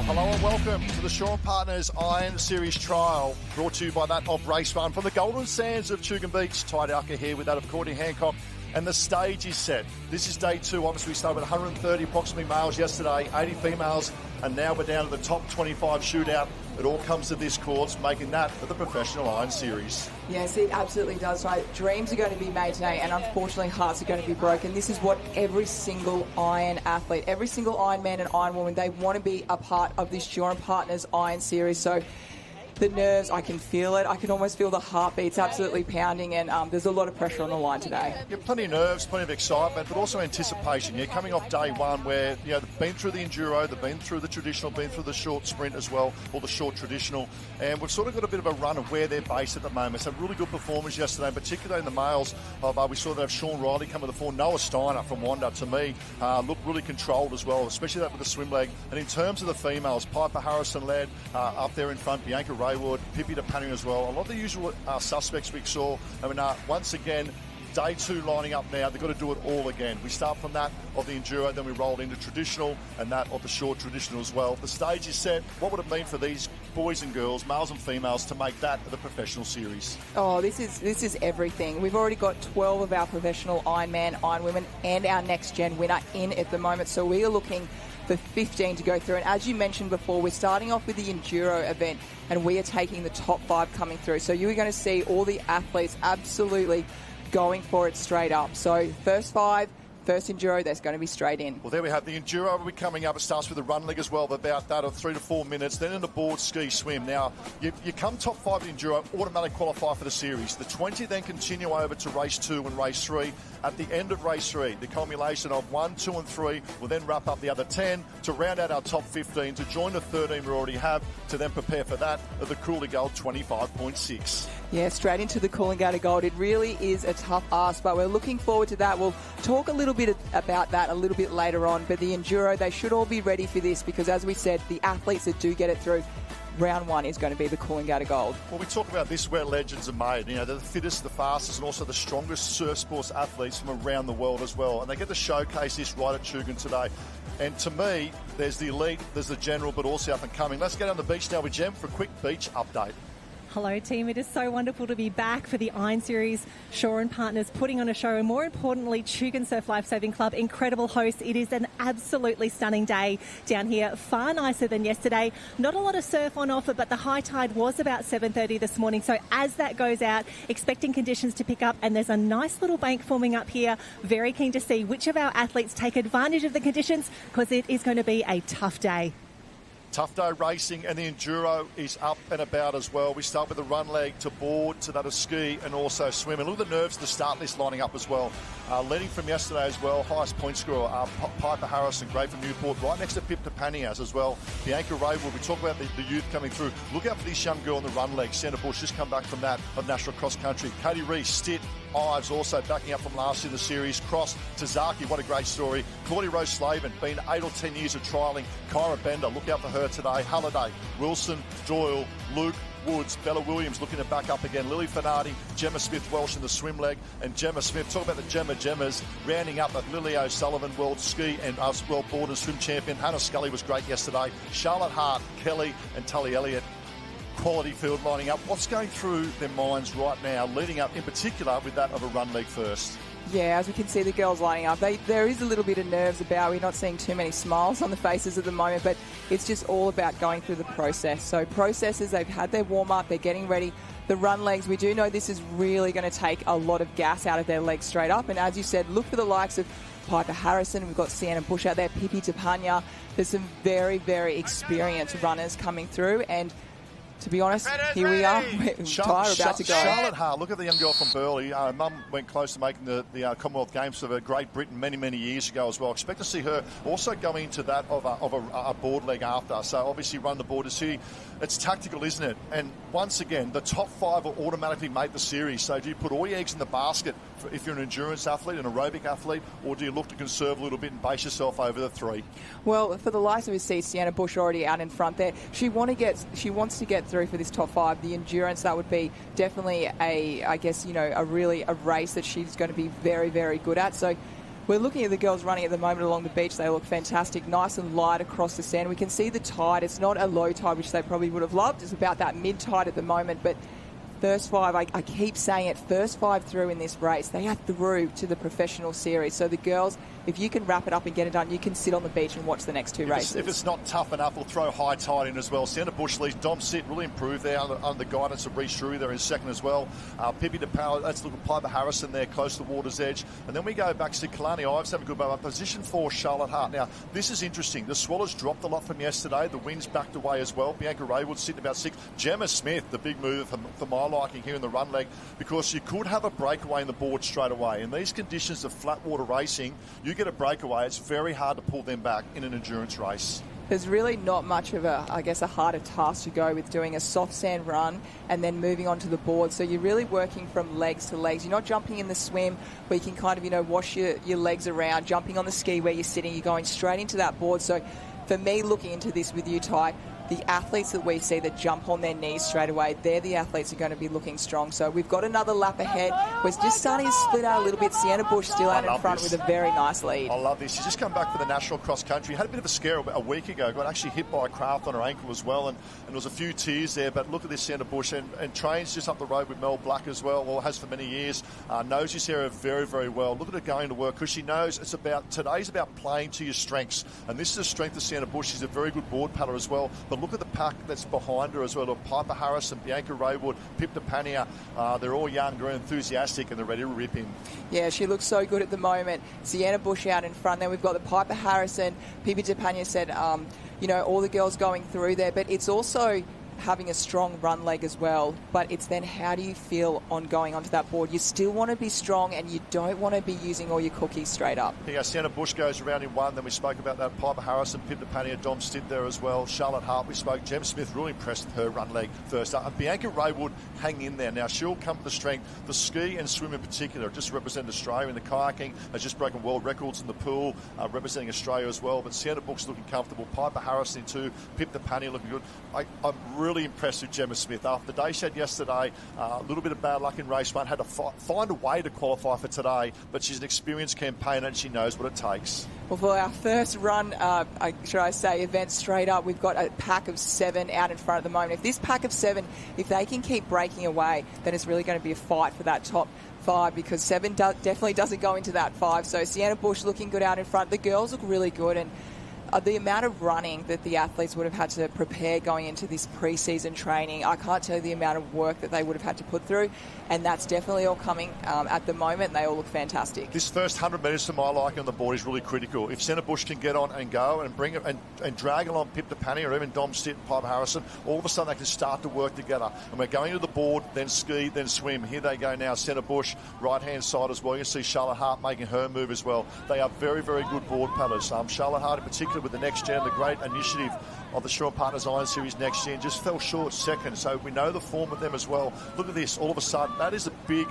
Hello and welcome to the Shaw and Partners Iron Series trial, brought to you by that of Race Farm from the Golden Sands of Tugun Beach. Ty Dowker here with that of Courtney Hancock, and the stage is set. This is day two. Obviously, we started with 130 approximately males yesterday, 80 females, and now we're down to the top 25 shootout. It all comes to this course, making that the professional Iron Series. Yes, it absolutely does. Right? Dreams are going to be made today, and unfortunately hearts are going to be broken. This is what every single Iron athlete, every single Iron man and Iron woman, they want to be a part of this Shaw and Partners Iron Series. So the nerves, I can feel it. I can almost feel the heartbeats absolutely pounding, and there's a lot of pressure on the line today. Yeah, plenty of nerves, plenty of excitement, but also anticipation. You're coming off day one where, they've been through the enduro, they've been through the traditional, been through the short sprint as well, or the short traditional, and we've sort of got a bit of a run of where they're based at the moment. Some really good performance yesterday, particularly in the males. We saw that Sean Riley come to the fore. Noah Steiner from Wanda, to me, looked really controlled as well, especially that with the swim leg. And in terms of the females, Piper Harrison led up there in front, Bianca Raywood, Pippi DePanning as well. A lot of the usual suspects we saw. I mean, once again, day two lining up now. They've got to do it all again. We start from that of the enduro, then we rolled into traditional, and that of the short traditional as well. The stage is set. What would it mean for these boys and girls, males and females, to make that the professional series? Oh, this is everything. We've already got 12 of our professional Ironman, Ironwomen, and our next gen winner in at the moment. So we are looking for 15 to go through. And as you mentioned before, we're starting off with the enduro event, and we are taking the top 5 coming through. So you're going to see all the athletes absolutely going for it straight up. So first 5, first enduro, that's going to be straight in. Well, there we have the enduro will be coming up. It starts with the run leg as well, about that of 3 to 4 minutes. Then in the board, ski, swim. Now, you come top 5 in enduro, automatically qualify for the series. The 20 then continue over to race 2 and race 3. At the end of race 3, the culmination of 1, 2 and 3 will then wrap up the other 10 to round out our top 15 to join the 13 we already have to then prepare for that of the Coolangatta Gold 25.6. Yeah, straight into the Coolangatta Gold. It really is a tough ask, but we're looking forward to that. We'll talk a little bit about that a little bit later on, but the enduro, they should all be ready for this because, as we said, the athletes that do get it through, round 1 is going to be the Coolangatta Gold. Well, we talk about this where legends are made. They're the fittest, the fastest, and also the strongest surf sports athletes from around the world as well. And they get to showcase this right at Tugun today. And to me, there's the elite, there's the general, but also up and coming. Let's get on the beach now with Jem for a quick beach update. Hello team, it is so wonderful to be back for the Iron Series. Shaw and Partners putting on a show, and more importantly, Tugun Surf Lifesaving Club, incredible host. It is an absolutely stunning day down here, far nicer than yesterday. Not a lot of surf on offer, but the high tide was about 7:30 this morning. So as that goes out, expecting conditions to pick up, and there's a nice little bank forming up here. Very keen to see which of our athletes take advantage of the conditions, because it is going to be a tough day. Tough day racing, and the enduro is up and about as well. We start with the run leg to board to that of ski and also swim. And look at the nerves to start list lining up as well. Leading from yesterday as well, highest point scorer, Piper Harrison, great from Newport, right next to Pip DePanias as well. Bianca Raywood, we talk about the youth coming through. Look out for this young girl on the run leg. Sandra Bush just come back from that of National Cross Country. Katie Reese, Stitt, Ives also backing up from last year in the series. Cross, Tazaki, what a great story. Claudia Rose Slavin, been 8 or 10 years of trialling. Kyra Bender, look out for her today. Halliday, Wilson, Doyle, Luke, Woods, Bella Williams looking to back up again. Lily Finardi, Gemma Smith-Welsh in the swim leg, and Gemma Smith. Talk about the Gemmas, rounding up at Lily O'Sullivan, world ski and world board and swim champion. Hannah Scully was great yesterday. Charlotte Hart, Kelly and Tully Elliott. Quality field lining up. What's going through their minds right now, leading up in particular with that of a run leg first? Yeah, as we can see the girls lining up, there is a little bit of nerves about. We're not seeing too many smiles on the faces at the moment, but it's just all about going through the process. So processes, they've had their warm-up, they're getting ready. The run legs, we do know this is really going to take a lot of gas out of their legs straight up. And as you said, look for the likes of Piper Harrison. We've got Sienna Bush out there, Pippi Tapanya. There's some very, very experienced runners coming through, and to be honest, here we are. Tyre about to go. Charlotte Hart, look at the young girl from Burleigh. Mum went close to making the Commonwealth Games for Great Britain many, many years ago as well. Expect to see her also going into that of a board leg after. So obviously run the board to see. It's tactical, isn't it? And once again, the top 5 will automatically make the series. So do you put all your eggs in the basket if you're an endurance athlete, an aerobic athlete, or do you look to conserve a little bit and base yourself over the 3? Well, for the likes of his seat, Sienna Bush already out in front there. She wants to get through for this top 5. The endurance, that would be definitely a race that she's going to be very, very good at. So We're looking at the girls running at the moment along the beach. They look fantastic, nice and light across the sand. We can see the tide. It's not a low tide, which they probably would have loved. It's about that mid-tide at the moment, but first five, I keep saying it, first five through in this race, they are through to the professional series. So the girls, if you can wrap it up and get it done, you can sit on the beach and watch the next two races. If it's not tough enough, we'll throw high tide in as well. Sienna Bush leads. Dom Sit really improved there under the guidance of Reece Drury there in second as well. Pippi DePauw, that's looking Piper Harrison there close to the water's edge. And then we go back to Kalani Ives having a good moment. Position 4, Charlotte Hart. Now, this is interesting. The Swallows dropped a lot from yesterday. The wind's backed away as well. Bianca Raywood sitting about 6. Gemma Smith, the big move for my liking here in the run leg, because you could have a breakaway in the board straight away. In these conditions of flat water racing, you get a breakaway. It's very hard to pull them back in an endurance race. There's really not much of a harder task to go with doing a soft sand run and then moving on to the board. So you're really working from legs to legs. You're not jumping in the swim where you can kind of, wash your legs around, jumping on the ski where you're sitting. You're going straight into that board. So for me, looking into this with you, Ty, the athletes that we see that jump on their knees straight away, they're the athletes who are going to be looking strong. So we've got another lap ahead. We're just starting to split out a little bit. Sienna Bush still out in front with a very nice lead. I love this. She's just come back for the national cross country. Had a bit of a scare a week ago. Got actually hit by a craft on her ankle as well, and there was a few tears there. But look at this Sienna Bush, and trains just up the road with Mel Black as well, or has for many years. Knows this area very, very well. Look at her going to work because she knows today's about playing to your strengths, and this is the strength of Sienna Bush. She's a very good board paddler as well. But look at the pack that's behind her as well. Look, Piper Harrison, Bianca Raywood, Pip DePania, they're all young, they're enthusiastic, and they're ready to rip in. Yeah, she looks so good at the moment. Sienna Bush out in front. Then we've got the Piper Harrison. Pippi DePania said, all the girls going through there. But it's also having a strong run leg as well, but it's then how do you feel on going onto that board? You still want to be strong and you don't want to be using all your cookies straight up. Yeah, Sienna Bush goes around in one, then we spoke about that. Piper Harrison, Pip DePania, Dom Stitt there as well. Charlotte Hart, we spoke. Gem Smith, really impressed with her run leg first up. And Bianca Raywood hang in there. Now, she'll come to the strength. The ski and swim in particular just represent Australia in the kayaking. Has just broken world records in the pool, representing Australia as well. But Sienna Bush looking comfortable. Piper Harrison too. Pip DePania looking good. I'm really impressed with Gemma Smith. After the day she had yesterday, a little bit of bad luck in race one, had to find a way to qualify for today, but she's an experienced campaigner and she knows what it takes. Well, for our first run, event straight up, we've got a pack of 7 out in front at the moment. If this pack of 7, if they can keep breaking away, then it's really going to be a fight for that top 5, because 7 definitely doesn't go into that 5. So Sienna Bush looking good out in front. The girls look really good, and the amount of running that the athletes would have had to prepare going into this pre-season training, I can't tell you the amount of work that they would have had to put through, and that's definitely all coming at the moment. They all look fantastic. This first 100 metres to my liking on the board is really critical. If Sienna Bush can get on and go and bring it and drag along Pip DePania or even Dom Stitt and Piper Harrison, all of a sudden they can start to work together. And we're going to the board, then ski, then swim. Here they go now. Sienna Bush, right-hand side as well. You can see Charlotte Hart making her move as well. They are very, very good board paddlers. Charlotte Hart in particular with the next gen, the great initiative of the Shaw Partners Iron Series next gen, just fell short second. So we know the form of them as well. Look at this. All of a sudden, that is a big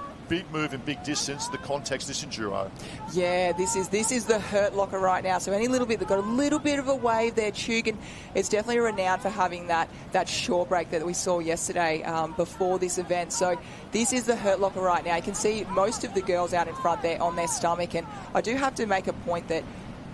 move in big distance, the context, this enduro. Yeah, this is the hurt locker right now. So any little bit, they've got a little bit of a wave there. Tugan is definitely renowned for having that shore break that we saw yesterday before this event. So this is the hurt locker right now. You can see most of the girls out in front there on their stomach. And I do have to make a point that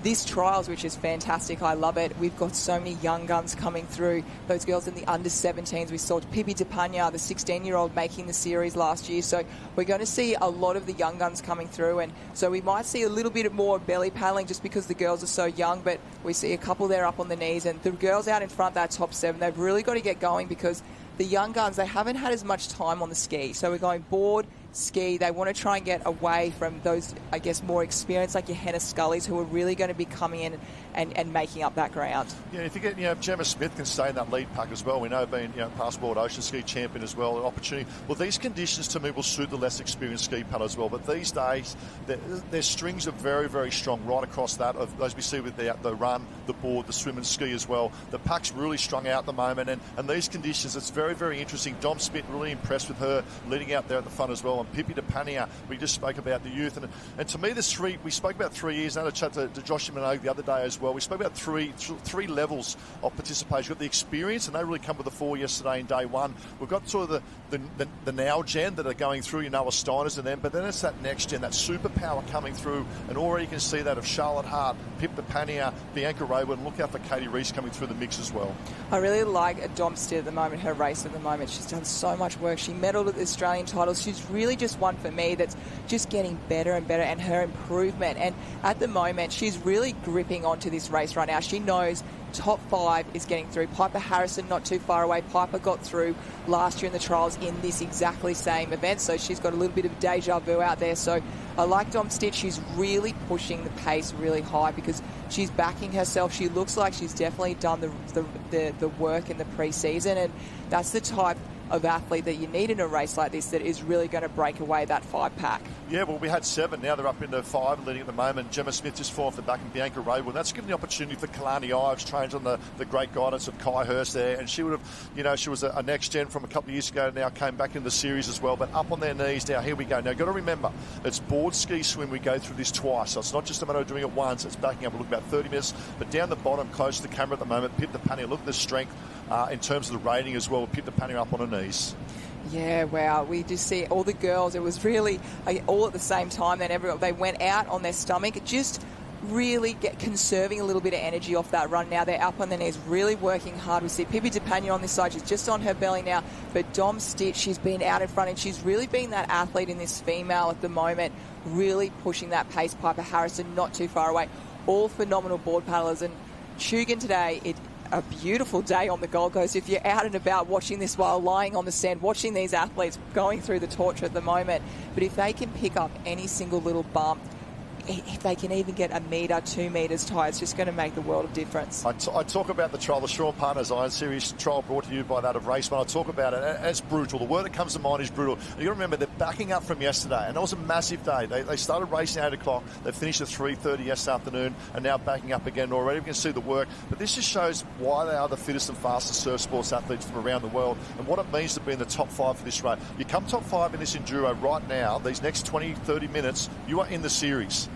this trials, which is fantastic, I love it. We've got so many young guns coming through. Those girls in the under-17s. We saw Pippi DePania, the 16-year-old, making the series last year. So we're going to see a lot of the young guns coming through. And so we might see a little bit more belly paddling just because the girls are so young. But we see a couple there up on the knees. And the girls out in front, that top 7, they've really got to get going because the young guns, they haven't had as much time on the ski. So we're going board, ski. They want to try and get away from those, I guess, more experienced, like your Hannah Scullys, who are really going to be coming in and making up that ground. Yeah, if you get, Gemma Smith can stay in that lead pack as well. We know being, past world ocean ski champion as well, an opportunity. Well, these conditions to me will suit the less experienced ski paddler as well. But these days, their strings are very, very strong right across that, of those we see with the run, the board, the swim and ski as well. The pack's really strung out at the moment, and these conditions, it's very, very interesting. Dom Smith, really impressed with her leading out there at the front as well. on. Pippi DePania, we just spoke about the youth. And to me, we spoke about 3 years. I had a chat to Josh Minogue the other day as well. We spoke about three levels of participation. We've got the experience, and they really come with the 4 yesterday in day one. We've got sort of the now gen that are going through, Noah Steiners and them, but then it's that next gen, that superpower coming through, and already you can see that of Charlotte Hart, Pip DePania, Bianca Raywood, and look out for Katie Reese coming through the mix as well. I really like Dom Stitt at the moment, her race at the moment. She's done so much work. She medalled at the Australian titles. She's really just one for me that's just getting better and better, and her improvement. And at the moment, she's really gripping onto this race right now. She knows top 5 is getting through. Piper Harrison not too far away. Piper got through last year in the trials in this exactly same event, so she's got a little bit of deja vu out there. So I like Dom Stitt. She's really pushing the pace really high because she's backing herself. She looks like she's definitely done the work in the pre-season, and that's the type of athlete that you need in a race like this that is really going to break away that 5-pack. Yeah, well, we had 7. Now they're up into 5 leading at the moment. Gemma Smith just 4 off the back, and Bianca Raywood. That's given the opportunity for Kalani Ives, trained on the great guidance of Kai Hurst there, and she would have, she was a next gen from a couple of years ago, now came back in the series as well, but up on their knees now. Here we go. Now, you've got to remember, it's board ski swim. We go through this twice, so it's not just a matter of doing it once. It's backing up. We'll look about 30 minutes, but down the bottom, close to the camera at the moment, Pip DePania. Look at the strength in terms of the rating as well. Pip DePania up on her knees. Yeah, wow. We just see all the girls. It was really all at the same time. Then they went out on their stomach, just really conserving a little bit of energy off that run. Now they're up on their knees, really working hard. We see Pippi DePania on this side. She's just on her belly now. But Dom Stitt, she's been out in front, and she's really been that athlete in this female at the moment, really pushing that pace. Piper Harrison not too far away. All phenomenal board paddlers. And Tugun today, a beautiful day on the Gold Coast. If you're out and about watching this while lying on the sand, watching these athletes going through the torture at the moment, but if they can pick up any single little bump, if they can even get 1 metre, 2 metres high, it's just going to make the world of difference. I talk about the trial, the Shaun Partners Iron Series trial brought to you by that of Race One. I talk about it as brutal. The word that comes to mind is brutal. You've got to remember, they're backing up from yesterday, and that was a massive day. They started racing at 8 o'clock. They finished at 3:30 yesterday afternoon, and now backing up again already. We can see the work. But this just shows why they are the fittest and fastest surf sports athletes from around the world, and what it means to be in the top 5 for this race. You come top 5 in this enduro right now, these next 20, 30 minutes, you are in the series.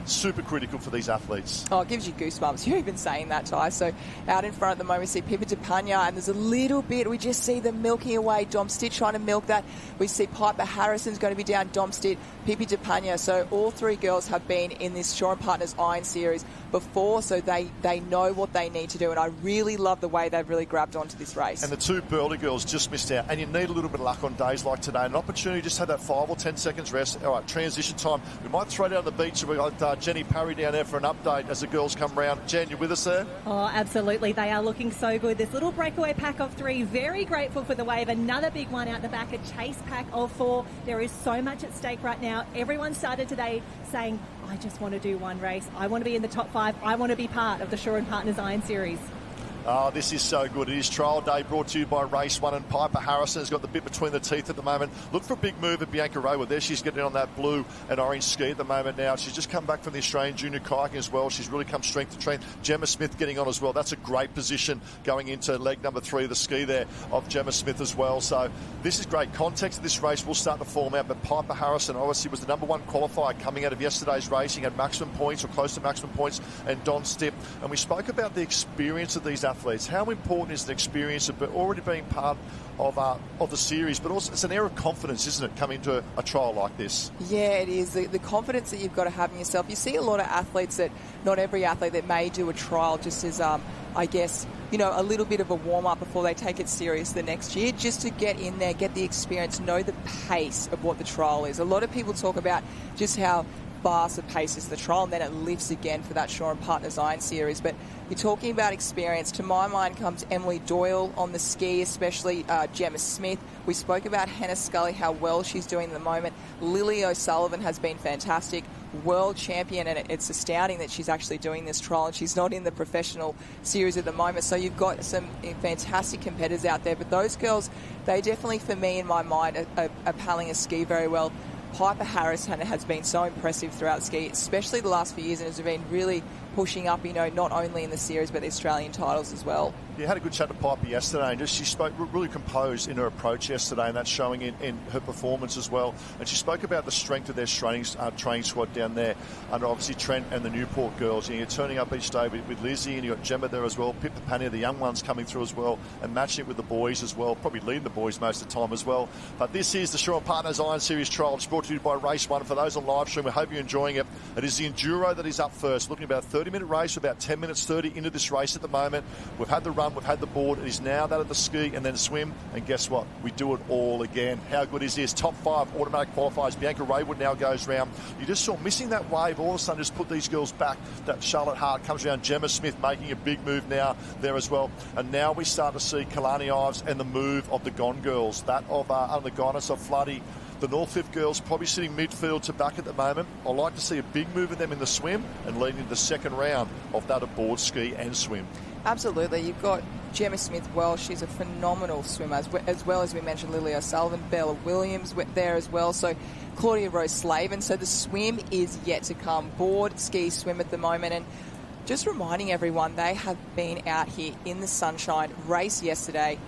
Super critical for these athletes. Oh, it gives you goosebumps. You're even saying that, Ty. So out in front at the moment, we see Pippi DePania, and there's a little bit, we just see them milking away. Dom Stitt trying to milk that. We see Piper Harrison's going to be down, Dom Stitt, Pippi DePania. So all 3 girls have been in this Shaun Partners Iron Series before, so they know what they need to do, and I really love the way they've really grabbed onto this race. And the 2 Burley girls just missed out, and you need a little bit of luck on days like today. An opportunity, just had that 5 or 10 seconds rest. All right, transition time. We might throw down the beach, and we've got Jenny Parry down there for an update as the girls come round. Jen, you with us there? Oh, absolutely. They are looking so good. This little breakaway pack of 3, very grateful for the wave. Another big one out the back, a chase pack of 4. There is so much at stake right now. Everyone started today saying, I just want to do one race. I want to be in the top 5. I want to be part of the Shaun Partners Iron Series. Oh, this is so good. It is trial day brought to you by Race One, and Piper Harrison has got the bit between the teeth at the moment. Look for a big move at Bianca Raywood. There she's getting on that blue and orange ski at the moment now. She's just come back from the Australian Junior Kayaking as well. She's really come strength to strength. Gemma Smith getting on as well. That's a great position going into leg number 3 of the ski there of Gemma Smith as well. So this is great. Context of this race will start to form out, but Piper Harrison obviously was the number 1 qualifier coming out of yesterday's racing, had maximum points or close to maximum points, and Dom Stitt. And we spoke about the experience of these athletes. How important is the experience of already being part of the series, but also it's an air of confidence, isn't it, coming to a trial like this? Yeah, it is. The confidence that you've got to have in yourself. You see a lot of athletes that, not every athlete that may do a trial just as, I guess, a little bit of a warm-up before they take it serious the next year, just to get in there, get the experience, know the pace of what the trial is. A lot of people talk about just how fast the pace is the trial, and then it lifts again for that Shaun Partners Iron Series. But you're talking about experience. To my mind comes Emily Doyle on the ski, especially Gemma Smith. We spoke about Hannah Scully, how well she's doing at the moment. Lily O'Sullivan has been fantastic, world champion, and it's astounding that she's actually doing this trial, and she's not in the professional series at the moment. So you've got some fantastic competitors out there, but those girls, they definitely, for me, in my mind, are paddling a ski very well. Piper Harrison has been so impressive throughout ski, especially the last few years, and has been really pushing up, not only in the series but the Australian titles as well. You had a good chat to Piper yesterday, and she spoke really composed in her approach yesterday, and that's showing in her performance as well. And she spoke about the strength of their training squad down there under obviously Trent and the Newport girls. You're turning up each day with Lizzie, and you've got Gemma there as well, Pip Papania, the young ones coming through as well, and matching it with the boys as well, probably leading the boys most of the time as well. But this is the Shaw and Partners Iron Series trial. It's brought to you by Race One. For those on live stream, we hope you're enjoying it. It is the Enduro that is up first. Looking about a 30-minute race, about 10 minutes 30 into this race at the moment. We've had the run, we've had the board. It is now that of the ski and then swim. And guess what? We do it all again. How good is this? Top 5 automatic qualifiers. Bianca Raywood now goes round. You just saw missing that wave. All of a sudden just put these girls back. That Charlotte Hart comes around. Gemma Smith making a big move now there as well. And now we start to see Kalani Ives and the move of the Gone girls. That of under the guidance of Floody. The Northcliffe girls probably sitting midfield to back at the moment. I'd like to see a big move of them in the swim and leading into the second round of that aboard ski and swim. Absolutely. You've got Gemma Smith, she's a phenomenal swimmer, as well as we mentioned Lily O'Sullivan, Bella Williams there as well. So Claudia Rose Slavin. So the swim is yet to come. Board, ski, swim at the moment. And just reminding everyone, they have been out here in the sunshine, race yesterday.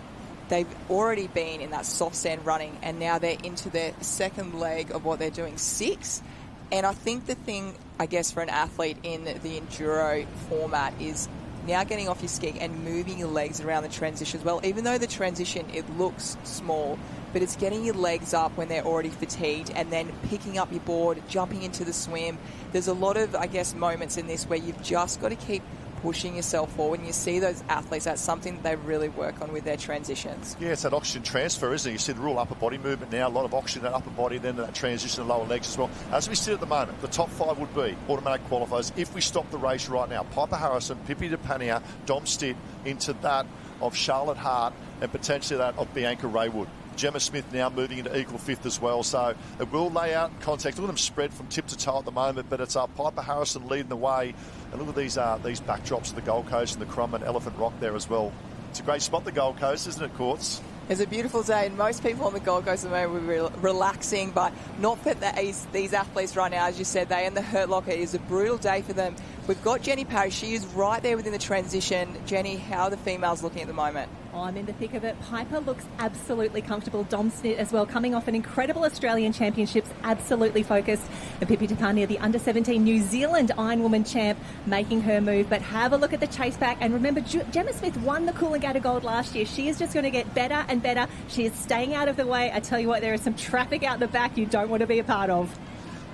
They've already been in that soft sand running, and now they're into their second leg of what they're doing, 6. And I think the thing, I guess, for an athlete in the enduro format is now getting off your ski and moving your legs around the transition as well. Even though the transition, it looks small, but it's getting your legs up when they're already fatigued and then picking up your board, jumping into the swim. There's a lot of, I guess, moments in this where you've just got to keep pushing yourself forward, and you see those athletes, that's something that they really work on with their transitions. Yeah, it's that oxygen transfer, isn't it? You see the real upper body movement now, a lot of oxygen in that upper body, then that transition to lower legs as well. As we sit at the moment, the top 5 would be automatic qualifiers if we stop the race right now. Piper Harrison, Pippi DePania, Dom Stitt into that of Charlotte Hart and potentially that of Bianca Raywood. Gemma Smith now moving into equal 5th as well. So it will lay out in context. Look at them spread from tip to toe at the moment, but it's Piper Harrison leading the way. And look at these backdrops of the Gold Coast and the Crumb and Elephant Rock there as well. It's a great spot, the Gold Coast, isn't it, Courts? It's a beautiful day, and most people on the Gold Coast at the moment will be relaxing, but not for these athletes right now. As you said, they in the Hurt Locker. It is a brutal day for them. We've got Jenny Parry. She is right there within the transition. Jenny, how are the females looking at the moment? Oh, I'm in the thick of it. Piper looks absolutely comfortable. Dom Stitt as well, coming off an incredible Australian Championships, absolutely focused. And Pippi DePania, the under-17 New Zealand Ironwoman champ, making her move. But have a look at the chase back. And remember, Gemma Smith won the Coolangatta Gold last year. She is just going to get better and better. She is staying out of the way. I tell you what, there is some traffic out the back you don't want to be a part of.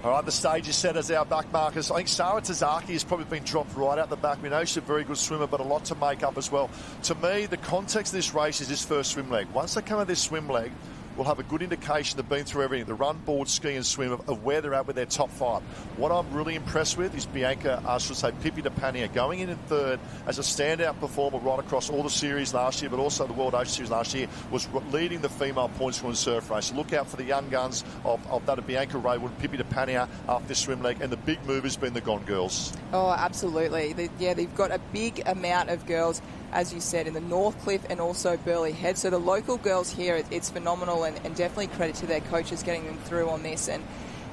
All right, the stage is set as our back markers. I think Sarah Tazaki has probably been dropped right out the back. We know she's a very good swimmer, but a lot to make up as well. To me, the context of this race is this first swim leg. Once they come out of this swim leg, we'll have a good indication they've been through everything, the run, board, ski and swim, of where they're at with their top 5. What I'm really impressed with is Bianca, I should say Pippi DePania, going in 3rd as a standout performer right across all the series last year, but also the World Ocean Series last year, was leading the female points scoring surf race. Look out for the young guns of that of Bianca Raywood, Pippi DePania after this swim leg, and the big move has been the Gone girls. Oh, absolutely. They've got a big amount of girls, as you said, in the Northcliffe and also Burleigh Head. So the local girls here, it's phenomenal, and definitely credit to their coaches getting them through on this.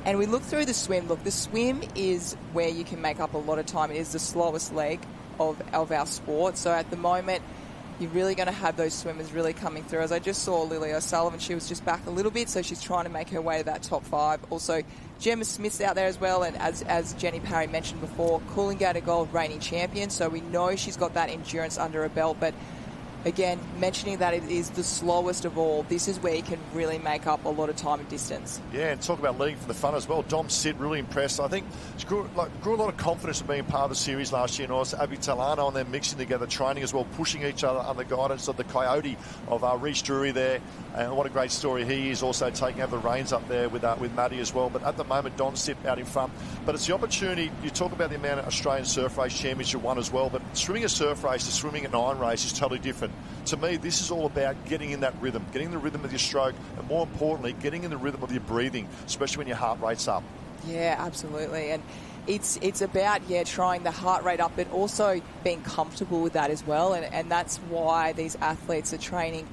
And we look through the swim. Look, the swim is where you can make up a lot of time. It is the slowest leg of our sport. So at the moment, you're really going to have those swimmers really coming through. As I just saw Lily O'Sullivan, she was just back a little bit, so she's trying to make her way to that top 5. Also, Gemma Smith's out there as well, and as Jenny Parry mentioned before, Coolangatta Gold reigning champion, so we know she's got that endurance under her belt, but again, mentioning that it is the slowest of all, this is where you can really make up a lot of time and distance. Yeah, and talk about leading from the front as well. Dom Stitt really impressed. I think she grew a lot of confidence in being part of the series last year, and also Abby Talano and them mixing together, training as well, pushing each other under the guidance of the Coyote of Reece Drury there. And what a great story he is, also taking over the reins up there with Maddie as well. But at the moment, Dom Stitt out in front. But it's the opportunity, you talk about the amount of Australian Surf Race Championship won as well, but swimming a surf race to swimming an iron race is totally different. To me, this is all about getting in that rhythm, getting the rhythm of your stroke, and more importantly, getting in the rhythm of your breathing, especially when your heart rate's up. Yeah, absolutely. And it's about, trying the heart rate up, but also being comfortable with that as well. And that's why these athletes are training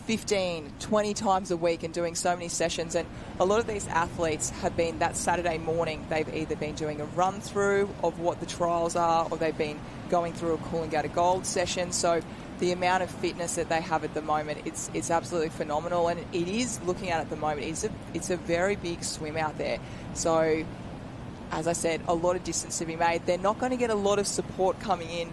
15, 20 times a week and doing so many sessions. And a lot of these athletes have been that Saturday morning, they've either been doing a run through of what the trials are, or they've been going through a Coolangatta Gold session. So the amount of fitness that they have at the moment, it's absolutely phenomenal. And it is, looking at the moment, it's a very big swim out there. So, as I said, a lot of distance to be made. They're not going to get a lot of support coming in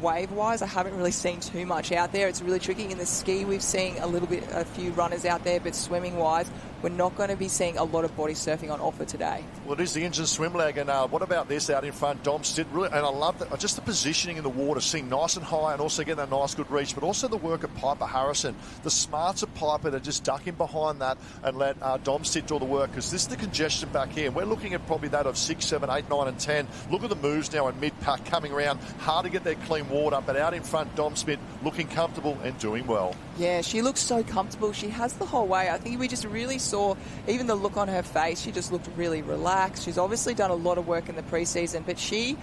wave-wise. I haven't really seen too much out there. It's really tricky. In the ski, we've seen a few runners out there, but swimming-wise, we're not going to be seeing a lot of body surfing on offer today. Well, it is the engine swim leg, and what about this out in front? Domstit, really, and I love that, just the positioning in the water, seeing nice and high, and also getting that nice good reach, but also the work of Piper Harrison. The smarts of Piper to just duck in behind that and let Domstit do the work, because this is the congestion back here, and we're looking at probably that of 6, 7, 8, 9 and 10. Look at the moves now in mid-pack coming around. Hard to get their clean water, but out in front, Domstit looking comfortable and doing well. Yeah, she looks so comfortable. She has the whole way. I think we just really saw even the look on her face. She just looked really relaxed. She's obviously done a lot of work in the preseason, but she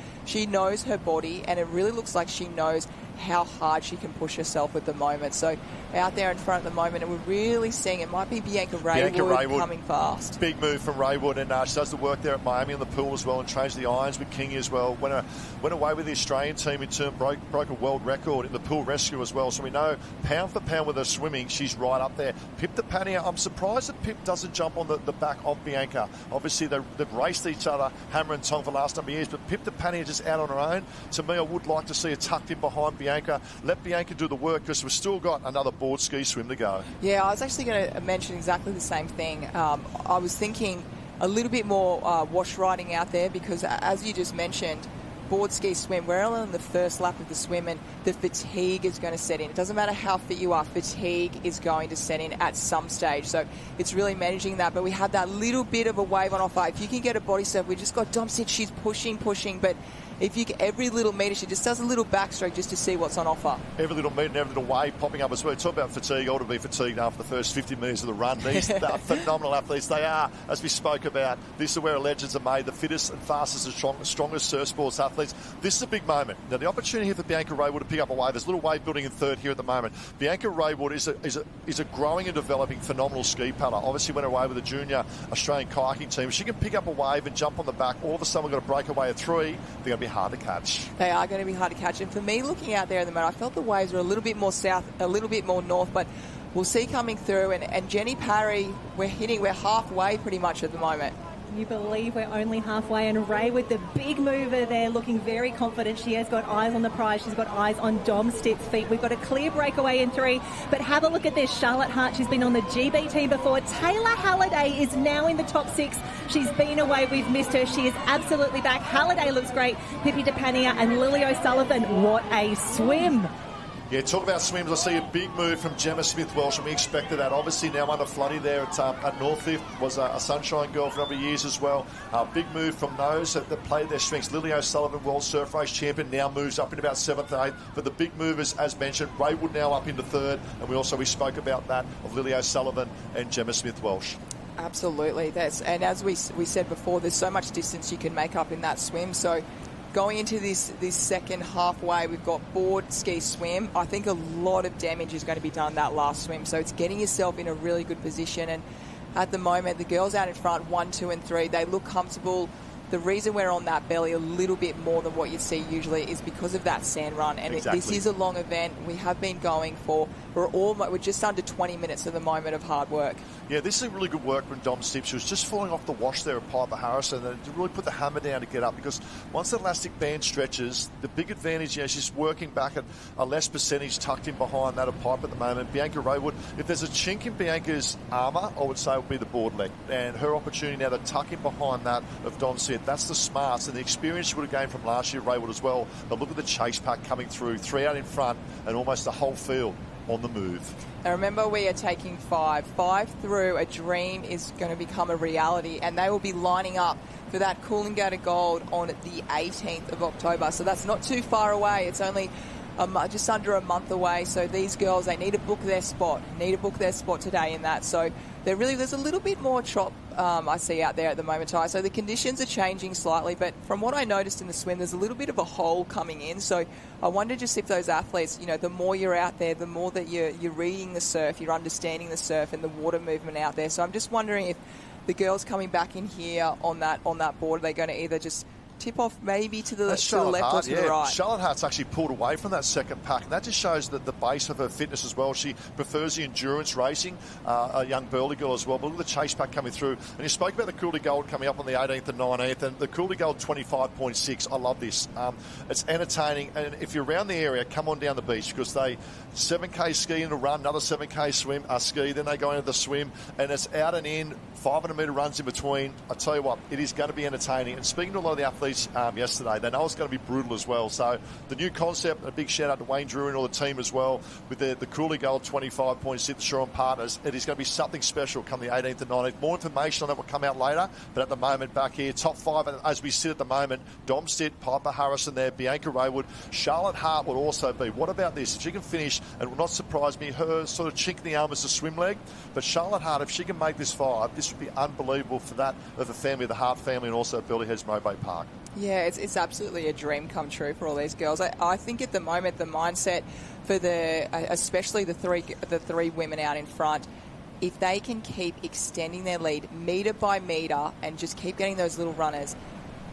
knows her body, and it really looks like she knows how hard she can push herself at the moment. So out there in front at the moment, and we're really seeing it might be Bianca Raywood coming fast. Big move from Raywood, and she does the work there at Miami on the pool as well, and trains the irons with King as well. Went away with the Australian team in turn, broke a world record in the pool rescue as well. So we know pound for pound with her swimming, she's right up there. Pip Tapania, I'm surprised that Pip doesn't jump on the back of Bianca. Obviously they've raced each other hammer and tong for the last number of years, but Pip Tapania just out on her own. To me, I would like to see her tucked in behind Bianca. Let Bianca do the work, because we've still got another board ski swim to go. Yeah, I was actually going to mention exactly the same thing. I was thinking a little bit more wash riding out there, because as you just mentioned, board ski swim, we're only on the first lap of the swim, and the fatigue is going to set in. It doesn't matter how fit you are, fatigue is going to set in at some stage. So it's really managing that. But we have that little bit of a wave on offer. If you can get a body surf, we just got Domstit, she's pushing, but if you get every little metre, she just does a little backstroke just to see what's on offer. Every little metre and every little wave popping up as well. Talk about fatigue. I ought to be fatigued after the first 50 metres of the run. These are phenomenal athletes. They are, as we spoke about, this is where legends are made, the fittest and fastest and strongest surf sports athletes. This is a big moment. Now, the opportunity here for Bianca Raywood to pick up a wave. There's a little wave building in third here at the moment. Bianca Raywood is a growing and developing phenomenal ski paddler. Obviously went away with the junior Australian kayaking team. She can pick up a wave and jump on the back. All of a sudden, we've got a breakaway of 3. They're going to be hard to catch. They are going to be hard to catch. And for me, looking out there at the moment, I felt the waves were a little bit more south, a little bit more north, but we'll see coming through. And Jenny Parry, we're halfway pretty much at the moment. Can you believe we're only halfway? And Ray with the big mover there, looking very confident. She has got eyes on the prize. She's got eyes on Domstit's feet. We've got a clear breakaway in 3. But have a look at this. Charlotte Hart, she's been on the GB team before. Taylor Halliday is now in the top 6. She's been away. We've missed her. She is absolutely back. Halliday looks great. Pippi Tapania and Lily O'Sullivan. What a swim. Yeah, talk about swims. I see a big move from Gemma Smith-Welsh, and we expected that. Obviously, now under Floody there at Northcliffe, was a Sunshine Girl for a number of years as well. Big move from those that played their strengths. Lily O'Sullivan, World Surf Race champion, now moves up in about 7th and 8th. But the big movers, as mentioned, Raywood now up into 3rd, and we spoke about that of Lily O'Sullivan and Gemma Smith-Welsh. Absolutely. And as we said before, there's so much distance you can make up in that swim. So going into this second halfway, we've got board, ski, swim. I think a lot of damage is going to be done that last swim. So it's getting yourself in a really good position. And at the moment, the girls out in front, 1, 2 and 3, they look comfortable. The reason we're on that belly a little bit more than what you see usually is because of that sand run. And exactly. This is a long event. We have been going we're just under 20 minutes at the moment of hard work. Yeah, this is really good work from Domstit. She was just falling off the wash there at Piper Harrison, and to really put the hammer down to get up, because once the elastic band stretches, the big advantage, she's working back at a less percentage tucked in behind that of Piper at the moment. Bianca Raywood, if there's a chink in Bianca's armour, I would say it would be the board leg. And her opportunity now to tuck in behind that of Domstit, that's the smarts and the experience she would have gained from last year, Raywood as well. But look at the chase pack coming through, 3 out in front, and almost the whole field on the move. Now remember, we are taking 5 through. A dream is going to become a reality, and they will be lining up for that Coolangatta Gold on the 18th of October. So that's not too far away. It's only just under a month away. So these girls, they need to book their spot today in that. So there's a little bit more chop I see out there at the moment, Ty. So the conditions are changing slightly, but from what I noticed in the swim, there's a little bit of a hole coming in. So I wonder just if those athletes, the more you're out there, the more that you're reading the surf, you're understanding the surf and the water movement out there. So I'm just wondering if the girls coming back in here on that board, are they going to either just tip off maybe to the left or to the right? Charlotte Hart's actually pulled away from that second pack, and that just shows that the base of her fitness as well. She prefers the endurance racing, a young Burley girl as well. But look at the chase pack coming through. And you spoke about the Cooley Gold coming up on the 18th and 19th, and the Cooley Gold 25.6. I love this. It's entertaining, and if you're around the area, come on down the beach, because they 7K ski and a run, another 7K swim, ski, then they go into the swim, and it's out and in, 500-metre runs in between. I tell you what, it is going to be entertaining. And speaking to a lot of the athletes yesterday, they know it's going to be brutal as well. So the new concept, a big shout out to Wayne Drew and all the team as well, with the Cooley Gold 25.6 Shore Partners. It is going to be something special come the 18th and 19th. More information on that will come out later, but at the moment back here, top 5 as we sit at the moment, Dom Stitt, Piper Harrison there, Bianca Raywood, Charlotte Hart will also be. What about this? If she can finish, and it will not surprise me, her sort of chink in the arm is the swim leg, but Charlotte Hart, if she can make this 5, this would be unbelievable for that of the family, the Hart family, and also Burleigh Heads Mowbray Park. Yeah, it's absolutely a dream come true for all these girls. I think at the moment the mindset for especially the three women out in front, if they can keep extending their lead metre by metre and just keep getting those little runners,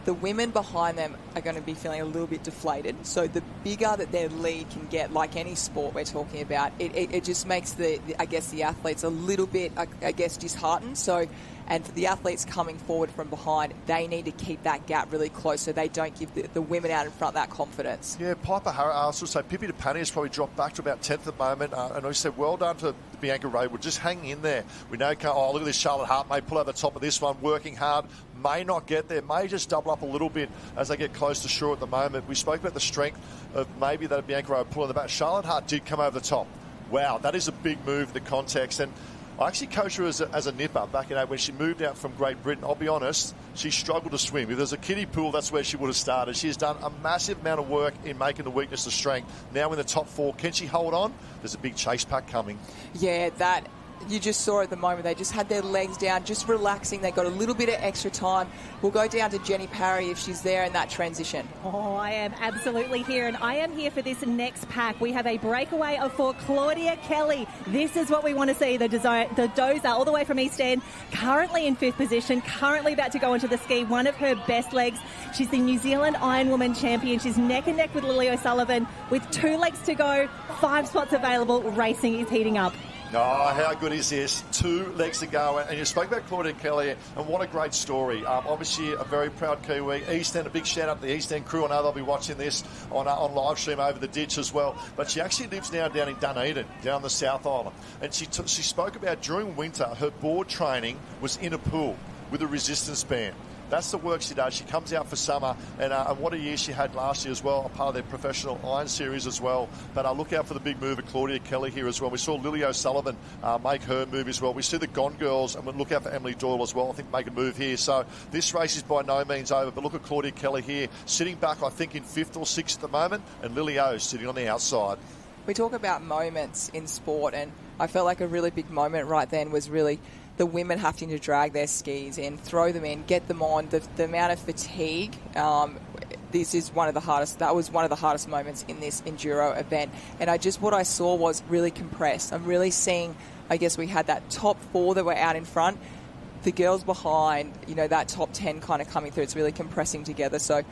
the women behind them are going to be feeling a little bit deflated. So the bigger that their lead can get, like any sport we're talking about, it just makes the athletes a little bit, disheartened. So, and for the athletes coming forward from behind, they need to keep that gap really close so they don't give the women out in front that confidence. Yeah, Piper Harris, I also say Pippi Tapani has probably dropped back to about 10th at the moment. And I said, well done to Bianca Raywood. Just hang in there. We know, look at this Charlotte Hart, may pull over the top of this one, working hard, may not get there, may just double up a little bit as they get close to shore at the moment. We spoke about the strength of maybe that Bianca Raywood pulling the back. Charlotte Hart did come over the top. Wow, that is a big move in the context. And I actually coached her as a nipper back in when she moved out from Great Britain. I'll be honest, she struggled to swim. If there's a kiddie pool, that's where she would have started. She has done a massive amount of work in making the weakness a strength. Now in the top 4, can she hold on? There's a big chase pack coming. Yeah, that you just saw at the moment. They just had their legs down, just relaxing. They got a little bit of extra time. We'll go down to Jenny Parry if she's there in that transition. Oh, I am absolutely here, and I am here for this next pack. We have a breakaway for Claudia Kelly. This is what we want to see. The dozer all the way from East End, currently in 5th position, currently about to go into the ski. One of her best legs. She's the New Zealand Ironwoman champion. She's neck and neck with Lily O'Sullivan with 2 legs to go, 5 spots available. Racing is heating up. Oh, how good is this? 2 legs to go. And you spoke about Claudia Kelly, and what a great story. Obviously, a very proud Kiwi. East End, a big shout out to the East End crew. I know they'll be watching this on live stream over the ditch as well. But she actually lives now down in Dunedin, down the South Island. And she spoke about during winter, her board training was in a pool with a resistance band. That's the work she does. She comes out for summer, and what a year she had last year as well, a part of their professional iron series as well. But look out for the big move of Claudia Kelly here as well. We saw Lily O'Sullivan make her move as well. We see the Gone Girls, and we'll look out for Emily Doyle as well, I think, make a move here. So this race is by no means over, but look at Claudia Kelly here, sitting back, I think, in 5th or 6th at the moment, and Lily O sitting on the outside. We talk about moments in sport, and I felt like a really big moment right then was really the women having to drag their skis in, throw them in, get them on. The amount of fatigue, this is one of the hardest. That was one of the hardest moments in this enduro event. And what I saw was really compressed. I'm really seeing, I guess we had that top 4 that were out in front. The girls behind, that top 10 kind of coming through. It's really compressing together. So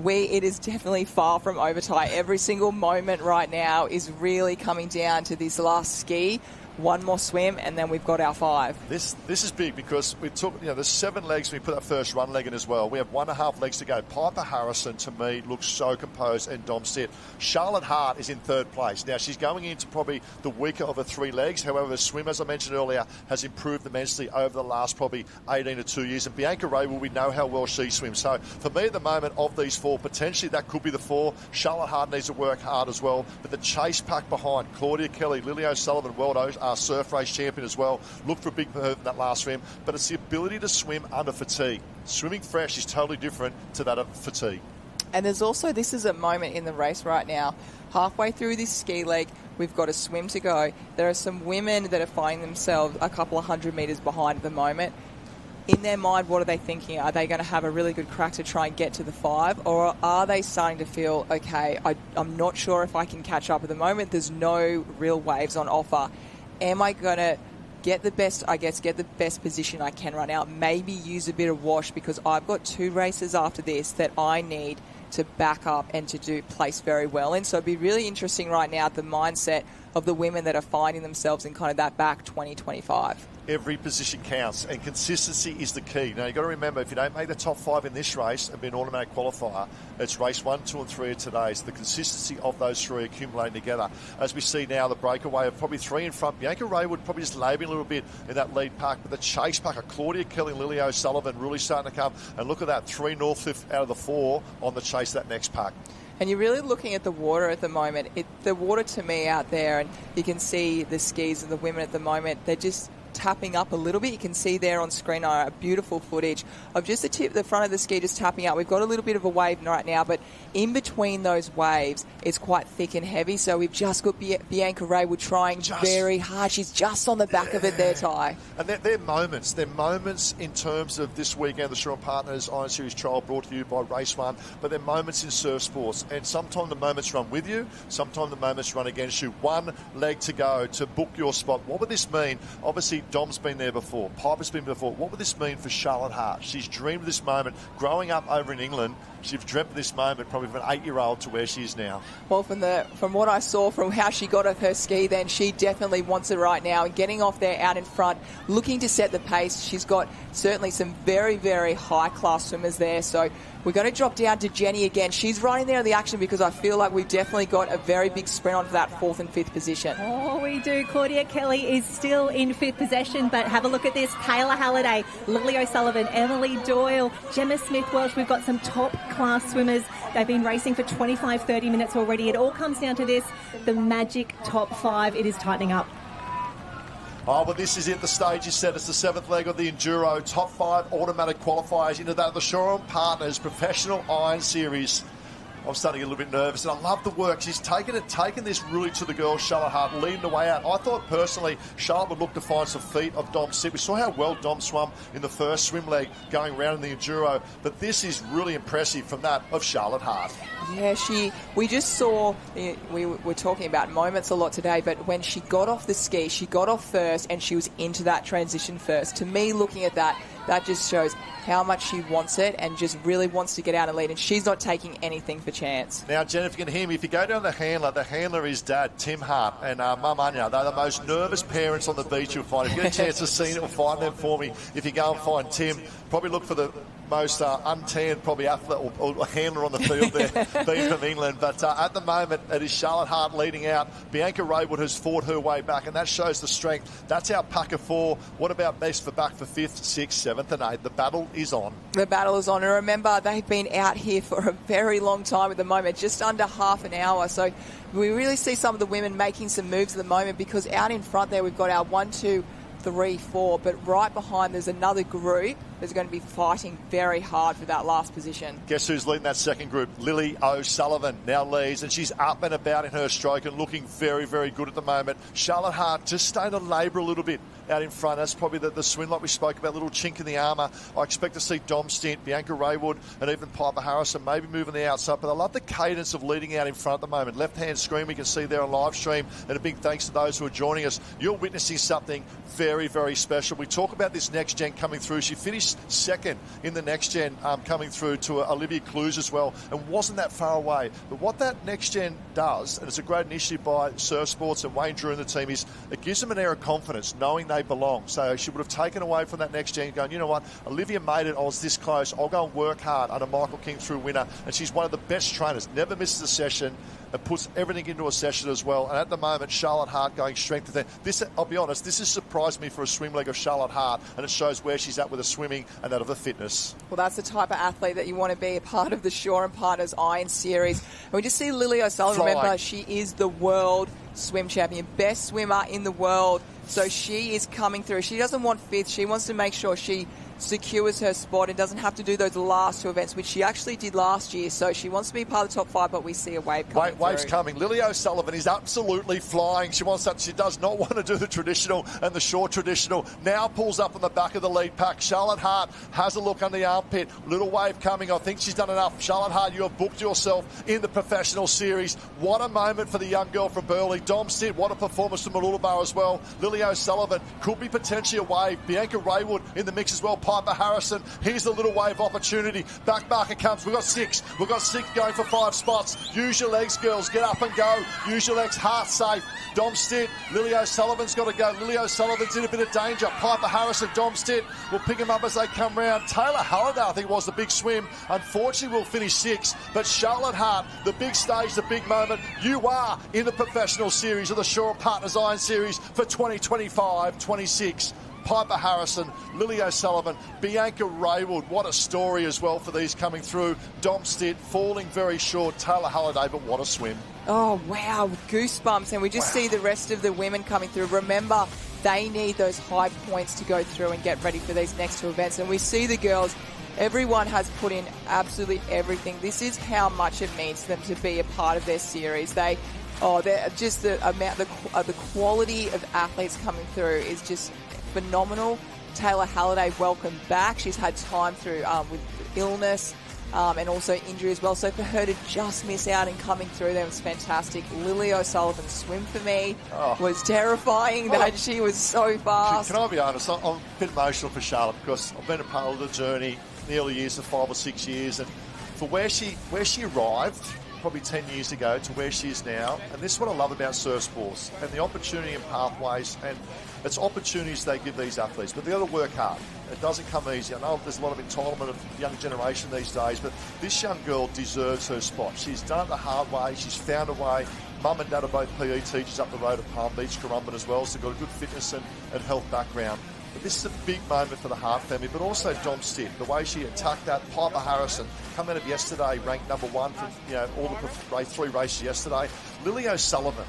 it is definitely far from over, Ty. Every single moment right now is really coming down to this last ski. One more swim, and then we've got our 5. This is big because we took, there's 7 legs. We put that first run leg in as well. We have 1.5 legs to go. Piper Harrison, to me, looks so composed, and Dom Stitt. Charlotte Hart is in 3rd place. Now, she's going into probably the weaker of her 3 legs. However, the swim, as I mentioned earlier, has improved immensely over the last probably 18 to 2 years. And Bianca Raywood, we know how well she swims. So, for me, at the moment, of these 4, potentially that could be the 4. Charlotte Hart needs to work hard as well. But the chase pack behind, Claudia Kelly, Lily O'Sullivan, surf race champion as well. Look for a big move in that last swim, but it's the ability to swim under fatigue. Swimming fresh is totally different to that of fatigue. And there's also, this is a moment in the race right now. Halfway through this ski leg, we've got a swim to go. There are some women that are finding themselves a couple of 100 metres behind at the moment. In their mind, what are they thinking? Are they going to have a really good crack to try and get to the 5? Or are they starting to feel, okay, I'm not sure if I can catch up at the moment. There's no real waves on offer. Am I going to get the best position I can right now? Maybe use a bit of wash because I've got 2 races after this that I need to back up and to place very well in. So it'd be really interesting right now, the mindset of the women that are finding themselves in kind of that back 20-25. Every position counts, and consistency is the key. Now, you've got to remember, if you don't make the top 5 in this race and be an automatic qualifier, it's race 1, 2 and 3 of today. So the consistency of those 3 accumulating together. As we see now, the breakaway of probably 3 in front. Bianca Raywood probably just labouring a little bit in that lead pack, but the chase pack of Claudia Kelly and Lily O'Sullivan really starting to come. And look at that, 3 Northcliffe out of the 4 on the chase that next pack. And you're really looking at the water at the moment. The water to me out there, and you can see the skis of the women at the moment, they're just tapping up a little bit. You can see there on screen a beautiful footage of just the front of the ski just tapping out. We've got a little bit of a wave right now, but in between those waves, it's quite thick and heavy. So we've just got Bianca Raywood trying very hard. She's just on the back of it there, Ty. And they're moments. They're moments in terms of this weekend, the Shore Partners Iron Series trial brought to you by Race 1, but they're moments in surf sports. And sometimes the moments run with you, sometimes the moments run against you. 1 leg to go to book your spot. What would this mean? Obviously, Dom's been there before. Piper's been before. What would this mean for Charlotte Hart? She's dreamed of this moment. Growing up over in England, she's dreamt of this moment probably from an 8-year-old to where she is now. Well, from what I saw, from how she got off her ski then, she definitely wants it right now. And getting off there out in front, looking to set the pace. She's got certainly some very, very high-class swimmers there. So we're going to drop down to Jenny again. She's running there in the action because I feel like we've definitely got a very big sprint on for that 4th and 5th position. Oh, we do. Claudia Kelly is still in 5th possession, but have a look at this. Kayla Halliday, Lily O'Sullivan, Emily Doyle, Gemma Smith-Welsh. We've got some top-class swimmers. They've been racing for 25, 30 minutes already. It all comes down to this, the magic top 5. It is tightening up. Oh, but this is it. The stage is set. It's the 7th leg of the Enduro. Top 5 automatic qualifiers into that. The Shore Partners Professional Iron Series. I'm starting to get a little bit nervous, and I love the work. She's taken this really to the girls, Charlotte Hart, leading the way out. I thought, personally, Charlotte would look to find some feet of Dom Sit. We saw how well Dom swam in the first swim leg going around in the Enduro, but this is really impressive from that of Charlotte Hart. Yeah, we just saw, we were talking about moments a lot today, but when she got off the ski, she got off first, and she was into that transition first. To me, looking at that just shows how much she wants it and just really wants to get out and lead, and she's not taking anything for chance. Now, Jen, if you can hear me, if you go down the handler is Dad, Tim Hart, and Mum Anya. They're the most nervous parents on the beach you'll find. If you get a chance to see it or find them for me, if you go and find Tim, probably look for the most untanned probably athlete or handler on the field there, being from England. But at the moment, it is Charlotte Hart leading out. Bianca Raywood has fought her way back, and that shows the strength. That's our pack of 4. What about best for back for 5th, 6th, 7th and 8th? The battle is on. The battle is on. And remember, they've been out here for a very long time at the moment, just under half an hour. So we really see some of the women making some moves at the moment, because out in front there we've got our 1, 2, 3, 4, but right behind there's another group that's going to be fighting very hard for that last position. Guess who's leading that second group? Lily O'Sullivan now leads, and she's up and about in her stroke and looking very, very good at the moment. Charlotte Hart just starting to labour a little bit out in front. That's probably the swim like we spoke about, little chink in the armour. I expect to see Dom Stint, Bianca Raywood and even Piper Harrison maybe moving the outside, but I love the cadence of leading out in front at the moment. Left-hand screen we can see there on live stream, and a big thanks to those who are joining us. You're witnessing something very, very special. We talk about this next gen coming through. She finished second in the next gen coming through to Olivia Clues as well, and wasn't that far away. But what that next gen does, and it's a great initiative by Surf Sports and Wayne Drew and the team, is it gives them an air of confidence knowing they belong. So she would have taken away from that next gen going, you know what, Olivia made it, I was this close, I'll go and work hard under Michael King through winner. And she's one of the best trainers, never misses a session and puts everything into a session as well. And at the moment, Charlotte Hart going strength to strength. This, I'll be honest, this has surprised me for a swim leg of Charlotte Hart, and it shows where she's at with her swimming and that of her fitness. Well, that's the type of athlete that you want to be, a part of the Shore and Partners Iron Series. And we just see Lily O'Sullivan. Remember, she is the world swim champion, best swimmer in the world. So she is coming through. She doesn't want fifth. She wants to make sure she secures her spot and doesn't have to do those last 2 events, which she actually did last year. So she wants to be part of the top 5, but we see a wave coming. Wave's through. coming. Lily O'Sullivan is absolutely flying. She wants that. She does not want to do the traditional and the short traditional. Now pulls up on the back of the lead pack. Charlotte Hart has a look on the armpit. Little wave coming. I think she's done enough. Charlotte Hart, you have booked yourself in the professional series. What a moment for the young girl from Burleigh. Dom Stitt, what a performance from Mooloolaba as well. Lily O'Sullivan could be potentially a wave. Bianca Raywood in the mix as well. Piper Harrison. Here's the little wave opportunity. Back marker comes. We've got 6. We've got 6 going for 5 spots. Use your legs, girls. Get up and go. Use your legs. Heart safe. Dom Stitt. Lily O'Sullivan's got to go. Lily O'Sullivan's in a bit of danger. Piper Harrison, Dom Stitt will pick him up as they come round. Taylor Halliday, I think, was the big swim. Unfortunately, will finish 6th. But Charlotte Hart, the big stage, the big moment. You are in the professional series of the Shaw Partners Iron Series for 2025-26. Piper Harrison, Lily O'Sullivan, Bianca Raywood. What a story as well for these coming through. Dom Stitt falling very short. Taylor Halliday, but what a swim. Oh, wow. Goosebumps. And we just see the rest of the women coming through. Remember, they need those high points to go through and get ready for these next 2 events. And we see the girls, everyone has put in absolutely everything. This is how much it means to them to be a part of their series. They're just the amount, the quality of athletes coming through is just phenomenal. Taylor Halliday, welcome back. She's had time through with illness and also injury as well. So for her to just miss out and coming through there was fantastic. Lily O'Sullivan's swim for me was terrifying. That she was so fast. Can I be honest? I'm a bit emotional for Charlotte because I've been a part of the journey in the early years of 5 or 6 years, and for where she arrived probably 10 years ago to where she is now. And this is what I love about surf sports and the opportunity and pathways, and it's opportunities they give these athletes, but they've got to work hard. It doesn't come easy. I know there's a lot of entitlement of the young generation these days, but this young girl deserves her spot. She's done it the hard way. She's found a way. Mum and Dad are both PE teachers up the road at Palm Beach, Currumbin as well, so they've got a good fitness and health background. But this is a big moment for the Hart family, but also Dom Stitt, the way she attacked that. Piper Harrison, coming out of yesterday, ranked number 1 for all the 3 races yesterday. Lily O'Sullivan,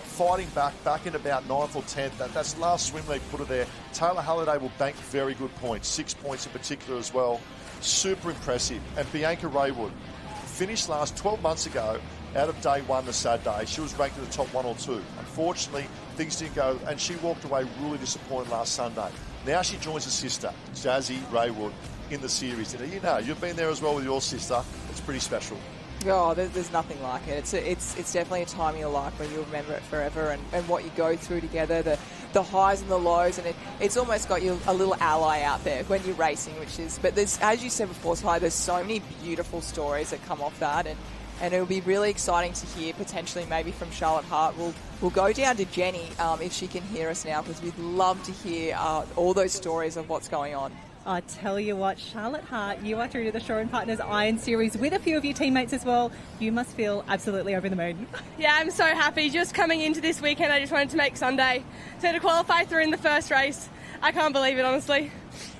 fighting back in about 9th or 10th. That's the last swim they put her there. Taylor Halliday will bank very good points, 6 points in particular as well. Super impressive. And Bianca Raywood finished last 12 months ago out of day 1 the Saturday. She was ranked in the top 1 or 2. Unfortunately, things didn't go, and she walked away really disappointed last Sunday. Now she joins her sister, Jazzy Raywood, in the series. And you've been there as well with your sister. It's pretty special. Oh, there's nothing like it. It's definitely a time in your life where you'll remember it forever, and what you go through together, the highs and the lows, and it's almost got you a little ally out there when you're racing, but there's, as you said before, Ty, there's so many beautiful stories that come off that, and it'll be really exciting to hear potentially maybe from Charlotte Hart. We'll go down to Jenny if she can hear us now, because we'd love to hear all those stories of what's going on. I tell you what, Charlotte Hart, you are through to the Shaw and Partners Iron Series with a few of your teammates as well. You must feel absolutely over the moon. Yeah, I'm so happy. Just coming into this weekend, I just wanted to make Sunday. So to qualify through in the first race, I can't believe it, honestly.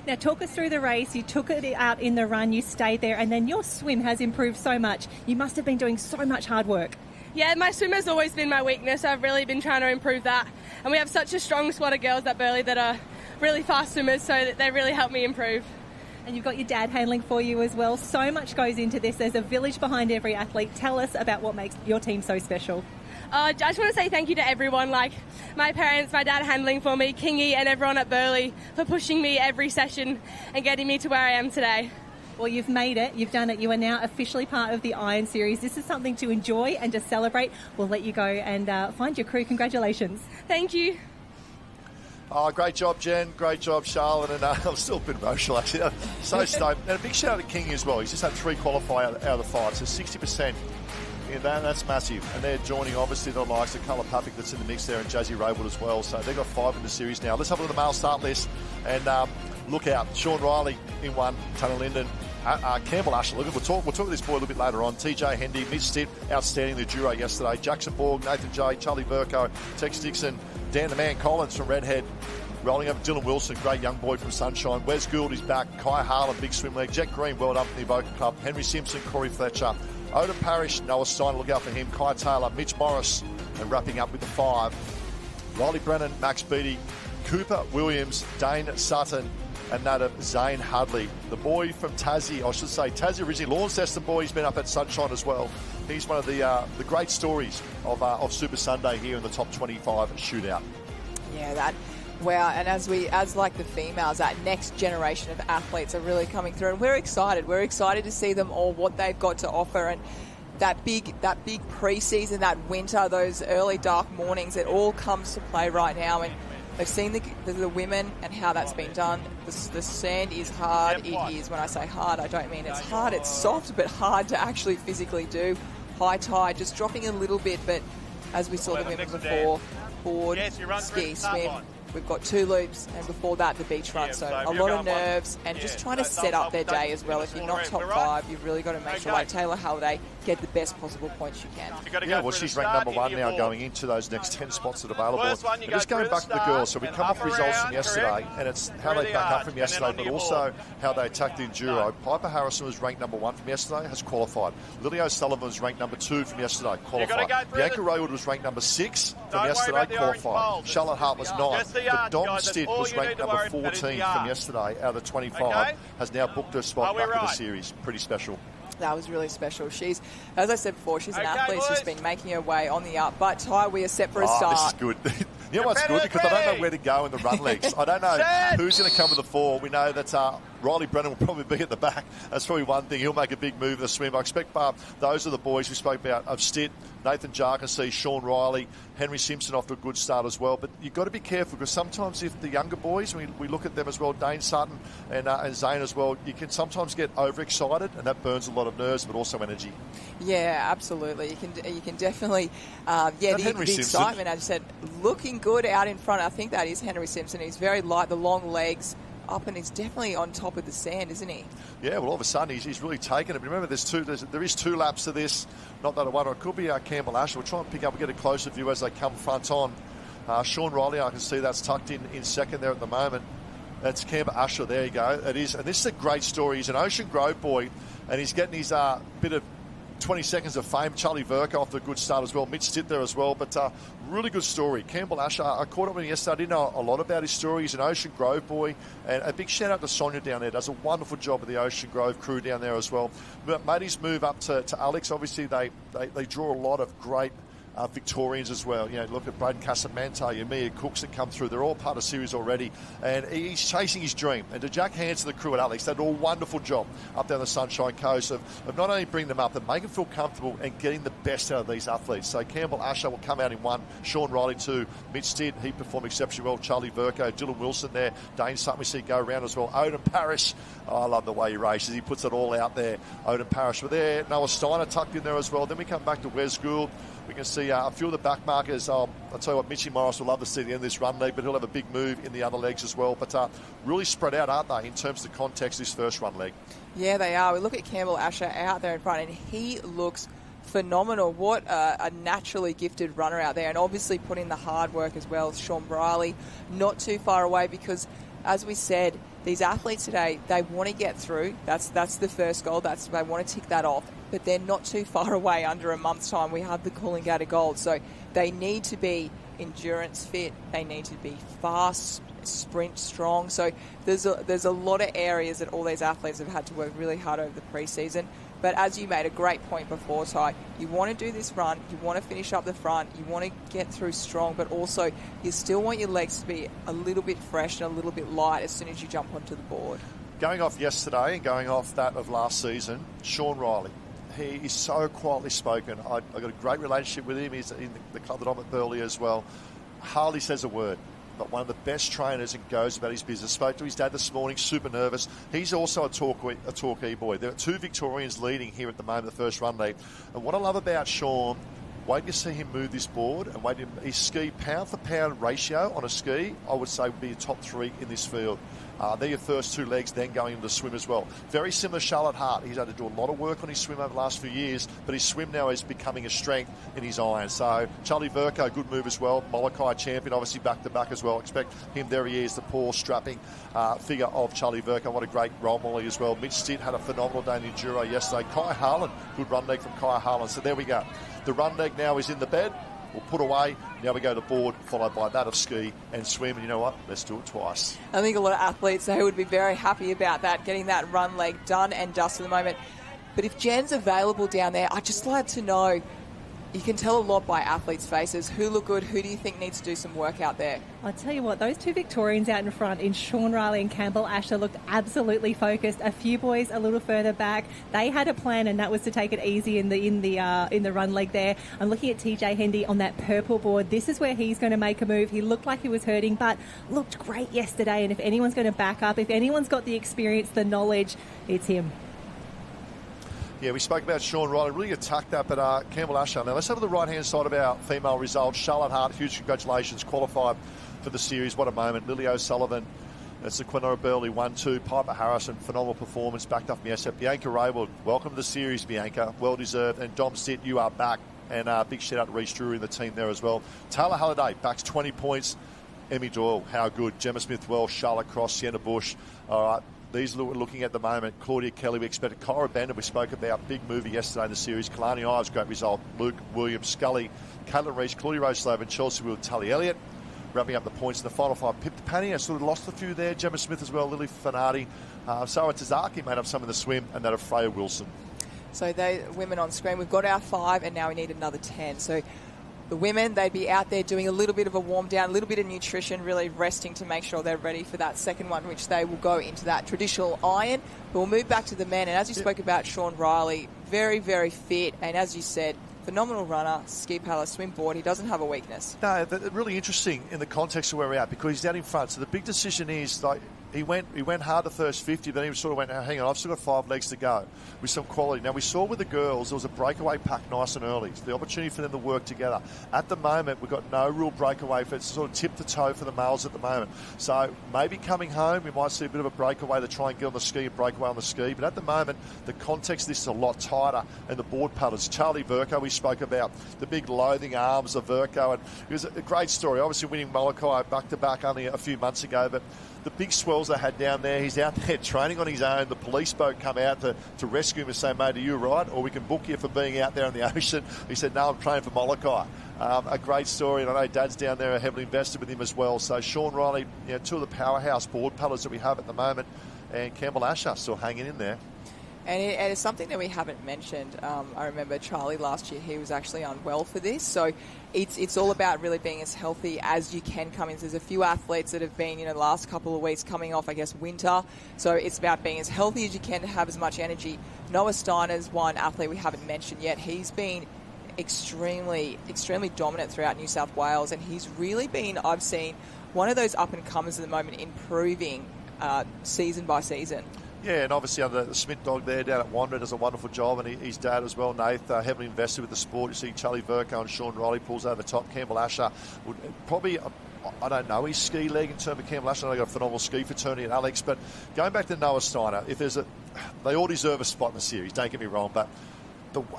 Now, talk us through the race. You took it out in the run, you stayed there, and then your swim has improved so much. You must have been doing so much hard work. Yeah, my swim has always been my weakness. I've really been trying to improve that. And we have such a strong squad of girls at Burleigh that are really fast swimmers, so that they really help me improve. And you've got your dad handling for you as well. So much goes into this. There's a village behind every athlete. Tell us about what makes your team so special. I just want to say thank you to everyone, like my parents, my dad handling for me, Kingy, and everyone at Burleigh for pushing me every session and getting me to where I am today. Well, you've made it. You've done it. You are now officially part of the Iron Series. This is something to enjoy and to celebrate. We'll let you go and find your crew. Congratulations. Thank you. Oh, great job, Jen. Great job, Charlotte. And I'm still a bit emotional, actually. I'm so stoked. And a big shout out to Kingy as well. He's just had 3 qualify out of the 5, so 60%. Yeah, that's massive. And they're joining, obviously, the likes of Carla Papik that's in the mix there, and Jazzy Raywood as well. So they've got 5 in the series now. Let's have a look at the male start list. And look out. Sean Riley in 1, Tanner Linden. Campbell Asher, we'll talk with this boy a little bit later on. TJ Hendy, Mitch Stitt, outstanding the Duro yesterday. Jackson Borg, Nathan J, Charlie Burko, Tex Dixon, Dan the Man Collins from Redhead, rolling over Dylan Wilson, great young boy from Sunshine. Wes Gould is back. Kai Harlan, big swim leg. Jet Green, well done from the Evoca Club. Henry Simpson, Corey Fletcher. Oda Parrish, Noah Steiner, look out for him. Kai Taylor, Mitch Morris, and wrapping up with the 5. Riley Brennan, Max Beattie, Cooper Williams, Dane Sutton, and that of Zane Hudley, the boy from Tassie, I should say. Tassie originally, Launceston boy, he's been up at Sunshine as well. He's one of the great stories of Super Sunday here in the top 25 shootout. Yeah, wow, and as like the females, that next generation of athletes are really coming through, and we're excited. We're excited to see them all, what they've got to offer, and that big pre-season, that winter, those early dark mornings, it all comes to play right now. And they've seen the women and how that's been done. The sand is hard. It is, when I say hard, I don't mean it's hard, it's soft, but hard to actually physically do. High tide, just dropping a little bit, but as we saw the women before, board, ski, swim. We've got 2 loops, and before that, the beach run. So a lot of nerves, and just trying to set up their day as well. If you're not top 5, you've really got to make sure, like Taylor Halliday, get the best possible points you can. Yeah, well, she's ranked number 1 now going into those next 10 spots that are available. But just going back to the girls, so we come off results from yesterday, and it's how they back up from yesterday, but also how they attacked the Enduro. Piper Harrison was ranked number 1 from yesterday, has qualified. Lily O'Sullivan was ranked number 2 from yesterday, qualified. Bianca Raywood was ranked number 6 from yesterday, qualified. Charlotte Hart was 9. But Dom Stitt was ranked number 14 from yesterday out of the 25, has now booked her spot back in the series. Pretty special. That was really special. She's, as I said before, she's an athlete. She's been making her way on the up. But, Ty, we are set for a start. This is good. You know what's good? Because I don't know where to go in the run legs. I don't know who's going to come to the fore. We know that Riley Brennan will probably be at the back. That's probably one thing. He'll make a big move in the swim. I expect those are the boys we spoke about of Stitt, Nathan Jarkensee, Sean Riley, Henry Simpson off to a good start as well. But you've got to be careful, because sometimes if the younger boys, we look at them as well, Dane Sutton and Zane as well, you can sometimes get overexcited, and that burns a lot of nerves but also energy. Yeah, absolutely. You can definitely, the excitement, as I said, looking good out in front. I think that is Henry Simpson. He's very light, the long legs up, and he's definitely on top of the sand, isn't he? Yeah, well, all of a sudden he's really taken it. But remember, there is 2 laps to this. Not that I wonder. It could be Campbell Asher. We'll try and pick up and get a closer view as they come front on. Sean Riley, I can see that's tucked in second there at the moment. That's Campbell Asher. There you go. It is, and this is a great story. He's an Ocean Grove boy, and he's getting his bit of 20 seconds of fame. Charlie Verka off to a good start as well. Mitch Stitt there as well. But really good story. Campbell Asher, I caught up with him yesterday. I didn't know a lot about his story. He's an Ocean Grove boy. And a big shout out to Sonia down there. Does a wonderful job with the Ocean Grove crew down there as well. But made his move up to Alex. Obviously, they draw a lot of great Victorians as well. You know, look at Brad Casamanta, your Mia Cooks that come through. They're all part of the series already. And he's chasing his dream. And to Jack Hansen, the crew at Alex, they did a wonderful job up down the Sunshine Coast of not only bringing them up, but making them feel comfortable and getting the best out of these athletes. So Campbell Asher will come out in 1, Sean Riley 2, Mitch Stitt, he performed exceptionally well, Charlie Verko, Dylan Wilson there, Dane Sutton we see go around as well, Odin Parrish, I love the way he races, he puts it all out there. Odin Parrish were there, Noah Steiner tucked in there as well. Then we come back to Wes Gould. We can see a few of the back markers. I'll tell you what, Mitchy Morris will love to see the end of this run leg, but he'll have a big move in the other legs as well. But really spread out, aren't they, in terms of the context of this first run leg? Yeah, they are. We look at Campbell Asher out there in front, and he looks phenomenal. What a naturally gifted runner out there, and obviously put in the hard work as well. Sean Riley, not too far away, because, as we said, these athletes today, they want to get through. That's the first goal. They want to tick that off. But they're not too far away. Under a month's time, we have the Coolangatta Gold. So they need to be endurance fit. They need to be fast, sprint strong. So there's a lot of areas that all these athletes have had to work really hard over the preseason. But as you made a great point before, Ty, you want to do this run, you want to finish up the front, you want to get through strong, but also you still want your legs to be a little bit fresh and a little bit light as soon as you jump onto the board. Going off yesterday and going off that of last season, Sean Riley. He is so quietly spoken. I've got a great relationship with him. He's in the club that I'm at Burleigh as well. Hardly says a word, but one of the best trainers and goes about his business. Spoke to his dad this morning, super nervous. He's also a Torquay boy. There are 2 Victorians leading here at the moment, the first run lead. And what I love about Sean, wait to see him move this board, and wait his ski pound for pound ratio on a ski, I would say would be a top 3 in this field. They're your first 2 legs, then going into the swim as well. Very similar to Charlotte Hart. He's had to do a lot of work on his swim over the last few years, but his swim now is becoming a strength in his iron. So Charlie Verko, good move as well. Molokai champion, obviously back-to-back as well. Expect him, there he is, the poor strapping figure of Charlie Verko. What a great role model as well. Mitch Stitt had a phenomenal day in Enduro yesterday. Kai Harlan, good run leg from Kai Harlan. So there we go. The run leg now is in the bed. We'll put away. Now we go to board, followed by that of ski and swim. And you know what? Let's do it twice. I think a lot of athletes, they would be very happy about that, getting that run leg done and dusted at the moment. But if Jen's available down there, I'd just like to know, you can tell a lot by athletes' faces. Who look good? Who do you think needs to do some work out there? I'll tell you what, those two Victorians out in front in Sean Riley and Campbell Asher looked absolutely focused. A few boys a little further back, they had a plan, and that was to take it easy in the run leg there. I'm looking at TJ Hendy on that purple board. This is where he's going to make a move. He looked like he was hurting, but looked great yesterday. And if anyone's going to back up, if anyone's got the experience, the knowledge, it's him. Yeah, we spoke about Sean Riley, really attacked that, but Campbell Asher. Now, let's have the right-hand side of our female results. Charlotte Hart, huge congratulations, qualified for the series. What a moment. Lily O'Sullivan, Sequina Burley, 1-2. Piper Harrison, phenomenal performance, backed up Miesa. Bianca Raywood, welcome to the series, Bianca. Well-deserved. And Dom Stitt, you are back. And big shout-out to Reece Drury and the team there as well. Taylor Halliday, backs 20 points. Emmy Doyle, how good. Gemma Smith-Wells, Charlotte Cross, Sienna Bush. All right. These we're looking at the moment. Claudia Kelly, we expected. Kyra Bender, we spoke about. Big movie yesterday in the series. Kalani Ives, great result. Luke Williams, Scully, Caitlin Reese, Claudia Rose Slovan, Chelsea Will, Tully Elliott. Wrapping up the points in the final five. Pip Panny, I sort of lost a few there. Gemma Smith as well. Lily Fanardi. Sarah Tazaki made up some in the swim, and that of Freya Wilson. So they women on screen. We've got our 5, and now we need another 10. So the women, they'd be out there doing a little bit of a warm down, a little bit of nutrition, really resting to make sure they're ready for that second one, which they will go into that traditional iron. But we'll move back to the men. And as you spoke about Sean Riley, very, very fit. And as you said, phenomenal runner, ski paddler, swim board. He doesn't have a weakness. No, really interesting in the context of where we're at, because he's out in front. So the big decision is, like, he went hard the first 50, then he sort of went, hang on, I've still got 5 legs to go with some quality. Now, we saw with the girls, there was a breakaway pack nice and early. So the opportunity for them to work together. At the moment, we've got no real breakaway. It's sort of tip to toe for the males at the moment. So maybe coming home, we might see a bit of a breakaway to try and get on the ski and breakaway on the ski. But at the moment, the context of this is a lot tighter. And the board paddlers, Charlie Verco, we spoke about the big loathing arms of Verco. And it was a great story. Obviously winning Molokai back-to-back only a few months ago. But the big swells they had down there, he's out there training on his own. The police boat come out to rescue him and say, mate, are you right? Or we can book you for being out there in the ocean. He said, no, I'm training for Molokai. A great story, and I know Dad's down there are heavily invested with him as well. So Sean Riley, two of the powerhouse board paddlers that we have at the moment, and Campbell Asher still hanging in there. And it's something that we haven't mentioned. I remember Charlie last year, he was actually unwell for this. So it's all about really being as healthy as you can come in. There's a few athletes that have been, the last couple of weeks coming off, I guess, winter. So it's about being as healthy as you can to have as much energy. Noah Steiner's one athlete we haven't mentioned yet. He's been extremely, extremely dominant throughout New South Wales. And he's really been, I've seen, one of those up-and-comers at the moment, improving season by season. Yeah, and obviously under the Smith dog there down at Wanderoo does a wonderful job, and his dad as well, Nath, heavily invested with the sport. You see Charlie Verco and Sean Riley pulls over the top. Campbell Asher would probably, I don't know his ski leg in terms of Campbell Asher. They've got a phenomenal ski fraternity at Alex, but going back to Noah Steiner, they all deserve a spot in the series, don't get me wrong, but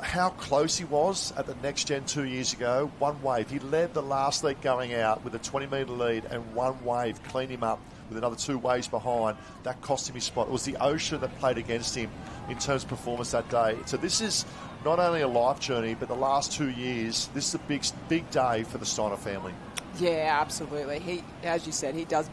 how close he was at the Next Gen 2 years ago, one wave. He led the last leg going out with a 20-metre lead, and one wave cleaned him up with another 2 waves behind. That cost him his spot. It was the ocean that played against him in terms of performance that day. So this is not only a life journey, but the last 2 years, this is a big day for the Steiner family. Yeah, absolutely. He, as you said, he does.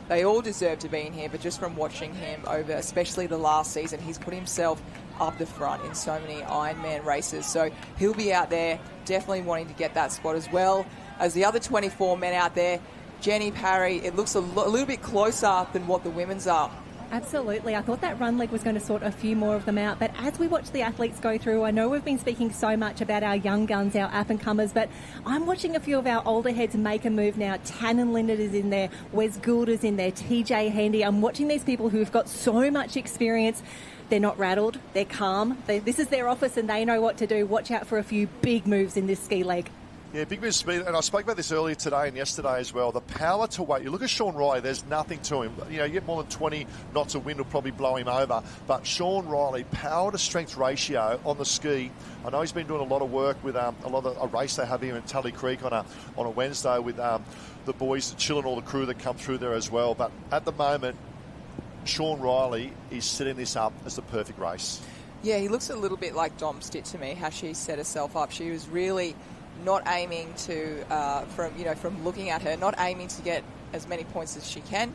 They all deserve to be in here, but just from watching him over, especially the last season, he's put himself up the front in so many Ironman races. So he'll be out there definitely wanting to get that spot as well as the other 24 men out there. Jenny Parry, it looks a little bit closer than what the women's are. Absolutely. I thought that run leg was going to sort a few more of them out. But as we watch the athletes go through, I know we've been speaking so much about our young guns, our up-and-comers, but I'm watching a few of our older heads make a move now. Tannen Linnett is in there. Wes Gould is in there. TJ Hendy. I'm watching these people who've got so much experience. They're not rattled. They're calm. This is their office and they know what to do. Watch out for a few big moves in this ski leg. Yeah, big bit of speed, and I spoke about this earlier today and yesterday as well. The power to weight. You look at Sean Riley, there's nothing to him. You get more than 20 knots of wind will probably blow him over. But Sean Riley, power to strength ratio on the ski. I know he's been doing a lot of work with a race they have here in Tully Creek on a Wednesday with the boys, Chill and all the crew that come through there as well. But at the moment, Sean Riley is setting this up as the perfect race. Yeah, he looks a little bit like Dom Stitt to me, how she set herself up. She was really not aiming to, from looking at her, not aiming to get as many points as she can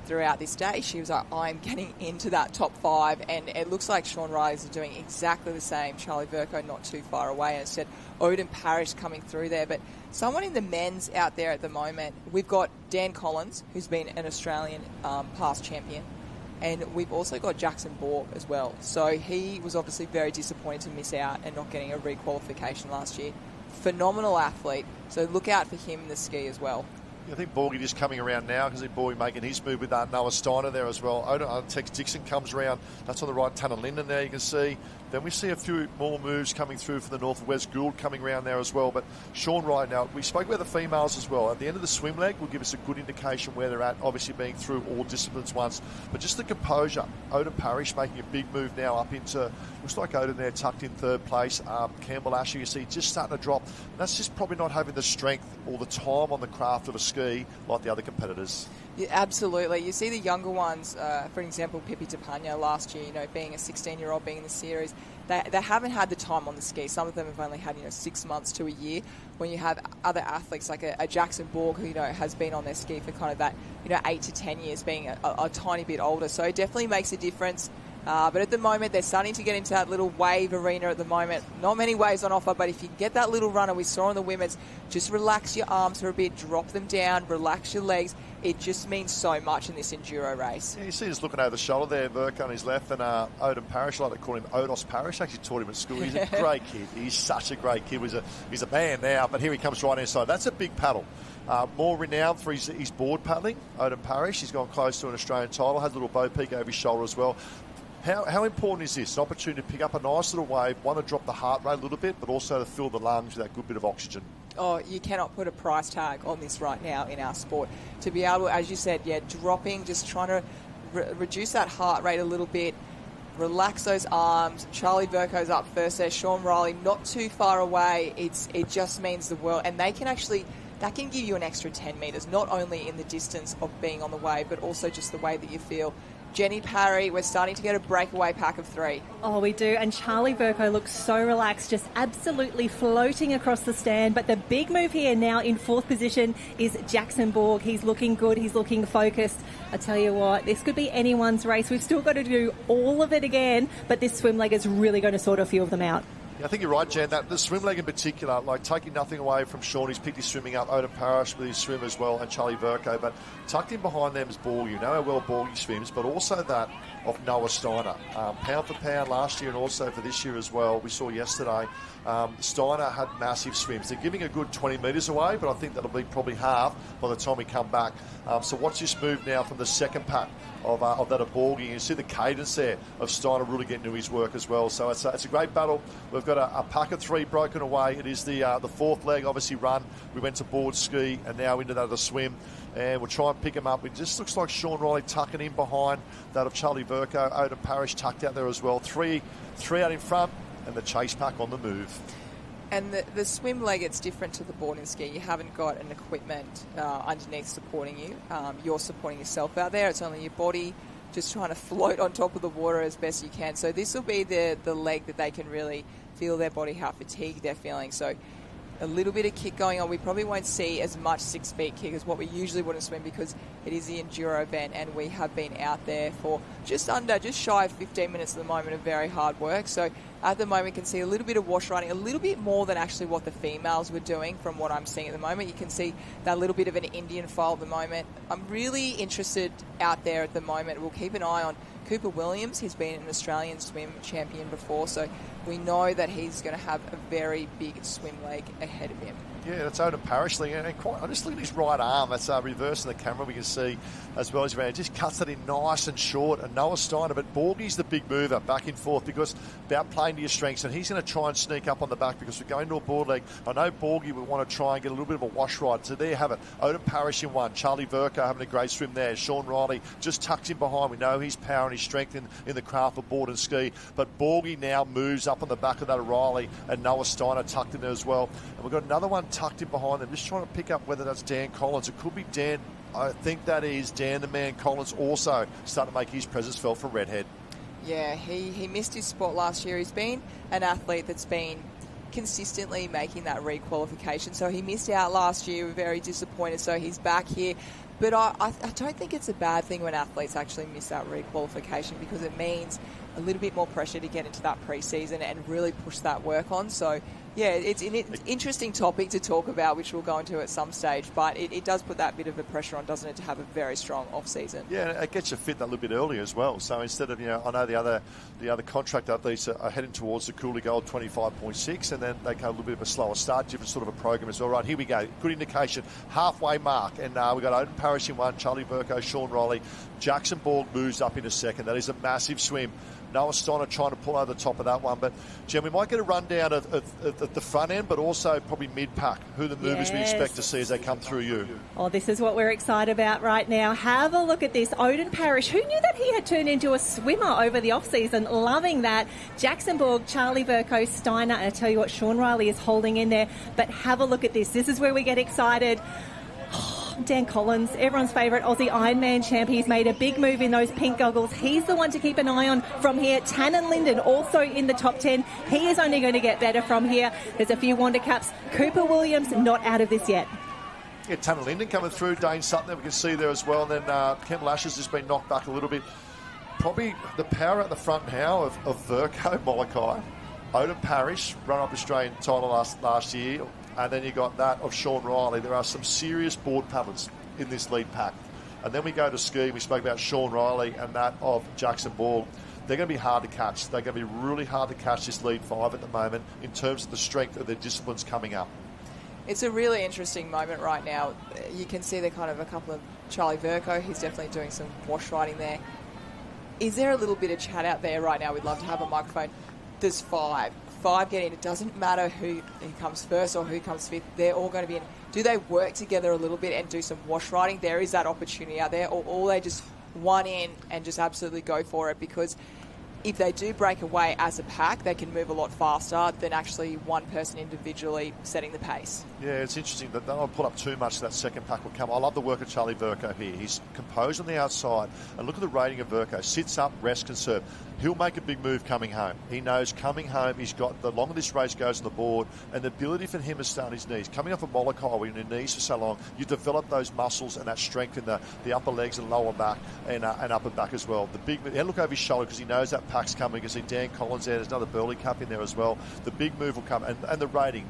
throughout this day. She was like, I'm getting into that top 5, and it looks like Sean Riley's doing exactly the same. Charlie Vercoe not too far away, and instead Odin Parrish coming through there. But someone in the men's out there at the moment, we've got Dan Collins, who's been an Australian past champion, and we've also got Jackson Borg as well. So he was obviously very disappointed to miss out and not getting a requalification last year. Phenomenal athlete, so look out for him in the ski as well. I think Borgie just coming around now because Borgie making his move with Noah Steiner there as well. Tex Dixon comes around. That's on the right. Tanner Linden there you can see. Then we see a few more moves coming through for the North of Wes Gould coming around there as well. But Sean Wright now, we spoke about the females as well. At the end of the swim leg will give us a good indication where they're at, obviously being through all disciplines once. But just the composure. Odin Parrish making a big move now up into, looks like Odin there tucked in 3rd place. Campbell Asher, you see, just starting to drop. And that's just probably not having the strength or the time on the craft of a ski like the other competitors. Yeah, absolutely. You see the younger ones, for example, Pippi Tapagna last year, being a 16-year-old, being in the series, they haven't had the time on the ski. Some of them have only had, 6 months to a year. When you have other athletes like a Jackson Borg, who, has been on their ski for kind of that, 8 to 10 years, being a tiny bit older. So it definitely makes a difference. But at the moment, they're starting to get into that little wave arena at the moment. Not many waves on offer, but if you can get that little runner we saw in the women's, just relax your arms for a bit, drop them down, relax your legs. It just means so much in this enduro race. Yeah, you see he's looking over the shoulder there, Vercoe on his left, and Odin Parrish, I like to call him Odos Parrish. Actually taught him at school. He's a great kid. He's such a great kid. He's a man now, but here he comes right inside. That's a big paddle. More renowned for his board paddling, Odin Parrish. He's gone close to an Australian title, had a little bow peak over his shoulder as well. How important is this? An opportunity to pick up a nice little wave, one to drop the heart rate a little bit, but also to fill the lungs with that good bit of oxygen. Oh, you cannot put a price tag on this right now in our sport. To be able, as you said, dropping, just trying to reduce that heart rate a little bit, relax those arms. Charlie Vercoe's up first there. Sean Riley not too far away. It just means the world. And that can give you an extra 10 metres, not only in the distance of being on the wave, but also just the way that you feel. Jenny Parry, we're starting to get a breakaway pack of 3. Oh, we do. And Charlie Vercoe looks so relaxed, just absolutely floating across the stand. But the big move here now in 4th position is Jackson Borg. He's looking good. He's looking focused. I tell you what, this could be anyone's race. We've still got to do all of it again, but this swim leg is really going to sort a few of them out. I think you're right, Jen. The swim leg in particular, like taking nothing away from Sean, he's picked his swimming up, Odin Parrish with his swim as well, and Charlie Vercoe, but tucked in behind them is Borg. You know how well Borgie swims, but also that of Noah Steiner. Pound for pound last year and also for this year as well. We saw yesterday, Steiner had massive swims. They're giving a good 20 metres away, but I think that'll be probably half by the time we come back. So watch this move now from the second pack of that of Borgie. You see the cadence there of Steiner really getting to his work as well. So it's a great battle. We've got a pack of 3 broken away. It is the 4th leg, obviously run. We went to board ski and now into that of the swim. And we'll try and pick him up. It just looks like Sean Riley tucking in behind that of Charlie Vercoe. Odin Parrish tucked out there as well. Three out in front and the chase pack on the move. And the swim leg, it's different to the boarding ski. You haven't got an equipment underneath supporting you. You're supporting yourself out there. It's only your body just trying to float on top of the water as best you can. So this will be the leg that they can really feel their body, how fatigued they're feeling. So a little bit of kick going on. We probably won't see as much 6-feet kick as what we usually would in swim because it is the enduro event and we have been out there for just shy of 15 minutes at the moment of very hard work. So at the moment you can see a little bit of wash riding, a little bit more than actually what the females were doing from what I'm seeing at the moment. You can see that little bit of an Indian file at the moment. I'm really interested out there at the moment. We'll keep an eye on Cooper Williams. He's been an Australian swim champion before, so we know that he's going to have a very big swim leg ahead of him. Yeah, that's Odin Parrish. And I'm just looking at his right arm. That's reversing the camera. We can see as well as around. It just cuts it in nice and short. And Noah Steiner, but Borgie's the big mover back and forth because about playing to your strengths. And he's going to try and sneak up on the back because we're going to a board leg. I know Borgie would want to try and get a little bit of a wash ride. So there you have it. Odin Parrish in one. Charlie Vercoe having a great swim there. Sean Riley just tucks in behind. We know his power and his strength in the craft of board and ski. But Borgie now moves up on the back of that Riley and Noah Steiner tucked in there as well. And we've got another one tucked in behind them, just trying to pick up whether that's Dan Collins. It could be Dan. I think that is Dan the Man Collins also starting to make his presence felt for Redhead. Yeah, he missed his spot last year. He's been an athlete that's been consistently making that re-qualification. So he missed out last year. We're very disappointed. So he's back here. But I don't think it's a bad thing when athletes actually miss that re-qualification, because it means a little bit more pressure to get into that pre-season and really push that work on. So, yeah, it's an interesting topic to talk about, which we'll go into at some stage, but it does put that bit of a pressure on, doesn't it, to have a very strong off-season. Yeah, it gets you fit that little bit earlier as well. So instead of, I know the other contract athletes are heading towards the Cooley Gold 25.6, and then they go a little bit of a slower start, different sort of a program as well. Right, here we go. Good indication. Halfway mark, and we've got Odin Parrish in one, Charlie Vercoe, Sean Riley. Jackson Borg moves up in a second. That is a massive swim. Noah Steiner trying to pull over the top of that one. But, Jen, we might get a rundown of the front end, but also probably mid-pack, who the movers we expect to see as they come through you. Oh, this is what we're excited about right now. Have a look at this. Odin Parrish, who knew that he had turned into a swimmer over the off-season? Loving that. Jackson Borg, Charlie Vercoe, Steiner, and I tell you what, Sean Riley is holding in there. But have a look at this. This is where we get excited. Dan Collins, everyone's favourite Aussie Ironman champ. He's made a big move in those pink goggles. He's the one to keep an eye on from here. Tannen Linden also in the top 10. He is only going to get better from here. There's a few Wonder Caps. Cooper Williams not out of this yet. Yeah, Tannen Linden coming through. Dane Sutton there we can see there as well. And then Kent Lashes has been knocked back a little bit. Probably the power at the front now of Vercoe, Molokai, Odin Parrish, run-up Australian title last year. And then you got that of Sean Riley. There are some serious board paddlers in this lead pack. And then we go to ski. We spoke about Sean Riley and that of Jackson Borg. They're going to be hard to catch. They're going to be really hard to catch, this lead 5 at the moment, in terms of the strength of their disciplines coming up. It's a really interesting moment right now. You can see the kind of a couple of Charlie Vercoe. He's definitely doing some wash riding there. Is there a little bit of chat out there right now? We'd love to have a microphone. There's 5 get in. It doesn't matter who comes first or who comes fifth. They're all going to be in. Do they work together a little bit and do some wash riding? There is that opportunity out there. Or they just one in and just absolutely go for it, because if they do break away as a pack, they can move a lot faster than actually one person individually setting the pace. Yeah, it's interesting that they don't pull up too much. That second pack will come. I love the work of Charlie Vercoe here. He's composed on the outside. And look at the rating of Vercoe. Sits up, rest, conserve. He'll make a big move coming home. He knows coming home, he's got, the longer this race goes on the board, and the ability for him to stay on his knees. Coming off of Molokai, where you're on your knees for so long, you develop those muscles and that strength in the upper legs and lower back and upper back as well. The big, he'll look over his shoulder because he knows that pack's coming. You can see Dan Collins there. There's another Burley Cup in there as well. The big move will come. And the rating,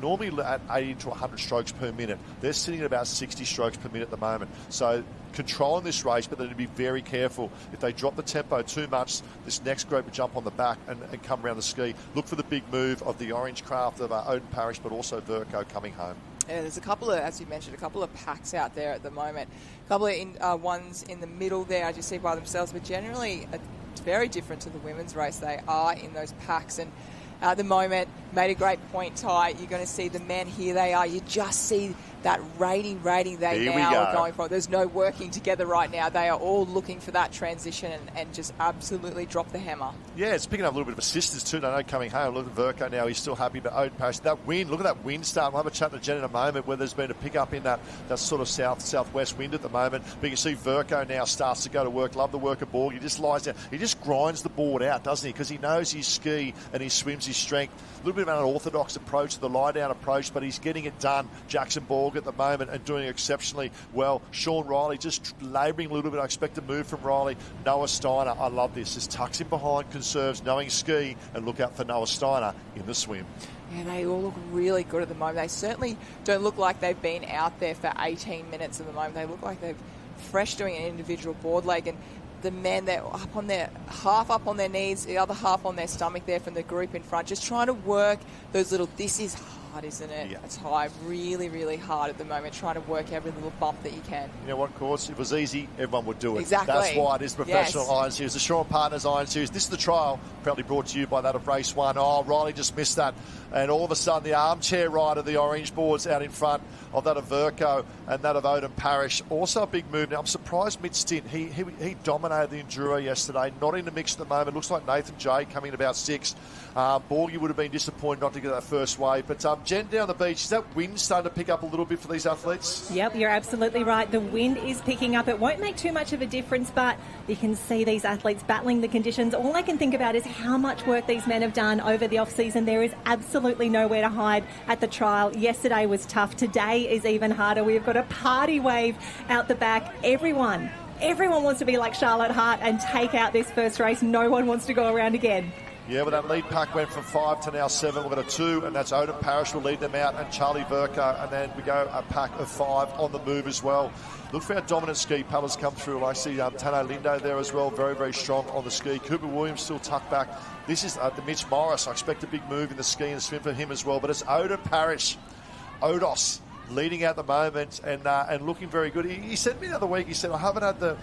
normally at 80 to 100 strokes per minute. They're sitting at about 60 strokes per minute at the moment. So controlling this race, but they need to be very careful. If they drop the tempo too much, this next group will jump on the back and come around the ski. Look for the big move of the orange craft of Odin Parrish, but also Vercoe coming home. Yeah, there's a couple of, as you mentioned, a couple of packs out there at the moment. A couple of ones in the middle there, as you see by themselves, but generally it's very different to the women's race. They are in those packs, and at the moment, made a great point, Ty. You're going to see the men, here they are. You just see that rating they here now are going for. There's no working together right now. They are all looking for that transition and just absolutely drop the hammer. Yeah, it's picking up a little bit of assistance too. I know coming home. Look at Vercoe now. He's still happy, but Odin Parrish, that wind, look at that wind start. We'll have a chat to Jen in a moment where there's been a pick up in that sort of southwest wind at the moment. But you can see Vercoe now starts to go to work. Love the work of Borg. He just lies down. He just grinds the board out, doesn't he? Because he knows his ski and he swims his strength. A little bit of an unorthodox approach to the lie-down approach, but he's getting it done. Jackson Borg at the moment and doing exceptionally well. Sean Riley just labouring a little bit. I expect a move from Riley. Noah Steiner, I love this. Just tucks in behind, conserves, knowing ski, and look out for Noah Steiner in the swim. Yeah, they all look really good at the moment. They certainly don't look like they've been out there for 18 minutes at the moment. They look like they're fresh doing an individual board leg, and the men, they're up on their half up on their knees, the other half on their stomach there from the group in front, just trying to work those little, this is hard, isn't it? Yeah. It's hard, really, really hard at the moment, trying to work every little bump that you can. You know what, course? If it was easy, everyone would do it. Exactly. That's why it is professional. Yes. Iron Series, the Sean Partners Iron Series. This is the trial, proudly brought to you by that of Race 1. Oh, Riley just missed that. And all of a sudden, the armchair ride of the orange boards out in front of that of Vercoe and that of Odin Parrish. Also a big move. Now, I'm surprised mid-stint. He dominated the Enduro yesterday. Not in the mix at the moment. Looks like Nathan J coming in about 6th. Borgie would have been disappointed not to get that first wave. But Jen, down the beach, is that wind starting to pick up a little bit for these athletes? Yep, you're absolutely right. The wind is picking up. It won't make too much of a difference, but you can see these athletes battling the conditions. All I can think about is how much work these men have done over the off-season. There is absolutely nowhere to hide at the trial. Yesterday was tough. Today is even harder. We've got a party wave out the back. Everyone wants to be like Charlotte Hart and take out this first race. No one wants to go around again. Yeah, but that lead pack went from 5 to now 7. We've got a 2, and that's Odin Parrish will lead them out, and Charlie Verco, and then we go a pack of 5 on the move as well. Look for our dominant ski paddlers come through. I see Tano Lindo there as well, very, very strong on the ski. Cooper Williams still tucked back. This is the Mitch Morris. I expect a big move in the ski and swim for him as well, but it's Odin Parrish, Odos, leading at the moment and looking very good. He said to me the other week, he said, I haven't had the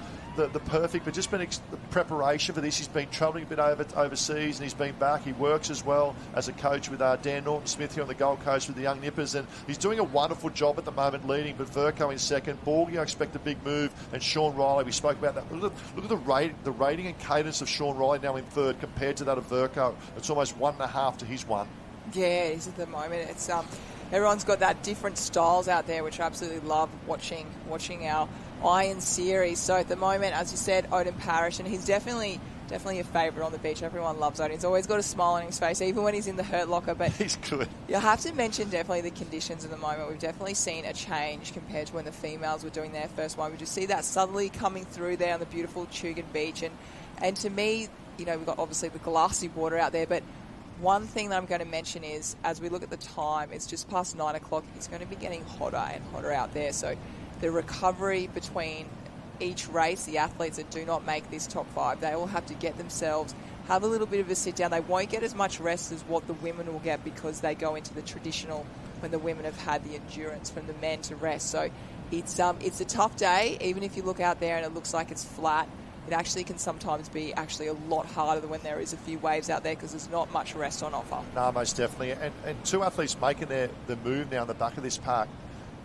perfect, but just been the preparation for this. He's been travelling a bit overseas and he's been back. He works as well as a coach with Dan Norton-Smith here on the Gold Coast with the young nippers, and he's doing a wonderful job at the moment leading, but Verco in second. Borgie, I expect a big move, and Sean Riley, we spoke about that. Look at the rating and cadence of Sean Riley now in third compared to that of Verco. It's almost 1.5 to his 1. Yeah, it is at the moment. It's everyone's got that different styles out there, which I absolutely love watching our Iron Series. So at the moment, as you said, Odin Parrish, and he's definitely a favourite on the beach. Everyone loves Odin. He's always got a smile on his face, even when he's in the hurt locker. But he's good. You'll have to mention definitely the conditions at the moment. We've definitely seen a change compared to when the females were doing their first one. We just see that subtly coming through there on the beautiful Tugun Beach. And to me, we've got obviously the glassy water out there, but one thing that I'm going to mention is, as we look at the time, it's just past 9 o'clock. It's going to be getting hotter and hotter out there. So the recovery between each race, the athletes that do not make this top 5, they all have to get themselves, have a little bit of a sit down. They won't get as much rest as what the women will get because they go into the traditional when the women have had the endurance from the men to rest. So it's a tough day. Even if you look out there and it looks like it's flat, it actually can sometimes be actually a lot harder than when there is a few waves out there because there's not much rest on offer. No, most definitely. And 2 athletes making the move now in the back of this pack.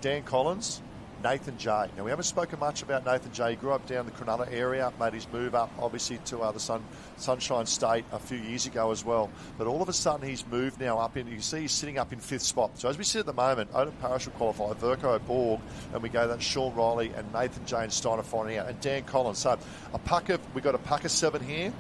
Dan Collins, Nathan Jay. Now, we haven't spoken much about Nathan Jay. He grew up down the Cronulla area, made his move up, obviously, to the Sunshine State a few years ago as well. But all of a sudden, he's moved now up in, you can see he's sitting up in 5th spot. So as we sit at the moment, Odin Parrish will qualify, Verco Borg, and we go that Sean Riley and Nathan Jay and Steiner finding out, and Dan Collins. So we've got a pack of 7 here.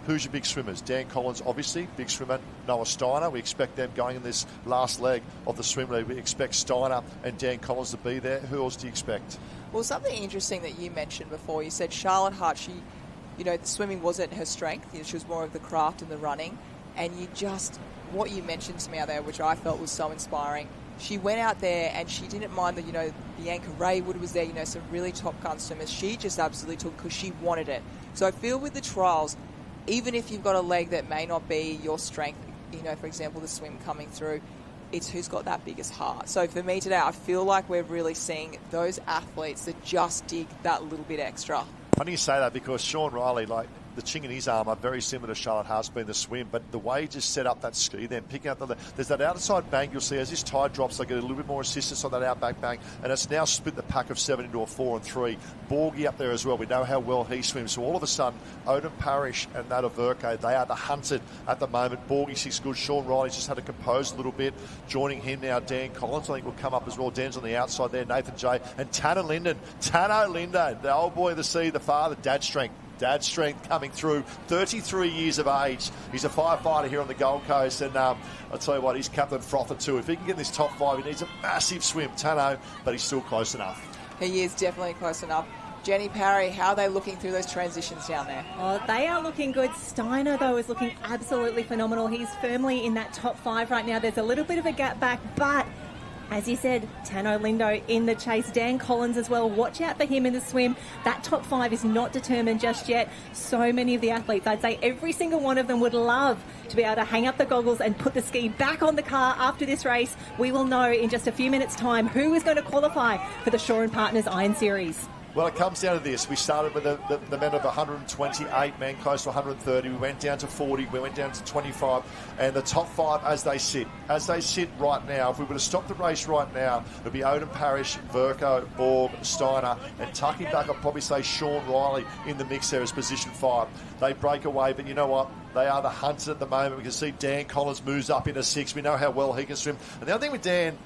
Who's your big swimmers? Dan Collins, obviously, big swimmer. Noah Steiner, we expect them going in this last leg of the swim league. We expect Steiner and Dan Collins to be there. Who else do you expect? Well, something interesting that you mentioned before, you said Charlotte Hart, the swimming wasn't her strength. She was more of the craft and the running. And what you mentioned to me out there, which I felt was so inspiring, she went out there and she didn't mind that, Bianca Raywood was there, some really top gun swimmers. She just absolutely took because she wanted it. So I feel with the trials, even if you've got a leg that may not be your strength, for example, the swim coming through, it's who's got that biggest heart. So for me today, I feel like we're really seeing those athletes that just dig that little bit extra. Funny you say that because Sean Riley, the ching in his arm are very similar to Charlotte Hart's been the swim, but the way he just set up that ski, then picking up there's that outside bank you'll see as this tide drops, they get a little bit more assistance on that outback bank, and it's now split the pack of 7 into a 4 and 3. Borgie up there as well. We know how well he swims. So all of a sudden, Odin Parrish and that of Verco, they are the hunted at the moment. Borgie sees good. Sean Riley's just had to compose a little bit. Joining him now, Dan Collins, I think will come up as well. Dan's on the outside there. Nathan Jay and Tano Lindo, the old boy of the sea, the father, Dad's strength coming through, 33 years of age. He's a firefighter here on the Gold Coast, and I'll tell you what, he's Captain Frother too. If he can get in this top 5, he needs a massive swim, Tano, but he's still close enough. He is definitely close enough. Jenny Parry, how are they looking through those transitions down there? Oh, they are looking good. Steiner, though, is looking absolutely phenomenal. He's firmly in that top 5 right now. There's a little bit of a gap back, but as you said, Tano Lindo in the chase. Dan Collins as well. Watch out for him in the swim. That top 5 is not determined just yet. So many of the athletes, I'd say every single one of them would love to be able to hang up the goggles and put the ski back on the car after this race. We will know in just a few minutes' time who is going to qualify for the Shaw and Partners Iron Series. Well, it comes down to this. We started with the men of 128 men, close to 130. We went down to 40. We went down to 25. And the top 5 as they sit right now, if we were to stop the race right now, it would be Odin Parrish, Verco, Borg, Steiner, and tucking back, I'd probably say Sean Riley in the mix there as position 5. They break away, but you know what? They are the hunters at the moment. We can see Dan Collins moves up into 6. We know how well he can swim. And the other thing with Dan,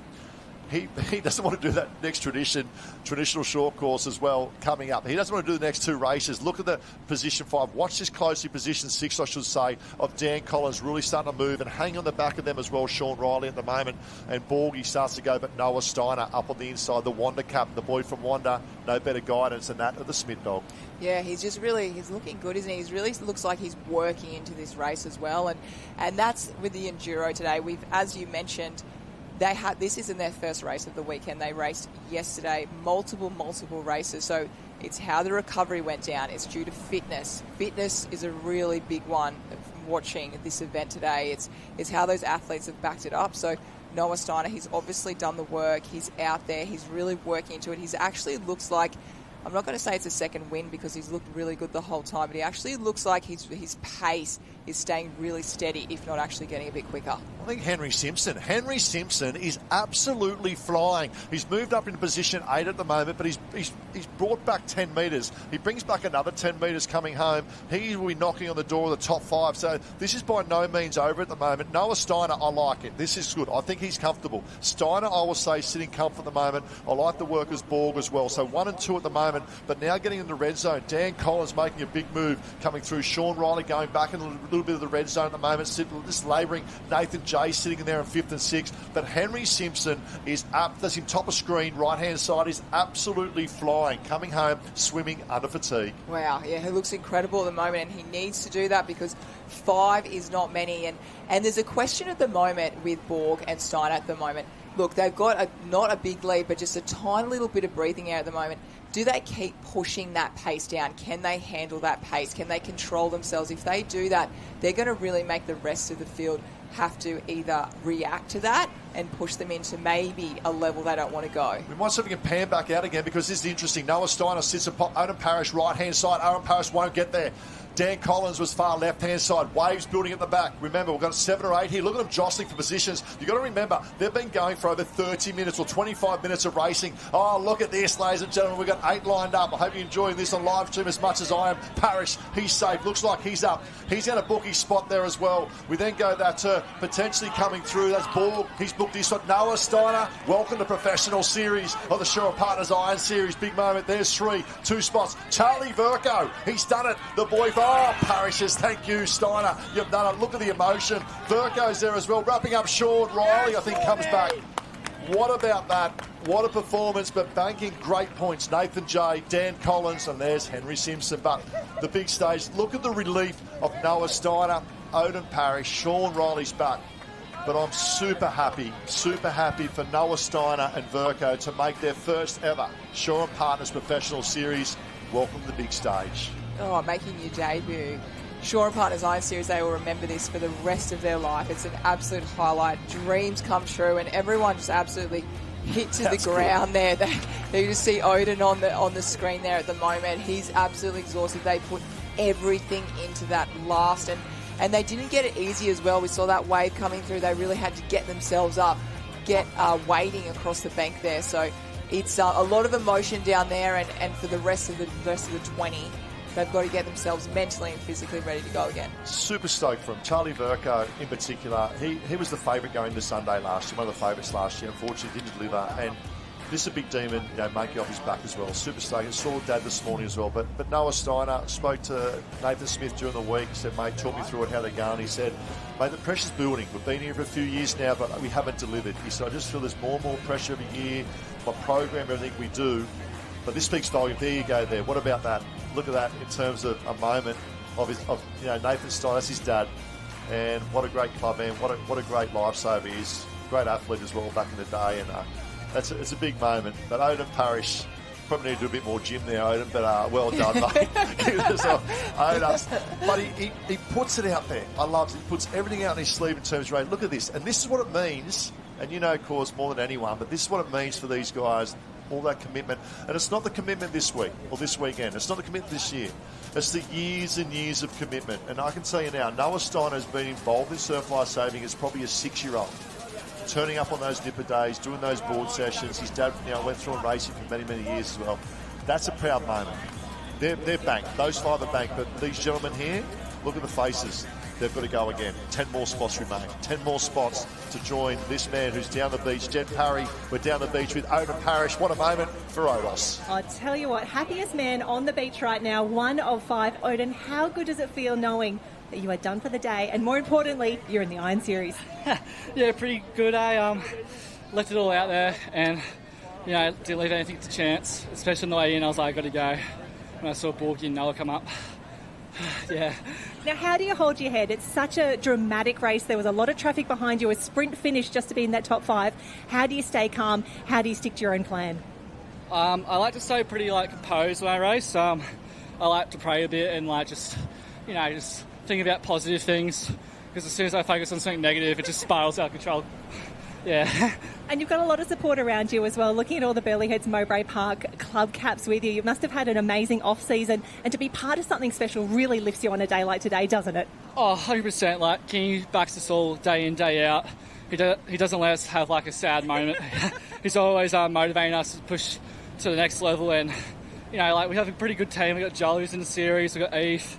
he doesn't want to do that next traditional short course as well coming up. He doesn't want to do the next 2 races. Look at the position 5. Watch this closely, position 6, I should say, of Dan Collins really starting to move and hang on the back of them as well, Sean Riley at the moment. And Borgie starts to go, but Noah Steiner up on the inside, the Wanda cap, the boy from Wanda. No better guidance than that of the Smith dog. Yeah, he's looking good, isn't he? He really looks like he's working into this race as well. And that's with the Enduro today. As you mentioned, this isn't their first race of the weekend. They raced yesterday, multiple races. So it's how the recovery went down. It's due to fitness. Fitness is a really big one watching this event today. It's how those athletes have backed it up. So Noah Steiner, he's obviously done the work. He's out there. He's really working into it. He's actually looks like, I'm not going to say it's a second win because he's looked really good the whole time, but he actually looks like his pace is staying really steady, if not actually getting a bit quicker. I think Henry Simpson is absolutely flying. He's moved up into position 8 at the moment, but he's brought back 10 metres. He brings back another 10 metres coming home. He will be knocking on the door of the top 5. So this is by no means over at the moment. Noah Steiner, I like it. This is good. I think he's comfortable. Steiner, I will say, sitting comfort at the moment. I like the workers Borg as well. So 1 and 2 at the moment, but now getting in the red zone. Dan Collins making a big move coming through. Sean Riley going back in a little bit of the red zone at the moment, just labouring. Nathan Jay sitting in there in 5th and 6th. But Henry Simpson is up. That's him top of screen, right-hand side. Is absolutely flying. Coming home, swimming under fatigue. Wow, yeah, he looks incredible at the moment, and he needs to do that because 5 is not many. And there's a question at the moment with Borg and Steiner at the moment. Look, they've got not a big lead, but just a tiny little bit of breathing air at the moment. Do they keep pushing that pace down? Can they handle that pace? Can they control themselves? If they do that, they're going to really make the rest of the field have to either react to that and push them into maybe a level they don't want to go. We might see if we can pan back out again because this is interesting. Noah Steiner sits at Odin Parrish right-hand side. Odin Parrish won't get there. Dan Collins was far left-hand side. Waves building at the back. Remember, we've got 7 or 8 here. Look at them jostling for positions. You've got to remember, they've been going for over 30 minutes or 25 minutes of racing. Oh, look at this, ladies and gentlemen. We've got 8 lined up. I hope you're enjoying this on live stream as much as I am. Parrish, he's safe. Looks like he's up. He's going to book his spot there as well. We then go that potentially coming through. That's Borg. He's booked his spot. Noah Steiner, welcome to Professional Series of the Shore Partners Iron Series. Big moment. There's 3. 2 spots. Charlie Verco, he's done it. The boy, Parrish, thank you, Steiner. You've done it. Look at the emotion. Verco's there as well. Wrapping up Sean Riley, I think, comes back. What about that? What a performance, but banking great points. Nathan Jay, Dan Collins, and there's Henry Simpson. But the big stage, look at the relief of Noah Steiner, Odin Parrish, Sean Riley's back. But I'm super happy for Noah Steiner and Verco to make their first ever Shore Partners Professional Series. Welcome to the big stage. Oh, making your debut. Shore Partners Iron Series, they will remember this for the rest of their life. It's an absolute highlight. Dreams come true, and everyone just absolutely hit to the ground there. They just see Odin on the screen there at the moment. He's absolutely exhausted. They put everything into that last, and they didn't get it easy as well. We saw that wave coming through. They really had to get themselves up, get wading across the bank there. So it's a lot of emotion down there, and for the rest of the 20, they've got to get themselves mentally and physically ready to go again. Super stoked for him. Charlie Verco in particular, he was the favourite going to Sunday last year, one of the favourites last year. Unfortunately, didn't deliver. And this is a big demon, making off his back as well. Super stoked. I saw Dad this morning as well. But Noah Steiner spoke to Nathan Smith during the week. He said, mate, talk me through it, how they're going. He said, mate, the pressure's building. We've been here for a few years now, but we haven't delivered. He said, I just feel there's more and more pressure every year. My program, everything we do. But this speaks volume. There you go there. What about that? Look at that in terms of a moment of Nathan Steiner, that's his dad. And what a great club man, what a great lifesaver he is. Great athlete as well back in the day. And it's a big moment. But Odin Parrish, probably need to do a bit more gym there, Odin, but well done, mate. But he puts it out there. I love it. He puts everything out in his sleeve in terms of rate. Look at this. And this is what it means. And of course, more than anyone, but this is what it means for these guys. all that commitment. And it's not the commitment this week or this weekend. It's not the commitment this year. It's the years and years of commitment. And I can tell you now, Noah Steiner has been involved in surf life saving as probably a 6-year-old. Turning up on those nipper days, doing those board sessions. His dad went through and racing for many, many years as well. That's a proud moment. They're banked. Those 5 are banked. But these gentlemen here, look at the faces. They've got to go again. 10 more spots remain. 10 more spots to join this man who's down the beach. Jen Parry, we're down the beach with Odin Parrish. What a moment for Odos. I'll tell you what, happiest man on the beach right now, 1 of 5. Odin, how good does it feel knowing that you are done for the day, and more importantly, you're in the Iron Series? Yeah, pretty good. I left it all out there and, didn't leave anything to chance, especially on the way in. I was like, I got to go. When I saw Borky and Noah come up, yeah. Now, how do you hold your head? It's such a dramatic race. There was a lot of traffic behind you, a sprint finish just to be in that top 5. How do you stay calm? How do you stick to your own plan? I like to stay pretty composed when I race. I like to pray a bit and just think about positive things, because as soon as I focus on something negative, it just spirals out of control. Yeah. And you've got a lot of support around you as well. Looking at all the Burleigh Heads Mowbray Park club caps with you, you must have had an amazing off-season, and to be part of something special really lifts you on a day like today, doesn't it? Oh, 100%. King backs us all day in, day out. He doesn't let us have a sad moment. He's always motivating us to push to the next level, and we have a pretty good team. We've got Joel who's in the series, we've got Eve,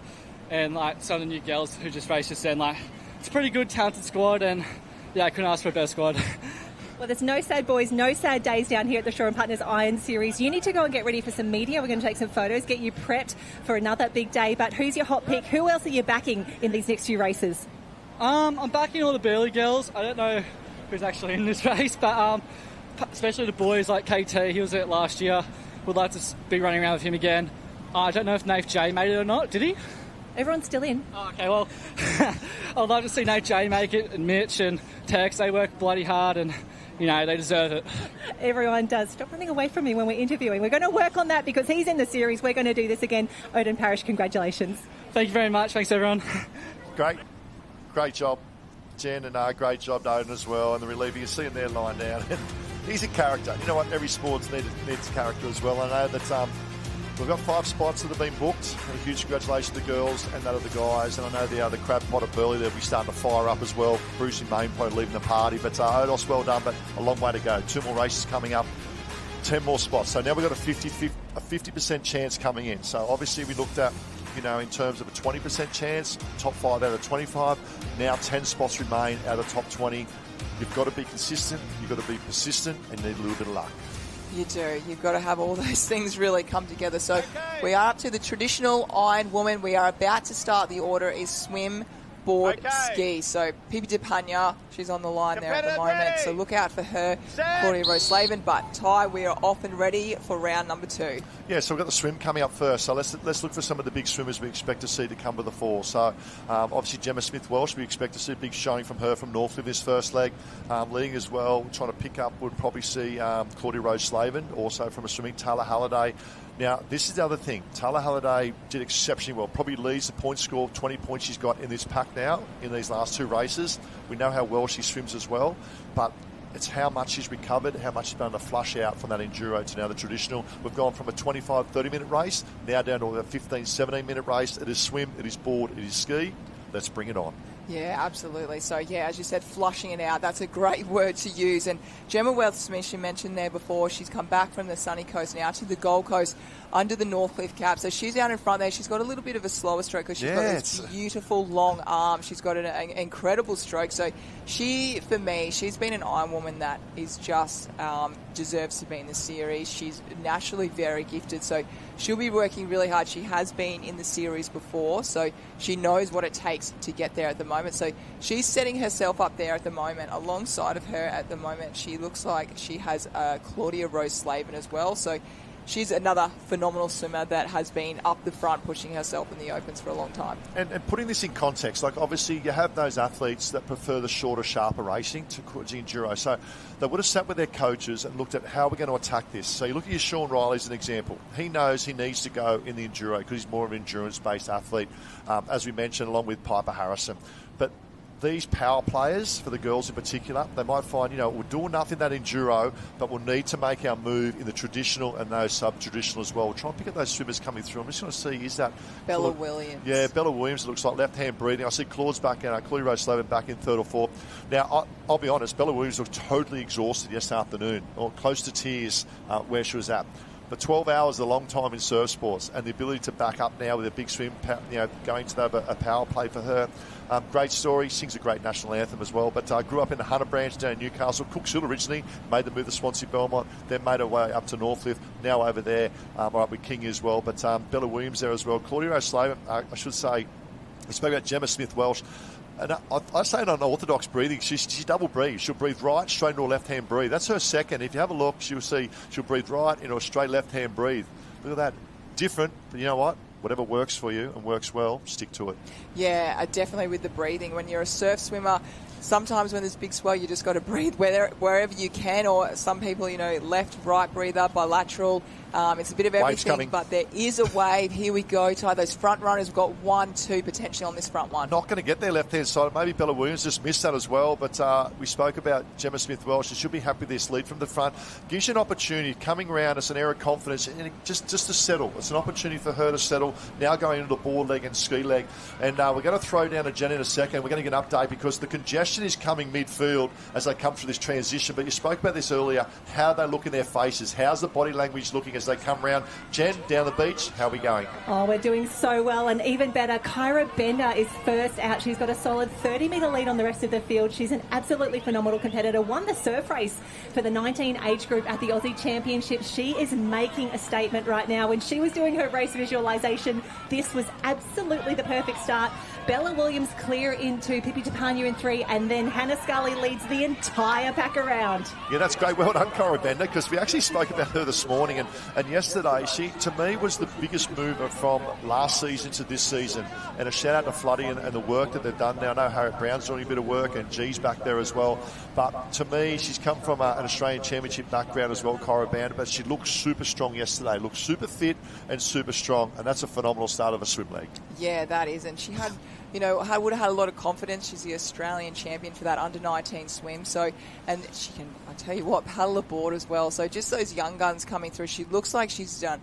and some of the new girls who just raced us in. It's a pretty good, talented squad, and I couldn't ask for a better squad. Well, there's no sad boys, no sad days down here at the Shaw & Partners Iron Series. You need to go and get ready for some media. We're going to take some photos, get you prepped for another big day. But who's your hot pick? Who else are you backing in these next few races? I'm backing all the Burleigh girls. I don't know who's actually in this race, but especially the boys like KT. He was there last year. Would like to be running around with him again. I don't know if Nath J made it or not. Did he? Everyone's still in. Oh, okay, well, I'd love to see Nath J make it, and Mitch and Tex. They work bloody hard, and they deserve it. Everyone does. Stop running away from me when we're interviewing. We're going to work on that because he's in the series. We're going to do this again. Odin Parrish, congratulations. Thank you very much. Thanks, everyone. Great job, Jen, and great job to Odin as well. And the reliever, you see him there lying down. He's a character. You know what? Every sports needs character as well. I know that we've got 5 spots that have been booked. And a huge congratulations to the girls and that of the guys. And I know the crab pot of Burleigh, they'll be starting to fire up as well. Bruce in Main Point leaving the party. But Odos, well done, but a long way to go. 2 more races coming up, 10 more spots. So now we've got a 50% chance coming in. So obviously we looked at, in terms of a 20% chance, top 5 out of 25. Now 10 spots remain out of the top 20. You've got to be consistent, you've got to be persistent, and need a little bit of luck. You do. You've got to have all those things really come together. So we are up to the traditional Iron Woman. We are about to start. The order is swim, board, ski. So Pipi DePagna, she's on the line there at the moment. So look out for her, Claudia Rose-Slavin. But Ty, we are off and ready for round number 2. Yeah, so we've got the swim coming up first. So let's look for some of the big swimmers we expect to see to come to the fore. So obviously Gemma Smith-Welsh, we expect to see a big showing from her from Northcliffe this first leg. Leading as well, trying to pick up, would probably see Claudia Rose-Slavin, also from a swimming, Taylor Halliday. Now, this is the other thing. Taylor Halliday did exceptionally well. Probably leads the point score of 20 points she's got in this pack now, in these last 2 races. We know how well she swims as well, but it's how much she's recovered, how much she's been able to flush out from that enduro to now the traditional. We've gone from a 25, 30-minute race, now down to a 15, 17-minute race. It is swim, it is board, it is ski. Let's bring it on. Yeah, absolutely. So, as you said, flushing it out, that's a great word to use. And Gemma Wells-Smith, you mentioned there before, she's come back from the sunny coast now to the Gold Coast under the Northcliffe cap. So she's out in front there. She's got a little bit of a slower stroke because she's got this beautiful long arm. She's got an incredible stroke. So she, for me, she's been an Iron Woman that is just deserves to be in the series. She's naturally very gifted. So she'll be working really hard. She has been in the series before, so she knows what it takes to get there at the moment. So she's setting herself up there at the moment. Alongside of her at the moment, she looks like she has Claudia Rose-Slavin as well. So she's another phenomenal swimmer that has been up the front pushing herself in the opens for a long time. And putting this in context, obviously you have those athletes that prefer the shorter, sharper racing to the enduro. So they would have sat with their coaches and looked at how we're going to attack this. So you look at your Sean Riley as an example. He knows he needs to go in the enduro because he's more of an endurance-based athlete, as we mentioned, along with Piper Harrison. But these power players, for the girls in particular, they might find, we're doing nothing that enduro, but we'll need to make our move in the traditional and those sub-traditional as well. We'll try and pick up those swimmers coming through. I'm just going to see, is that... Bella Williams. Yeah, Bella Williams, it looks like left-hand breathing. I see Claude's back in, Chloe Rose-Sloven back in third or fourth. Now, I'll be honest, Bella Williams looked totally exhausted yesterday afternoon, or close to tears where she was at. But 12 hours is a long time in surf sports, and the ability to back up now with a big swim, going to have a power play for her. Great story. Sings a great national anthem as well. But grew up in the Hunter Branch down in Newcastle. Cooks Hill originally, made the move to Swansea Belmont, then made her way up to Northcliffe, now over there, right with King as well. But Bella Williams there as well. Claudia O'Sullivan, I should say, I spoke about Gemma Smith-Welsh. And I say it on orthodox breathing. She double breathes. She'll breathe right straight into a left-hand breathe. That's her second. If you have a look, you'll see she'll breathe right into a straight left-hand breathe. Look at that. Different, but you know what? Whatever works for you and works well, stick to it. Yeah, definitely with the breathing. When you're a surf swimmer, sometimes when there's big swell, you just got to breathe wherever you can, or some people, left, right breather, bilateral. It's a bit of everything, but there is a wave. Here we go, Ty. Those front runners, we've got 1, 2 potentially on this front one. Not going to get their left-hand side. Maybe Bella Williams just missed that as well, but we spoke about Gemma Smith-Welsh. She should be happy with this lead from the front. Gives you an opportunity coming around. It's an air of confidence, and just to settle. It's an opportunity for her to settle, now going into the board leg and ski leg. And we're going to throw down to Jen in a second. We're going to get an update because the congestion is coming midfield as they come through this transition. But you spoke about this earlier, how they look in their faces. How's the body language looking as they come around? Jen, down the beach, how are we going? Oh, we're doing so well, and even better, Kyra Bender is first out. She's got a solid 30-metre lead on the rest of the field. She's an absolutely phenomenal competitor. Won the surf race for the 19 age group at the Aussie Championship. She is making a statement right now. When she was doing her race visualisation, this was absolutely the perfect start. Bella Williams clear into Pippi Tapania in 3, and then Hannah Scully leads the entire pack around. Yeah, that's great. Well done, Kyra Bender, because we actually spoke about her this morning, and yesterday she, to me, was the biggest mover from last season to this season. And a shout out to Floody and the work that they've done now. I know Harriet Brown's doing a bit of work, and G's back there as well. But to me, she's come from an Australian Championship background as well, Kyra Bender, but she looked super strong yesterday, looked super fit and super strong, and that's a phenomenal start of a swim leg. Yeah, that is, and she had... I would have had a lot of confidence. She's the Australian champion for that under-19 swim. So, and she can, I tell you what, paddle aboard as well. So just those young guns coming through. She looks like she's done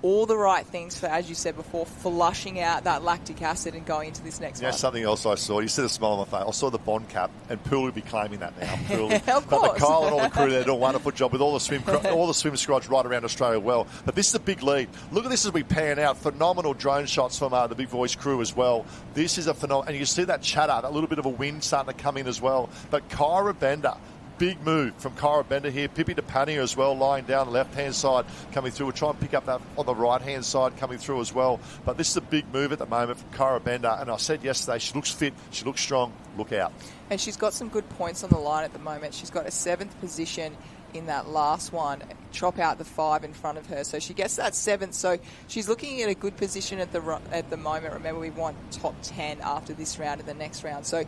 all the right things for, as you said before, flushing out that lactic acid and going into this next one. Something else I saw. You said a smile on my face. I saw the Bond cap, and Poole would be claiming that now. Poole. Of course. But Kyle and all the crew, they do a wonderful job with all the swim squads right around Australia well. But this is a big lead. Look at this as we pan out. Phenomenal drone shots from the Big Voice crew as well. This is a phenomenal, and you see that chatter, that little bit of a wind starting to come in as well. But Kyra Bender, big move from Kyra Bender here. Pippi Tapania as well, lying down the left-hand side, coming through. We'll try and pick up that on the right-hand side, coming through as well. But this is a big move at the moment from Kyra Bender. And I said yesterday, she looks fit, she looks strong. Look out. And she's got some good points on the line at the moment. She's got a 7th position in that last one, chop out the 5 in front of her. So she gets that 7th. So she's looking at a good position at the moment. Remember, we want top 10 after this round and the next round. So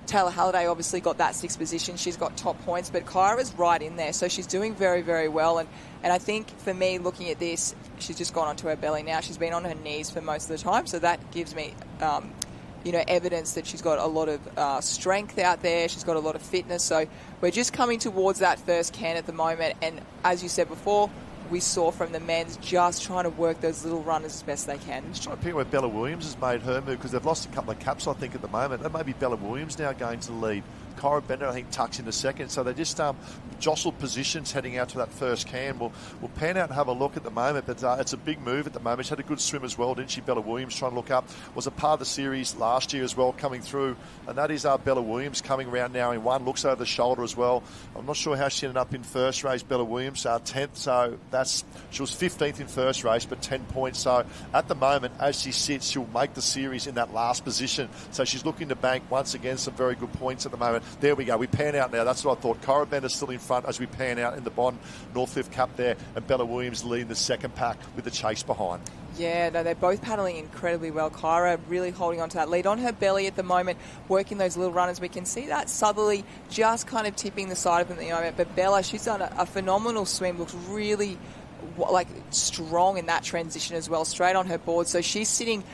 Taylor Halliday obviously got that 6th position. She's got top points, but Kyra's right in there. So she's doing very, very well. And I think for me, looking at this, she's just gone onto her belly now. She's been on her knees for most of the time. So that gives me, evidence that she's got a lot of strength out there. She's got a lot of fitness. So we're just coming towards that first can at the moment. And as you said before, we saw from the men's just trying to work those little runners as best they can. Just trying to pick where Bella Williams has made her move, because they've lost a couple of caps, I think, at the moment. That may be Bella Williams now going to the lead. Kyra Bender, I think, tucks in a second. So they just jostled positions heading out to that first can. We'll pan out and have a look at the moment, but it's a big move at the moment. She had a good swim as well, didn't she? Bella Williams trying to look up. Was a part of the series last year as well, coming through. And that is Bella Williams coming around now in 1. Looks over the shoulder as well. I'm not sure how she ended up in first race, Bella Williams, 10th. So she was 15th in first race, but 10 points. So at the moment, as she sits, she'll make the series in that last position. So she's looking to bank, once again, some very good points at the moment. There we go. We pan out now. That's what I thought. Kyra Bender's still in front as we pan out in the Bond Northcliffe Cup there, and Bella Williams leading the second pack with the chase behind. Yeah, no, they're both paddling incredibly well. Kyra really holding on to that lead on her belly at the moment, working those little runners. We can see that Southerly just kind of tipping the side of them at the moment. But Bella, she's done a phenomenal swim, looks really strong in that transition as well, straight on her board. So she's sitting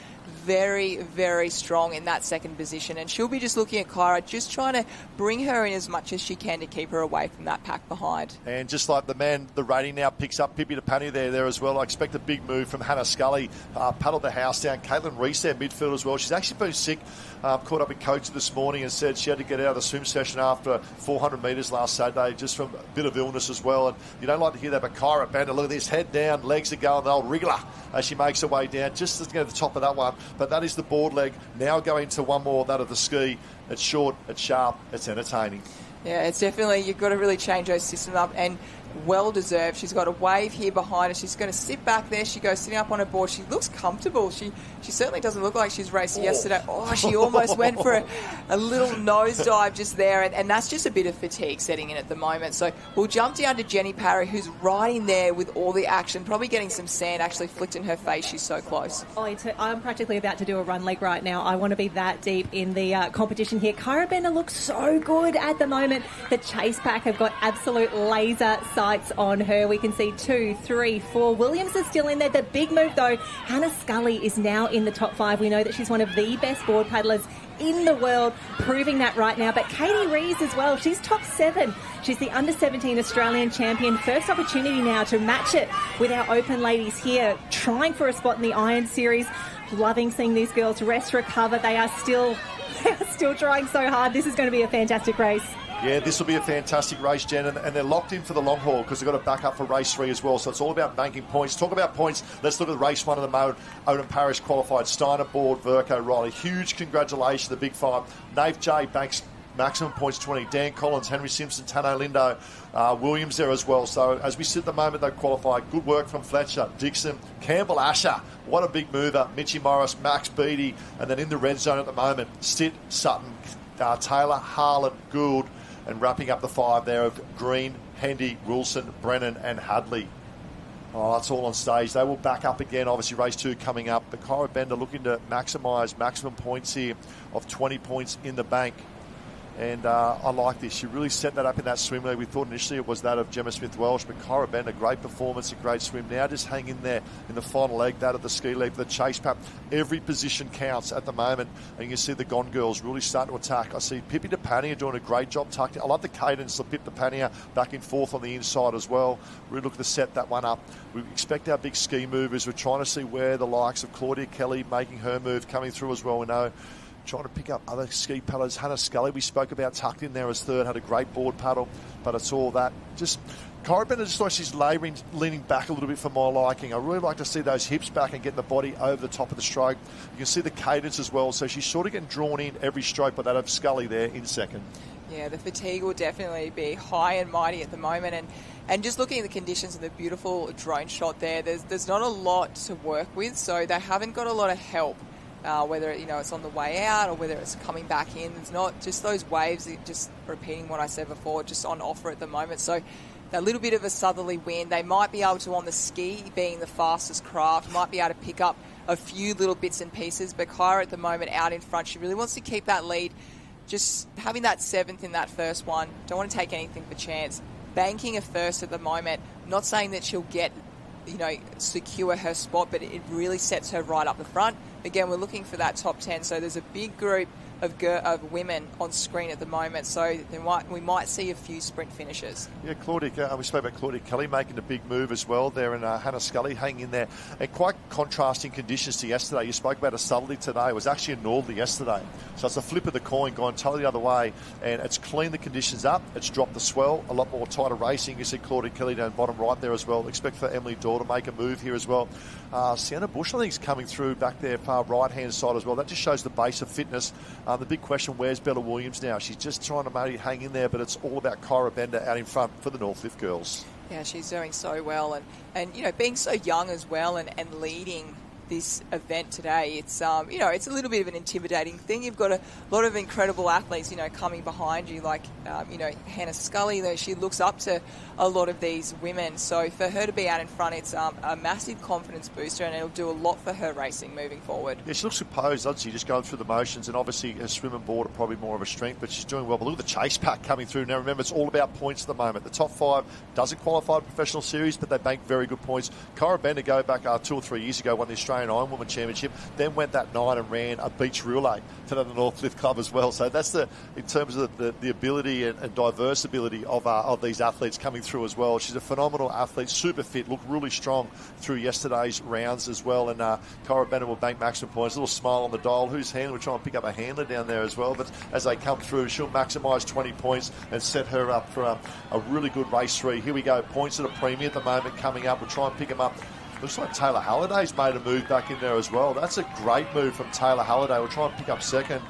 very, very strong in that second position, and she'll be just looking at Kyra, just trying to bring her in as much as she can to keep her away from that pack behind. And just like the rating now picks up Pippi Tapani there as well. I expect a big move from Hannah Scully, paddled the house down. Caitlin Reese there, midfield as well. She's actually been sick. Caught up with coach this morning and said she had to get out of the swim session after 400 metres last Saturday, just from a bit of illness as well. And you don't like to hear that, but Kyra Bender, look at this, head down, legs are going, the old wriggler as she makes her way down, just to get to the top of that one. But that is the board leg. Now going to one more, that of the ski. It's short, it's sharp, it's entertaining. Yeah, it's definitely, you've got to really change those systems up, and well deserved. She's got a wave here behind her. She's going to sit back there. She goes sitting up on her board. She looks comfortable. She certainly doesn't look like she's racing yesterday. Oh, she almost went for a little nosedive just there, and that's just a bit of fatigue setting in at the moment. So we'll jump down to Jenny Parry, who's right in there with all the action, probably getting some sand actually flicked in her face. She's so close. I'm practically about to do a run leg right now. I want to be that deep in the competition here. Kyra Bender looks so good at the moment. The chase pack have got absolute laser sights on her. We can see 2, 3, 4. Williams is still in there. The big move, though, Hannah Scully is now in the top 5. We know that she's one of the best board paddlers in the world, proving that right now. But Katie Rees as well, she's top 7. She's the under-17 Australian champion. First opportunity now to match it with our open ladies here, trying for a spot in the Iron Series. Loving seeing these girls rest, recover. They are still trying so hard. This is going to be a fantastic race. Yeah, this will be a fantastic race, Jen, and they're locked in for the long haul because they've got to back up for race 3 as well. So it's all about banking points. Talk about points. Let's look at race 1 of the Odin Parish qualified. Steiner, Board, Verco, Riley. Huge congratulations to the Big 5. Nave J banks maximum points 20. Dan Collins, Henry Simpson, Tano Lindo, Williams there as well. So as we sit at the moment, they qualified. Good work from Fletcher, Dixon, Campbell Asher. What a big mover. Mitchie Morris, Max Beattie. And then in the red zone at the moment, Stitt, Sutton, Taylor, Harlan, Gould. And wrapping up the 5 there of Green, Hendy, Wilson, Brennan and Hadley. Oh, that's all on stage. They will back up again. Obviously, race 2 coming up. But Kyra Bender looking to maximise maximum points here of 20 points in the bank. And I like this. She really set that up in that swim leg. We thought initially it was that of Gemma Smith-Welsh, but Kyra Bender, great performance, a great swim. Now just hang in there in the final leg, that of the ski leg, the chase pack. Every position counts at the moment. And you can see the Gone girls really starting to attack. I see Pippi Tapani doing a great job tucked in. I love the cadence of Pippi Tapani back and forth on the inside as well. Really looking to set that one up. We expect our big ski movers. We're trying to see where the likes of Claudia Kelly making her move coming through as well. We know trying to pick up other ski paddlers. Hannah Scully, we spoke about, tucked in there as 3rd, had a great board paddle, but it's all that. Just Kyra Bender just like she's leaning back a little bit for my liking. I really like to see those hips back and getting the body over the top of the stroke. You can see the cadence as well, so she's sort of getting drawn in every stroke, but that of Scully there in 2nd. Yeah, the fatigue will definitely be high and mighty at the moment, and just looking at the conditions and the beautiful drone shot there, there's not a lot to work with, so they haven't got a lot of help. Whether it's on the way out or whether it's coming back in. It's not just those waves, just repeating what I said before, just on offer at the moment. So a little bit of a southerly wind. They might be able to, on the ski, being the fastest craft, might be able to pick up a few little bits and pieces. But Kyra at the moment out in front, she really wants to keep that lead. Just having that 7th in that first one, don't want to take anything for chance. Banking a first at the moment, not saying that she'll get, secure her spot, but it really sets her right up the front. Again, we're looking for that top 10, so there's a big group of women on screen at the moment, so we might see a few sprint finishes. Yeah, Claudia, we spoke about Claudia Kelly making a big move as well there, and Hannah Scully hanging in there, and quite contrasting conditions to yesterday. You spoke about a southerly today. It was actually a northerly yesterday, so it's a flip of the coin, gone totally the other way, and it's cleaned the conditions up. It's dropped the swell, a lot more tighter racing. You see Claudia Kelly down bottom right there as well. Expect for Emily Dorr to make a move here as well. Sienna Bush, I think, is coming through back there far right-hand side as well. That just shows the base of fitness. The big question, where's Bella Williams now? She's just trying to maybe hang in there, but it's all about Kyra Bender out in front for the Northlift girls. Yeah, she's doing so well, and being so young as well, and leading this event today. It's it's a little bit of an intimidating thing. You've got a lot of incredible athletes, coming behind you, like Hannah Scully. Though she looks up to a lot of these women, so for her to be out in front, it's a massive confidence booster, and it'll do a lot for her racing moving forward. Yeah, she looks composed, doesn't she? Just going through the motions, and obviously her swim and board are probably more of a strength, but she's doing well. But look at the chase pack coming through now. Remember, it's all about points at the moment. The top 5 doesn't qualify for professional series, but they bank very good points. Cara Bender, go back 2 or 3 years ago, won the Australian Ironwoman Championship, then went that night and ran a beach relay for the Northcliffe Club as well. So that's in terms of the ability and diverse ability of these athletes coming through as well. She's a phenomenal athlete, super fit, looked really strong through yesterday's rounds as well. And Cara Bender will bank maximum points. A little smile on the dial. Who's handler? We'll try and pick up a handler down there as well. But as they come through, she'll maximise 20 points and set her up for a really good race 3. Here we go. Points at a premium at the moment coming up. We'll try and pick them up. Looks like Taylor Halliday's made a move back in there as well. That's a great move from Taylor Halliday. We'll try and pick up second.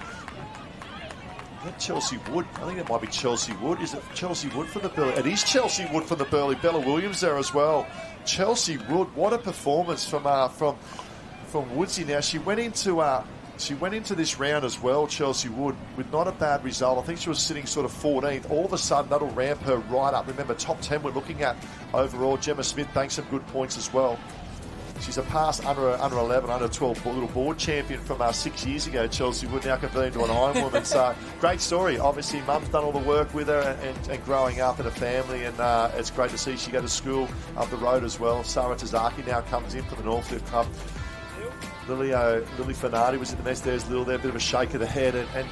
Chelsea Wood. I think it might be Chelsea Wood. Is it Chelsea Wood for the Burleigh? It is Chelsea Wood for the Burleigh. Bella Williams there as well. Chelsea Wood. What a performance from Woodsy. Now she went into this round as well, Chelsea Wood, with not a bad result. I think she was sitting sort of 14th. All of a sudden, that'll ramp her right up. Remember, top 10 we're looking at overall. Gemma Smith banks some good points as well. She's a past under 11, under 12 little board champion from 6 years ago, Chelsea Wood, now converting to an Ironwoman. So, great story. Obviously, Mum's done all the work with her and growing up in a family, and it's great to see she go to school up the road as well. Sarah Tazaki now comes in for the Northcliffe Club. Lily Fanardi was in the mess. There's Lil there, a bit of a shake of the head, and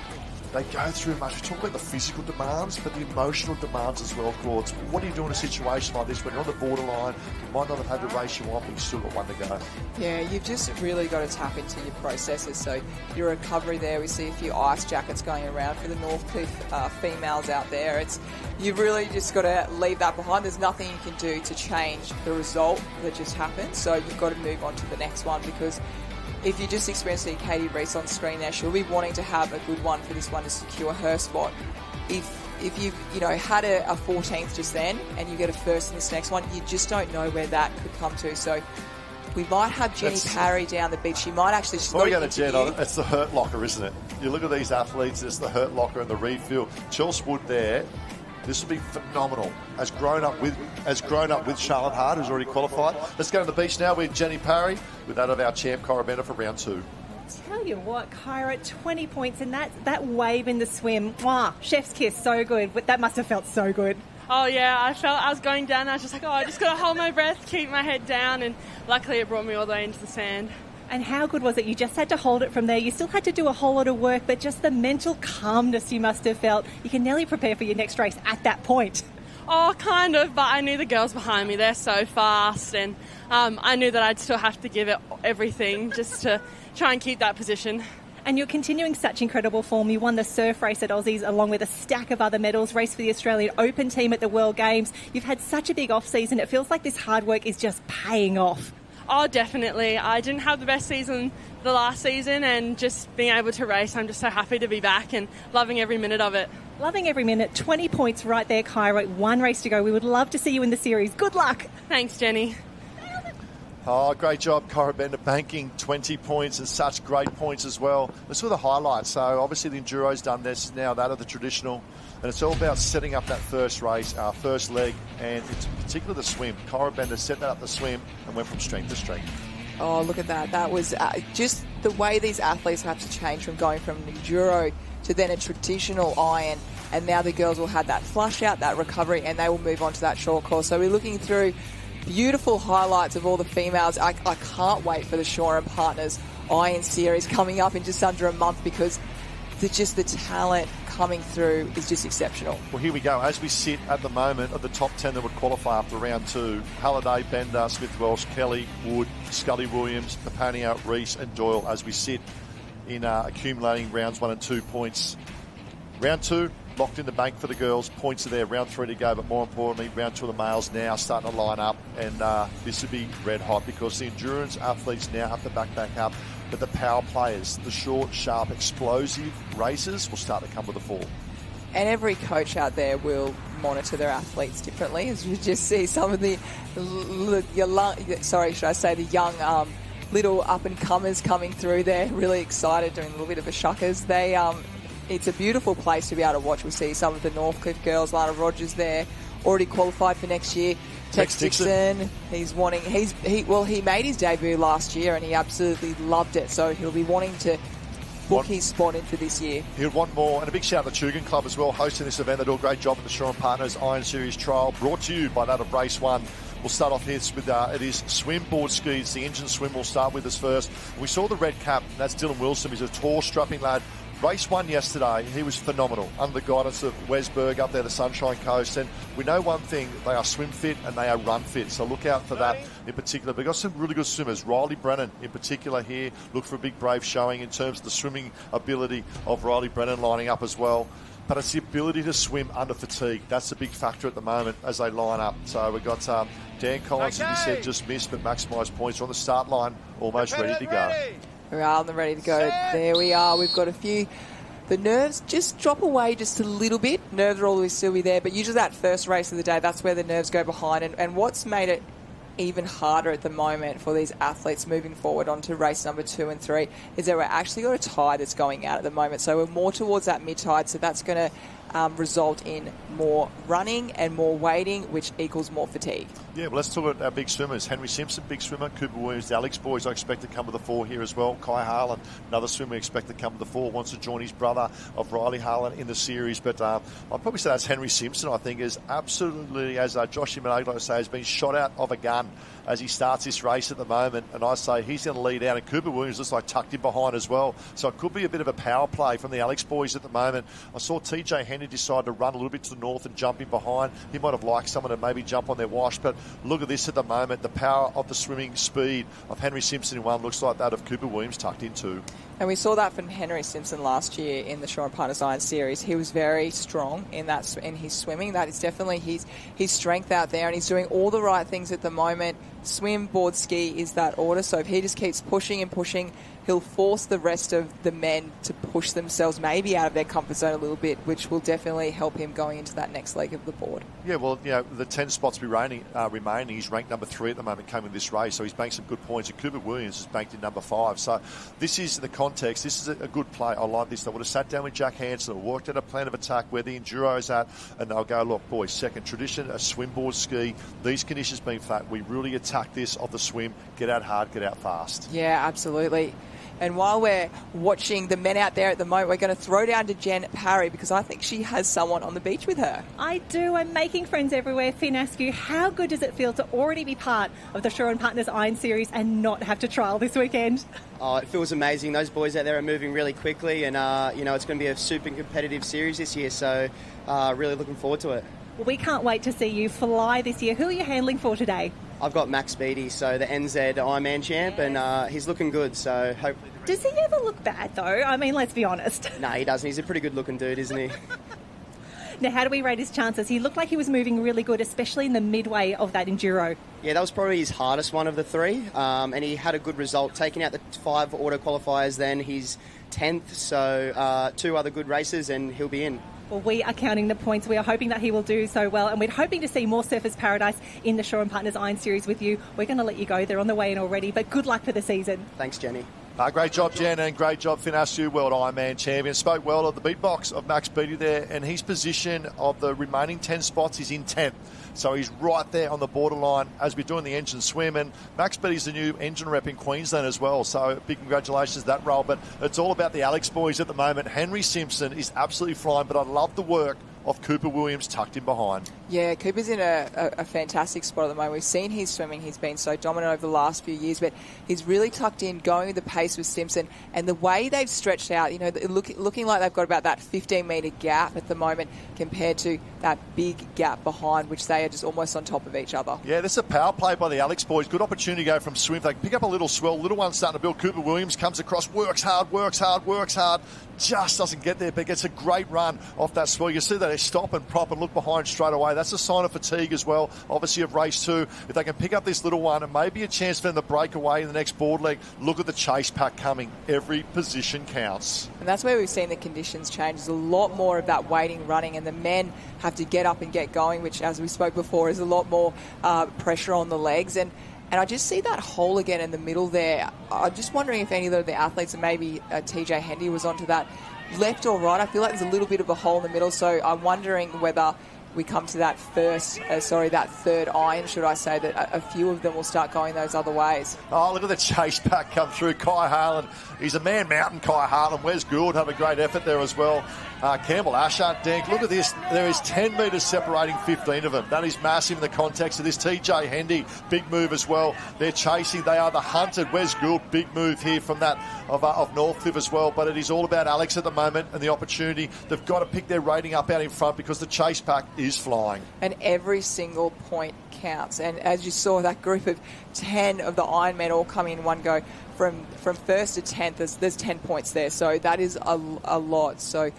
they go through much. We talk about the physical demands, but the emotional demands as well, Claude. What do you do in a situation like this when you're on the borderline? You might not have had the race you want, but you've still got one to go. Yeah, you've just really got to tap into your processes. So your recovery there, we see a few ice jackets going around for the Northcliffe females out there. You've really just got to leave that behind. There's nothing you can do to change the result that just happened. So you've got to move on to the next one, because if you just experiencing Katie Reese on screen there, she'll be wanting to have a good one for this one to secure her spot. If you've had a 14th just then and you get a first in this next one, you just don't know where that could come to. So we might have Jenny Parry down the beach. She might actually... Before we go to Jen, it's the hurt locker, isn't it? You look at these athletes, it's the hurt locker and the refill. Chelsea Wood there. This will be phenomenal. Has grown up with Charlotte Hart, who's already qualified. Let's go to the beach now with Jenny Parry, with that of our champ, Cara Bender, for round 2. Tell you what, Kyra, 20 points, and that wave in the swim, mwah, chef's kiss, so good. That must have felt so good. Oh yeah, I was going down, I was just like, I just got to hold my breath, keep my head down, and luckily it brought me all the way into the sand. And how good was it? You just had to hold it from there. You still had to do a whole lot of work, but just the mental calmness you must have felt. You can nearly prepare for your next race at that point. Oh, kind of, but I knew the girls behind me, they're so fast, and I knew that I'd still have to give it everything just to try and keep that position. And you're continuing such incredible form. You won the surf race at Aussies along with a stack of other medals, raced for the Australian Open team at the World Games. You've had such a big off-season. It feels like this hard work is just paying off. Oh, definitely. I didn't have the best season the last season, and just being able to race, I'm just so happy to be back and loving every minute of it. Loving every minute. 20 points right there, Kyra. 1 race to go. We would love to see you in the series. Good luck. Thanks, Jenny. Oh, great job, Cara Bender, banking 20 points and such great points as well. Let's look at the highlights. So obviously the Enduro's done this, now that of the traditional. And it's all about setting up that first race, our first leg, and it's particularly the swim. Cara Bender set that up the swim and went from strength to strength. Oh, look at that. That was just the way these athletes have to change from going from an enduro to then a traditional iron. And now the girls will have that flush out, that recovery, and they will move on to that short course. So we're looking through beautiful highlights of all the females. I can't wait for the Shaw and Partners Iron Series coming up in just under a month, because the talent coming through is just exceptional. Well, here we go. As we sit at the moment of the top 10 that would qualify after round 2, Halliday, Bender, Smith-Welsh, Kelly, Wood, Scully Williams, Papania, Reese and Doyle, as we sit in accumulating rounds 1 and 2 points. Round 2, locked in the bank for the girls. Points are there. Round 3 to go, but more importantly, round 2 of the males now starting to line up, and this will be red hot, because the endurance athletes now have to back up, but the power players, the short, sharp, explosive racers will start to come to the fore. And every coach out there will monitor their athletes differently, as you just see some of the young little up-and-comers coming through there, really excited, doing a little bit of a shuckers. It's a beautiful place to be able to watch. We see some of the Northcliffe girls, Lana Rogers there, already qualified for next year. Tex Dixon, he made his debut last year and he absolutely loved it, so he'll be wanting to book his spot in for this year. He'll want more. And a big shout out to Tugan Club as well, hosting this event. They do a great job at the Shaw & Partners Iron Series Trial, brought to you by that of Race 1. We'll start off here with it is swim board skis. The engine swim will start with us first. We saw the red cap. That's Dylan Wilson. He's a tall, strapping lad. Race 1 yesterday, he was phenomenal under the guidance of Wesberg up there, the Sunshine Coast. And we know one thing, they are swim fit and they are run fit. So look out for that in particular. We've got some really good swimmers. Riley Brennan in particular here. Look for a big brave showing in terms of the swimming ability of Riley Brennan lining up as well. But it's the ability to swim under fatigue. That's a big factor at the moment as they line up. So we've got Dan Collins, as you said, just missed, but maximised points. We're on the start line, almost ready to go. We are on the ready to go. There we are. We've got a few. The nerves just drop away just a little bit. Nerves will always still be there, but usually that first race of the day, that's where the nerves go behind. And what's made it even harder at the moment for these athletes moving forward onto race number 2 and 3 is that we're actually got a tide that's going out at the moment. So we're more towards that mid-tide, so that's going to result in more running and more waiting, which equals more fatigue. Yeah, well, let's talk about our big swimmers. Henry Simpson, big swimmer. Cooper Williams, the Alex boys, I expect to come to the fore here as well. Kai Harlan, another swimmer, we expect to come to the fore. Wants to join his brother of Riley Harlan in the series. But I'd probably say that's Henry Simpson, I think, is absolutely, as Josh Imanoglu like to say, has been shot out of a gun as he starts this race at the moment. And I say he's going to lead out. And Cooper Williams looks like tucked in behind as well. So it could be a bit of a power play from the Alex boys at the moment. I saw TJ Henry decide to run a little bit to the north and jump in behind. He might have liked someone to maybe jump on their wash. But look at this at the moment. The power of the swimming speed of Henry Simpson in one looks like that of Cooper Williams tucked in two. And we saw that from Henry Simpson last year in the Shaw & Partners Iron Series. He was very strong in his swimming. That is definitely his strength out there, and he's doing all the right things at the moment. Swim, board, ski is that order. So if he just keeps pushing and pushing, he'll force the rest of the men to push themselves maybe out of their comfort zone a little bit, which will definitely help him going into that next leg of the board. Yeah, well, the 10 spots remaining, he's ranked number 3 at the moment coming this race, so he's banked some good points. And Cooper Williams is banked in number 5. So this is the context. This is a good play. I like this. They would have sat down with Jack Hansen, worked out a plan of attack where the enduro is at, and they'll go, look, boys, second tradition, a swim board ski. These conditions being flat, we really attack this of the swim. Get out hard, get out fast. Yeah, absolutely. And while we're watching the men out there at the moment, we're going to throw down to Jen Parry because I think she has someone on the beach with her. I do. I'm making friends everywhere. Finn Askew, how good does it feel to already be part of the Shaw & Partners Iron Series and not have to trial this weekend? Oh, it feels amazing. Those boys out there are moving really quickly and, it's going to be a super competitive series this year, so really looking forward to it. Well, we can't wait to see you fly this year. Who are you handling for today? I've got Max Beattie, so the NZ Ironman champ, and he's looking good, so hopefully... Does he ever look bad, though? I mean, let's be honest. No, he doesn't. He's a pretty good-looking dude, isn't he? Now, how do we rate his chances? He looked like he was moving really good, especially in the midway of that enduro. Yeah, that was probably his hardest one of the 3, and he had a good result. Taking out the 5 auto qualifiers, then he's 10th, so 2 other good races, and he'll be in. Well, we are counting the points. We are hoping that he will do so well, and we're hoping to see more Surfers Paradise in the Shaw & Partners Iron Series with you. We're going to let you go. They're on the way in already, but good luck for the season. Thanks, Jenny. Great job, Jen, and great job, Finn Askew, World Ironman champion. Spoke well of the beatbox of Max Beattie there, and his position of the remaining 10 spots is in 10th. So he's right there on the borderline as we're doing the engine swim. And Max Beattie's the new engine rep in Queensland as well. So big congratulations to that role. But it's all about the Alex boys at the moment. Henry Simpson is absolutely flying, but I love the work of Cooper Williams tucked in behind. Yeah, Cooper's in a fantastic spot at the moment. We've seen his swimming. He's been so dominant over the last few years, but he's really tucked in, going with the pace with Simpson. And the way they've stretched out, looking like they've got about that 15-metre gap at the moment compared to that big gap behind, which they are just almost on top of each other. Yeah, this is a power play by the Alex boys. Good opportunity to go from swim. They can pick up a little swell. Little one starting to build. Cooper Williams comes across, works hard, just doesn't get there, but gets a great run off that swell. You see that they stop and prop and look behind straight away. That's a sign of fatigue as well, obviously, of race 2. If they can pick up this little one, and maybe a chance for them to break away in the next board leg. Look at the chase pack coming. Every position counts. And that's where we've seen the conditions change. There's a lot more of that waiting, running, and the men have to get up and get going, which, as we spoke before, is a lot more pressure on the legs. And And I just see that hole again in the middle there. I'm just wondering if any of the athletes, and maybe TJ Hendy was onto that, left or right. I feel like there's a little bit of a hole in the middle, so I'm wondering whether we come to that that third iron, should I say, that a few of them will start going those other ways. Oh, look at the chase back come through. Kai Harlan, he's a man mountain, Kai Harlan. Wes Gould have a great effort there as well. Campbell Asher, Denk, look at this. There is 10 metres separating 15 of them. That is massive in the context of this. TJ Hendy, big move as well. They're chasing. They are the hunted. Wes Gould, big move here from that of Northcliffe as well. But it is all about Alex at the moment and the opportunity. They've got to pick their rating up out in front because the chase pack is flying. And every single point counts. And as you saw, that group of 10 of the Ironmen all coming in one go. From first to 10th, there's 10 points there. So that is a lot. So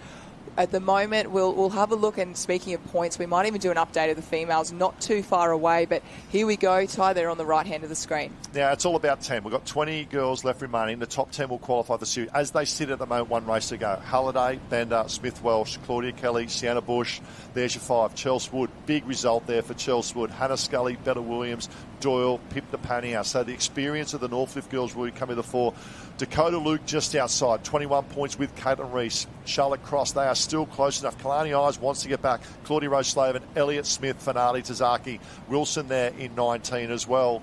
at the moment, we'll have a look, and speaking of points, we might even do an update of the females not too far away, but here we go. Ty, they're on the right hand of the screen. Now, it's all about 10. We've got 20 girls left remaining. The top 10 will qualify for the series. As they sit at the moment, one race to go. Halliday, Bender, Smith-Welsh, Claudia Kelly, Sienna Bush. There's your 5. Chelsea Wood, big result there for Chelsea Wood. Hannah Scully, Betta Williams, Doyle, Pip the Pania. So the experience of the Northcliffe girls will come in the 4. Dakota Luke just outside, 21 points with Caitlin Reese. Charlotte Cross, they are still close enough. Kalani Eyes wants to get back. Claudia Rose Slavin, Elliot Smith, Finale Tazaki. Wilson there in 19 as well.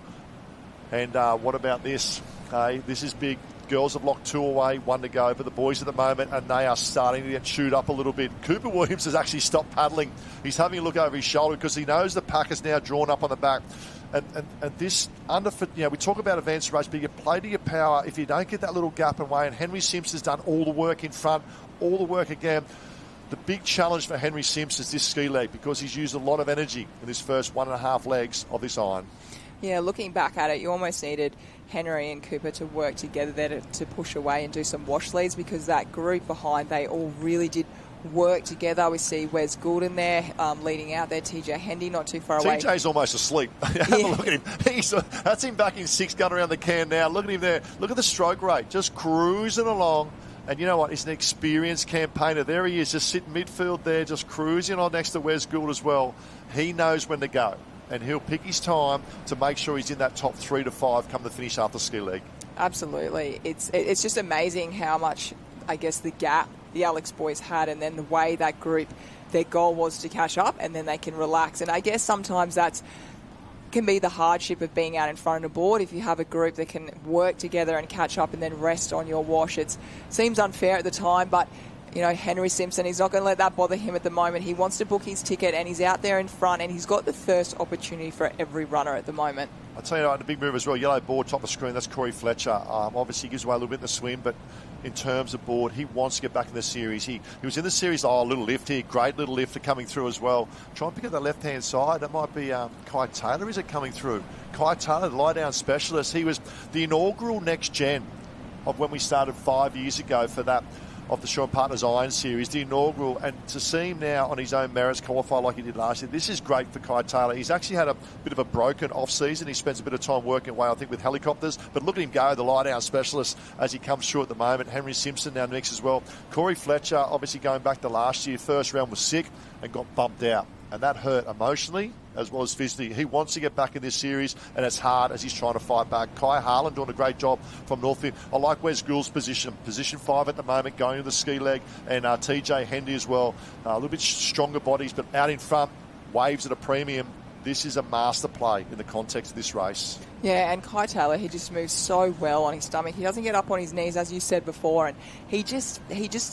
And what about this? This is big. Girls have locked 2 away, 1 to go for the boys at the moment, and they are starting to get chewed up a little bit. Cooper Williams has actually stopped paddling. He's having a look over his shoulder because he knows the pack is now drawn up on the back. And this underfoot, we talk about advanced race, but you play to your power. If you don't get that little gap away, and Henry Simpson's done all the work in front, all the work again. The big challenge for Henry Simpson is this ski leg because he's used a lot of energy in this first 1.5 legs of this iron. Yeah, looking back at it, you almost needed Henry and Cooper to work together there to push away and do some wash leads, because that group behind, they all really did work together. We see Wes Gould in there leading out there. TJ Hendy not too far away. TJ's almost asleep. Have a look at him. That's him back in 6, going around the can now. Look at him there. Look at the stroke rate. Just cruising along. And you know what? He's an experienced campaigner. There he is, just sitting midfield there, just cruising on next to Wes Gould as well. He knows when to go, and he'll pick his time to make sure he's in that top 3 to 5 come the finish after ski leg. Absolutely. It's just amazing how much, I guess, the gap the Alex boys had, and then the way that group, their goal was to catch up and then they can relax. And I guess sometimes that's can be the hardship of being out in front of the board. If you have a group that can work together and catch up and then rest on your wash, it seems unfair at the time, but Henry Simpson, he's not going to let that bother him at the moment. He wants to book his ticket, and he's out there in front, and he's got the first opportunity for every runner at the moment. I'll tell you, the big move as well, yellow board, top of the screen, that's Corey Fletcher. Obviously, he gives away a little bit in the swim, but in terms of board, he wants to get back in the series. He was in the series, a little lift here, great little lifter coming through as well. Try and pick up the left-hand side. That might be Kai Taylor, is it, coming through? Kai Taylor, the lie-down specialist. He was the inaugural next gen of when we started 5 years ago for that, of the Shaw Partners Iron Series, the inaugural, and to see him now on his own merits qualify like he did last year, this is great for Kai Taylor. He's actually had a bit of a broken off-season. He spends a bit of time working away, I think, with helicopters, but look at him go, the lie-down specialist, as he comes through at the moment. Henry Simpson now next as well. Corey Fletcher, obviously going back to last year, first round was sick and got bumped out, and that hurt emotionally as well as physically. He wants to get back in this series, and it's hard as he's trying to fight back. Kai Harlan doing a great job from Northfield. I like Wes Gould's position 5 at the moment, going to the ski leg, and TJ Hendy as well. A little bit stronger bodies, but out in front, waves at a premium. This is a master play in the context of this race. Yeah, and Kai Taylor, he just moves so well on his stomach. He doesn't get up on his knees, as you said before, and he just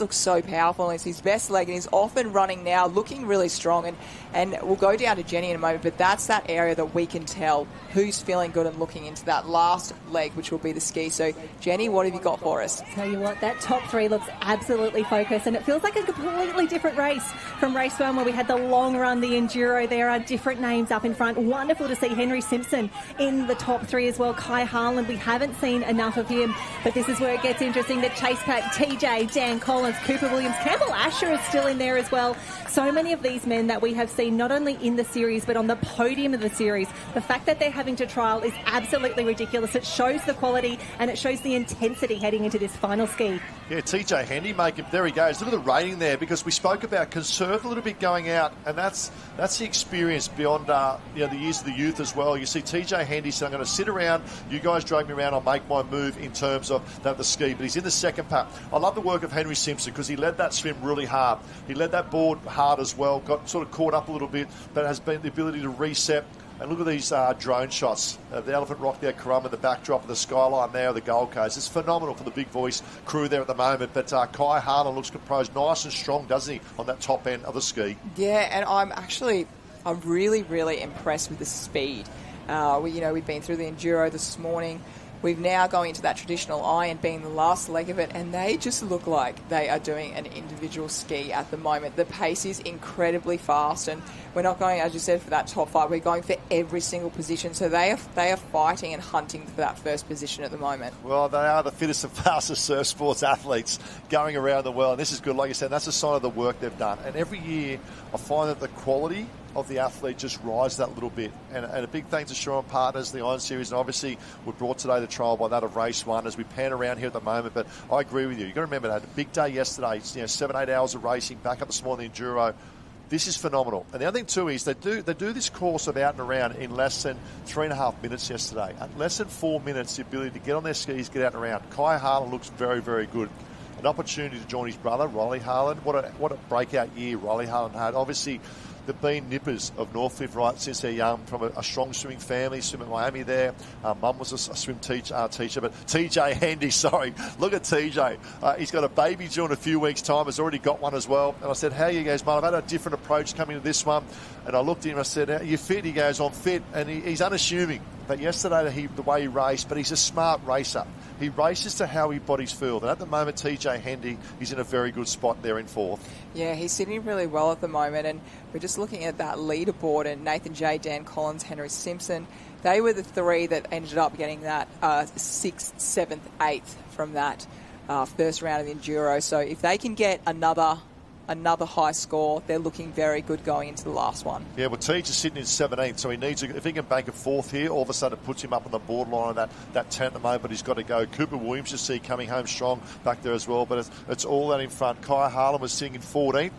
looks so powerful. It's his best leg, and he's often running now, looking really strong. And we'll go down to Jenny in a moment, but that's that area that we can tell who's feeling good and looking into that last leg, which will be the ski. So, Jenny, what have you got for us? Tell you what, that top 3 looks absolutely focused, and it feels like a completely different race from race 1, where we had the long run, the enduro. There are different names up in front. Wonderful to see Henry Simpson in the top 3 as well. Kai Harlan, we haven't seen enough of him, but this is where it gets interesting. The chase pack, TJ, Dan Collins, Cooper Williams, Campbell Asher is still in there as well. So many of these men that we have seen not only in the series but on the podium of the series. The fact that they're having to trial is absolutely ridiculous. It shows the quality and it shows the intensity heading into this final ski. Yeah, TJ Hendy there he goes. Look at the rating there, because we spoke about conserve a little bit going out, and that's the experience beyond the years of the youth as well. You see TJ Hendy saying, I'm going to to sit around, you guys drag me around, I'll make my move in terms of the ski. But he's in the second pack. I love the work of Henry Simpson because he led that swim really hard. He led that board hard as well, got sort of caught up a little bit, but has been the ability to reset. And look at these drone shots. The Elephant Rock there, Currumbin, the backdrop of the skyline there of the Gold Coast. It's phenomenal for the Big Voice crew there at the moment. But Kai Harlan looks composed nice and strong, doesn't he, on that top end of the ski? Yeah, and I'm really, really impressed with the speed. We've been through the Enduro this morning. We've now going into that traditional iron being the last leg of it, and they just look like they are doing an individual ski at the moment. The pace is incredibly fast, and we're not going, as you said, for that top 5. We're going for every single position. So they are fighting and hunting for that first position at the moment. Well, they are the fittest and fastest surf sports athletes going around the world. And this is good. Like you said, that's a sign of the work they've done. And every year I find that the quality of the athlete just rise that little bit. And a big thanks to Shaw and Partners, the Iron Series, and obviously we brought today the trial by that of race 1 as we pan around here at the moment. But I agree with you. You've got to remember that a big day yesterday, 7-8 hours of racing, back up this morning, the Enduro. This is phenomenal. And the other thing too is they do this course of out and around in less than 3.5 minutes yesterday. At less than 4 minutes, the ability to get on their skis, get out and around. Kai Harlan looks very, very good. An opportunity to join his brother, Riley Harlan. What a breakout year Riley Harlan had. Obviously, they've been nippers of Northcliffe right since they're young, from a strong swimming family, swim at Miami there. Mum was a swim teacher, but TJ Handy, sorry. Look at TJ. He's got a baby due in a few weeks' time, has already got one as well. And I said, how are you guys, Mum? I've had a different approach coming to this one. And I looked at him, I said, are you fit? He goes, I'm fit. And he's unassuming. But yesterday, the way he raced, but he's a smart racer. He races to how his body's filled. And at the moment, TJ Hendy is in a very good spot there in 4th. Yeah, he's sitting really well at the moment. And we're just looking at that leaderboard, and Nathan J, Dan Collins, Henry Simpson, they were the 3 that ended up getting that 6th, 7th, 8th from that first round of the Enduro. So if they can get another high score, they're looking very good going into the last one. Yeah, well, Teach is sitting in 17th, so he needs if he can bank a 4th here, all of a sudden it puts him up on the borderline of that 10 at the moment, but he's got to go. Cooper Williams, you see, coming home strong back there as well, but it's all that in front. Kai Harlan was sitting in 14th.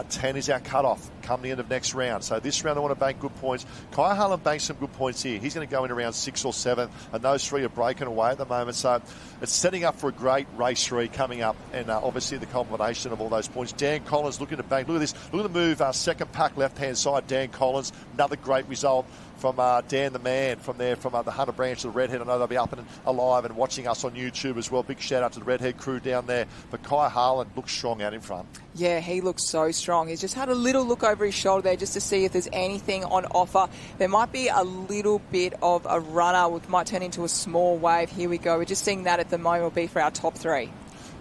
10 is our cut-off come the end of next round. So this round I want to bank good points. Kai Harlan banks some good points here. He's going to go in around 6 or 7, and those 3 are breaking away at the moment. So it's setting up for a great race 3 coming up, and obviously the combination of all those points. Dan Collins looking to bank. Look at this. Look at the move. Second pack left-hand side, Dan Collins. Another great result from Dan the Man from the Hunter Branch of the Redhead. I know they'll be up and alive and watching us on YouTube as well. Big shout out to the Redhead crew down there. But Kai Harlan looks strong out in front. Yeah, he looks so strong. He's just had a little look over his shoulder there just to see if there's anything on offer. There might be a little bit of a runner, which might turn into a small wave. Here we go. We're just seeing that at the moment will be for our top 3.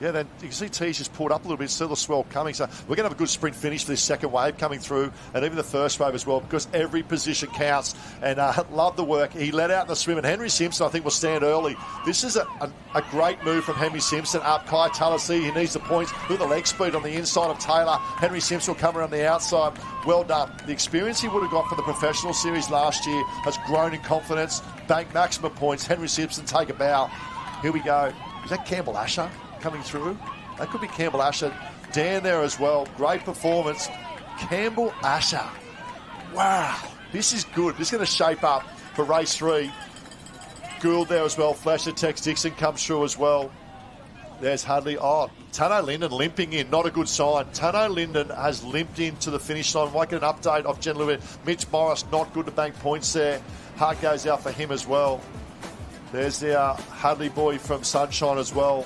Yeah, then you can see Teach has pulled up a little bit, still the swell coming. So we're going to have a good sprint finish for this second wave coming through, and even the first wave as well, because every position counts. And love the work. He let out in the swim, and Henry Simpson, I think, will stand early. This is a great move from Henry Simpson up. Kai Talassi, he needs the points. Look at the leg speed on the inside of Taylor. Henry Simpson will come around the outside. Well done. The experience he would have got for the professional series last year has grown in confidence. Bank maximum points. Henry Simpson, take a bow. Here we go. Is that Campbell Asher coming through? That could be Campbell Asher. Dan there as well. Great performance. Campbell Asher. Wow. This is good. This is going to shape up for race 3. Gould there as well. Flasher, Tex Dixon comes through as well. There's Hadley. Oh, Tano Linden limping in. Not a good sign. Tano Linden has limped into the finish line. Might get an update of Jen Lewis. Mitch Morris, not good to bank points there. Heart goes out for him as well. There's the Hadley boy from Sunshine as well.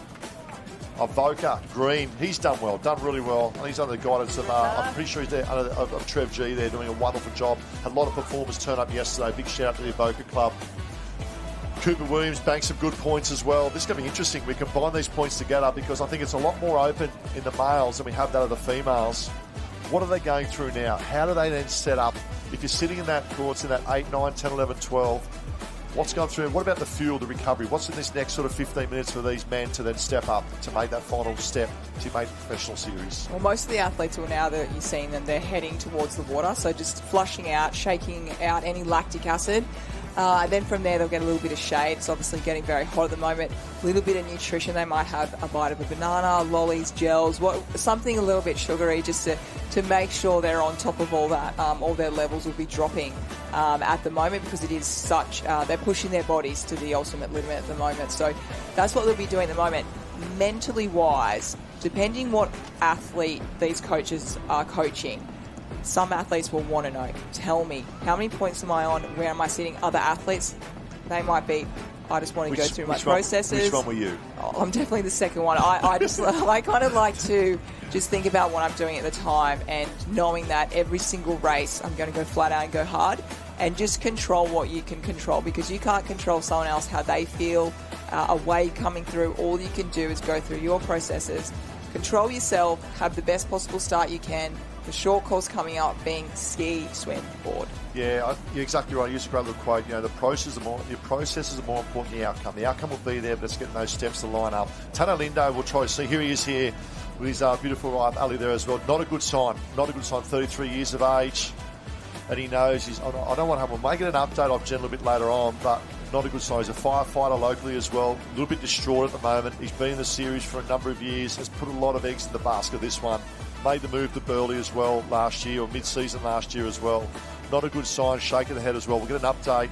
Avoca Green, he's done well, done really well. And he's under the guidance of, I'm pretty sure he's there of Trev G there, doing a wonderful job. Had a lot of performers turn up yesterday. Big shout out to the Avoca Club. Cooper Williams banks some good points as well. This is going to be interesting. We combine these points together because I think it's a lot more open in the males than we have that of the females. What are they going through now? How do they then set up? If you're sitting in that course in that 8, 9, 10, 11, 12, what's going through? What about the fuel, the recovery? What's in this next sort of 15 minutes for these men to then step up to make that final step to make the professional series? Well, most of the athletes will now that you're seeing them, they're heading towards the water. So just flushing out, shaking out any lactic acid. And then from there, they'll get a little bit of shade. It's obviously getting very hot at the moment. A little bit of nutrition. They might have a bite of a banana, lollies, gels, something a little bit sugary just to make sure they're on top of all that. All their levels will be dropping at the moment because it is such, they're pushing their bodies to the ultimate limit at the moment. So that's what they'll be doing at the moment. Mentally wise, depending what athlete these coaches are coaching, some athletes will want to know, tell me, how many points am I on? Where am I sitting? Other athletes, they might be, I just want to go through my processes. Which one were you? Oh, I'm definitely the second one. I kind of like to just think about what I'm doing at the time and knowing that every single race I'm going to go flat out and go hard and just control what you can control, because you can't control someone else, how they feel, a wave coming through. All you can do is go through your processes, control yourself, have the best possible start you can. The short course coming up being ski, swim, board. Yeah, you're exactly right. I used a great little quote. The processes are more important than the outcome. The outcome will be there, but it's getting those steps to line up. Tano Lindo will try to see. Here he is here with his beautiful wife Ali there as well. Not a good sign. 33 years of age, and he knows I don't want to have him. We'll make it an update of Jen a little bit later on, but not a good sign. He's a firefighter locally as well. A little bit distraught at the moment. He's been in the series for a number of years. Has put a lot of eggs in the basket. This one. Made the move to Burleigh as well last year, or mid-season last year as well. Not a good sign, shaking the head as well. We'll get an update.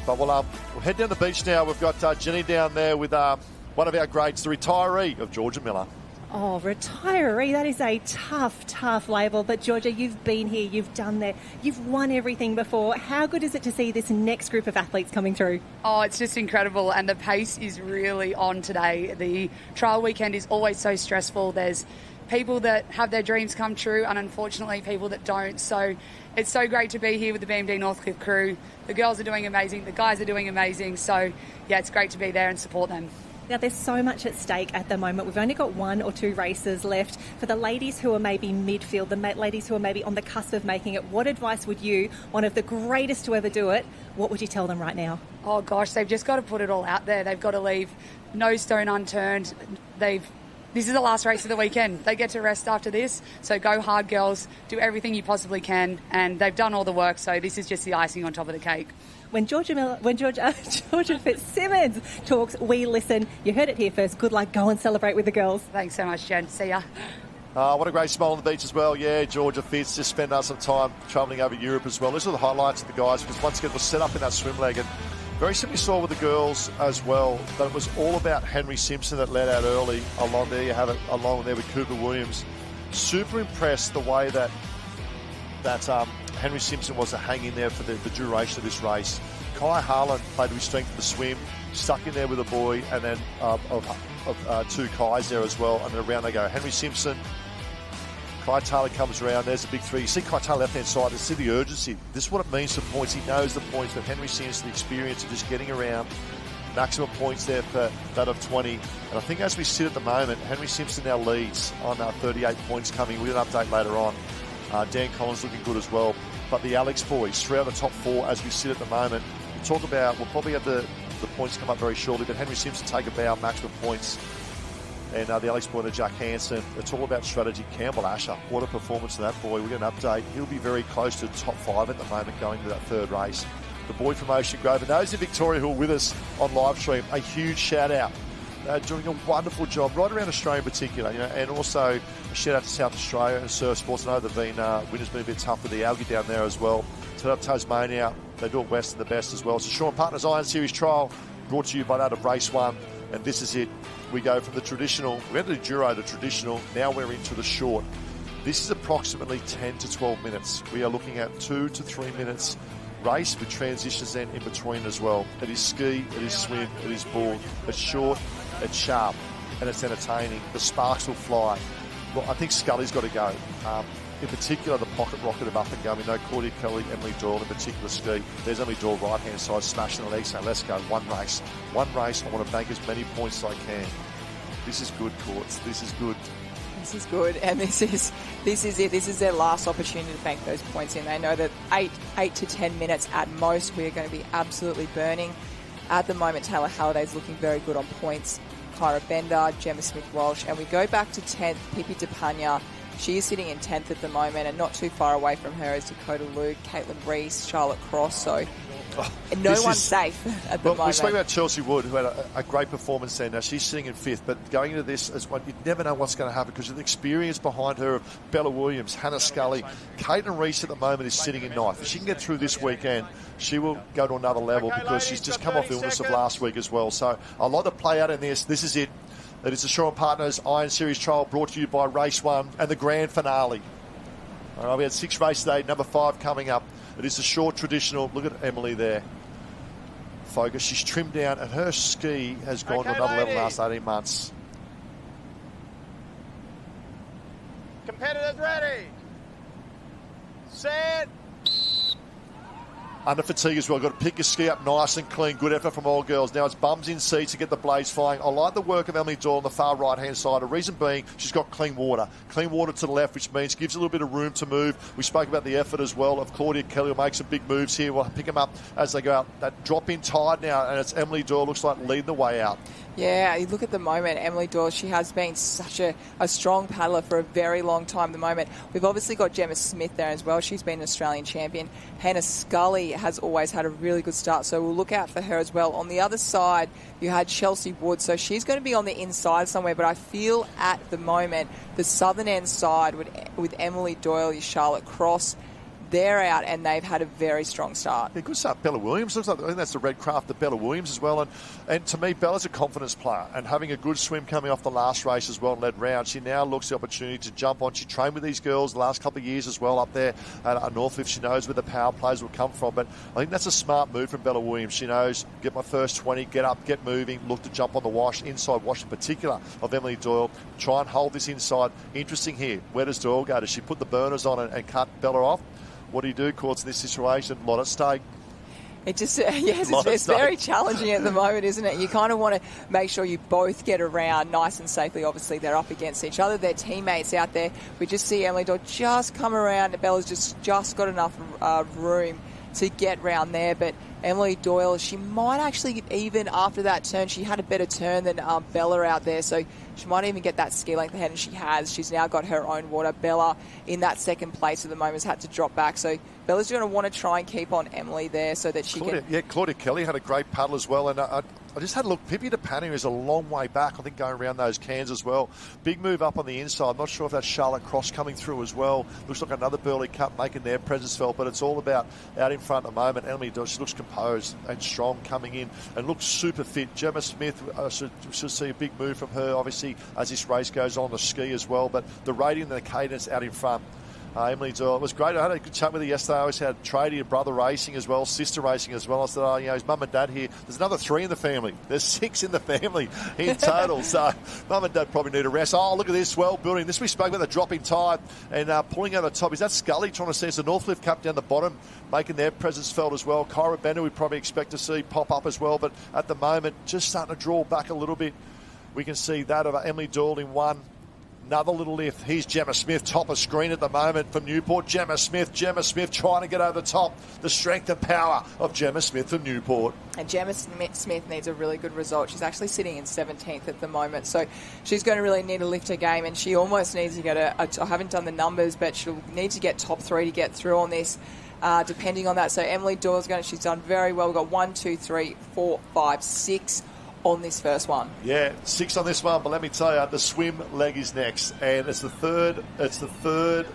But we'll head down the beach now. We've got Jenny down there with one of our greats, the retiree of Georgia Miller. Oh, retiree, that is a tough label. But Georgia, you've been here, you've done that, you've won everything before. How good is it to see this next group of athletes coming through? Oh, it's just incredible, and the pace is really on today. The trial weekend is always so stressful. There's people that have their dreams come true and unfortunately people that don't. So it's so great to be here with the BMD Northcliffe crew. The girls are doing amazing, the guys are doing amazing. So yeah, it's great to be there and support them. Now, there's so much at stake at the moment. We've only got 1 or 2 races left. For the ladies who are maybe midfield, the ladies who are maybe on the cusp of making it, what advice would you, one of the greatest to ever do it, what would you tell them right now? Oh gosh, they've just got to put it all out there. They've got to leave no stone unturned. This is the last race of the weekend. They get to rest after this. So go hard, girls. Do everything you possibly can. And they've done all the work, so this is just the icing on top of the cake. When Georgia Fitzsimmons talks, we listen. You heard it here first. Good luck. Go and celebrate with the girls. Thanks so much, Jen. See ya. What a great smile on the beach as well. Yeah, Georgia Fitz just spent some time travelling over Europe as well. These are the highlights of the guys, because once again, it was set up in that swim leg. And very simply saw with the girls as well that it was all about Henry Simpson that led out early. Along there, you have it along there with Cooper Williams. Super impressed the way that Henry Simpson was to hang in there for the duration of this race. Kai Harlan played to his strength in the swim, stuck in there with a boy, and then of 2 Kais there as well, and then around they go. Henry Simpson, Kai Taylor comes around, there's a big 3. You see Kai Taylor left-hand side, you see the urgency. This is what it means for points. He knows the points, but Henry Simpson, the experience of just getting around, maximum points there for that of 20. And I think as we sit at the moment, Henry Simpson now leads on 38 points coming. We'll get an update later on. Dan Collins looking good as well. But the Alex boys, 3 out of the top 4 as we sit at the moment. We'll probably have the points come up very shortly, but Henry Simpson take about maximum points. And the Alex boy and Jack Hansen, it's all about strategy. Campbell Asher, what a performance of that boy. We're going to update. He'll be very close to the top 5 at the moment going to that 3rd race. The boy from Ocean Grove, and those in Victoria who are with us on live stream, a huge shout out. Doing a wonderful job right around Australia in particular, and also a shout out to South Australia and Surf Sports. I know winter's been a bit tough with the algae down there as well. Set up Tasmania, they do it west and the best as well. So Shaw and Partners Iron Series trial brought to you by that of race 1, and this is it. We go from the traditional, we went to the Enduro, the traditional, now we're into the short. This is approximately 10 to 12 minutes. We are looking at 2 to 3 minutes race with transitions then in between as well. It is ski, it is swim, it is board. It's short, it's sharp, and it's entertaining. The sparks will fly. Well, I think Scully's got to go. In particular, the pocket rocket of up and going. We know Claudia Kelly, Emily Doyle in particular ski. There's Emily Doyle right-hand side, smashing the legs, saying, let's go, one race. One race, I want to bank as many points as I can. This is good, Courts. This is good. This is good, and this is it. This is their last opportunity to bank those points in. They know that 8 to 10 minutes at most, we are going to be absolutely burning. At the moment, Taylor Halliday's looking very good on points. Kyra Bender, Gemma Smith-Walsh, and we go back to 10th, Pippi DePania. She is sitting in 10th at the moment, and not too far away from her is Dakota Luke, Caitlin Reese, Charlotte Cross. So no one's safe at the moment. We spoke about Chelsea Wood, who had a great performance there. Now, she's sitting in 5th, but going into this as one, you never know what's going to happen because of the experience behind her of Bella Williams, Hannah Scully. Caitlin Reese at the moment is sitting in 9th. If she can get through this weekend, she will go to another level because she's just come off illness of last week as well. So a lot to play out in this. This is it. It is the Shaw and Partners Iron Series trial brought to you by Race 1 and the grand finale. All right, we had 6 races today, number 5 coming up. It is the short traditional. Look at Emily there. Focus. She's trimmed down and her ski has gone to another level in the last 18 months. Competitors ready. Set. Under fatigue as well. Got to pick your ski up nice and clean. Good effort from all girls. Now it's bums in seats to get the blades flying. I like the work of Emily Doyle on the far right-hand side. The reason being she's got clean water. Clean water to the left, which means gives a little bit of room to move. We spoke about the effort as well of Claudia Kelly will make some big moves here. We'll pick them up as they go out. That drop-in tide now, and it's Emily Doyle looks like leading the way out. Yeah, you look at the moment, Emily Doyle, she has been such a strong paddler for a very long time at the moment. We've obviously got Gemma Smith there as well. She's been an Australian champion. Hannah Scully has always had a really good start, so we'll look out for her as well. On the other side, you had Chelsea Wood, so she's going to be on the inside somewhere, but I feel at the moment the southern end side with Emily Doyle, Charlotte Cross, they're out and they've had a very strong start. Yeah, good start. Bella Williams looks like, I think that's the red craft of Bella Williams as well. And to me, Bella's a confidence player and having a good swim coming off the last race as well, led round. She now looks the opportunity to jump on. She trained with these girls the last couple of years as well up there at Northcliffe. She knows where the power plays will come from. But I think that's a smart move from Bella Williams. She knows, get my first 20, get up, get moving, look to jump on the wash, inside wash in particular of Emily Doyle. Try and hold this inside. Interesting here. Where does Doyle go? Does she put the burners on and cut Bella off? What do you do, Courts, in this situation? A lot at stake. It just, yes, it's very challenging at the moment, isn't it? You kind of want to make sure you both get around nice and safely. Obviously, they're up against each other. Their teammates out there. We just see Emily Doyle just come around. Bella's just got enough room to get round there. But Emily Doyle, she might actually, even after that turn, she had a better turn than Bella out there. So she might even get that ski length ahead, and she has. She's now got her own water. Bella, in that second place at the moment, has had to drop back. So Bella's going to want to try and keep on Emily there so that she can... Yeah, Claudia Kelly had a great paddle as well. And I just had a look. Pippi DePanny is a long way back, I think, going around those cans as well. Big move up on the inside. I'm not sure if that's Charlotte Cross coming through as well. Looks like another Burley Cup making their presence felt, but it's all about out in front at the moment. Emily Doyle, she looks composed and strong coming in and looks super fit. Gemma Smith, should see a big move from her, obviously, as this race goes on the ski as well. But the rating and the cadence out in front. Emily Doyle, it was great. I had a good chat with her yesterday. I always had Tradie and brother racing as well, sister racing as well. I said, his mum and dad here. There's another 3 in the family. There's 6 in the family in total. So mum and dad probably need a rest. Oh, look at this, well building. This we spoke about the dropping tide and pulling over the top. Is that Scully trying to see? It's the Northcliffe Cup down the bottom, making their presence felt as well. Kyra Bender we probably expect to see pop up as well. But at the moment, just starting to draw back a little bit. We can see that of Emily Doyle in 1. Another little lift. Here's Gemma Smith, top of screen at the moment from Newport. Gemma Smith trying to get over the top. The strength and power of Gemma Smith from Newport. And Gemma Smith needs a really good result. She's actually sitting in 17th at the moment. So she's going to really need to lift her game, and she almost needs to get I haven't done the numbers, but she'll need to get top 3 to get through on this. Depending on that. So Emily Doyle's she's done very well. We've got 1, 2, 3, 4, 5, 6 on this first one. Yeah, 6 on this one, but let me tell you, the swim leg is next, and it's the third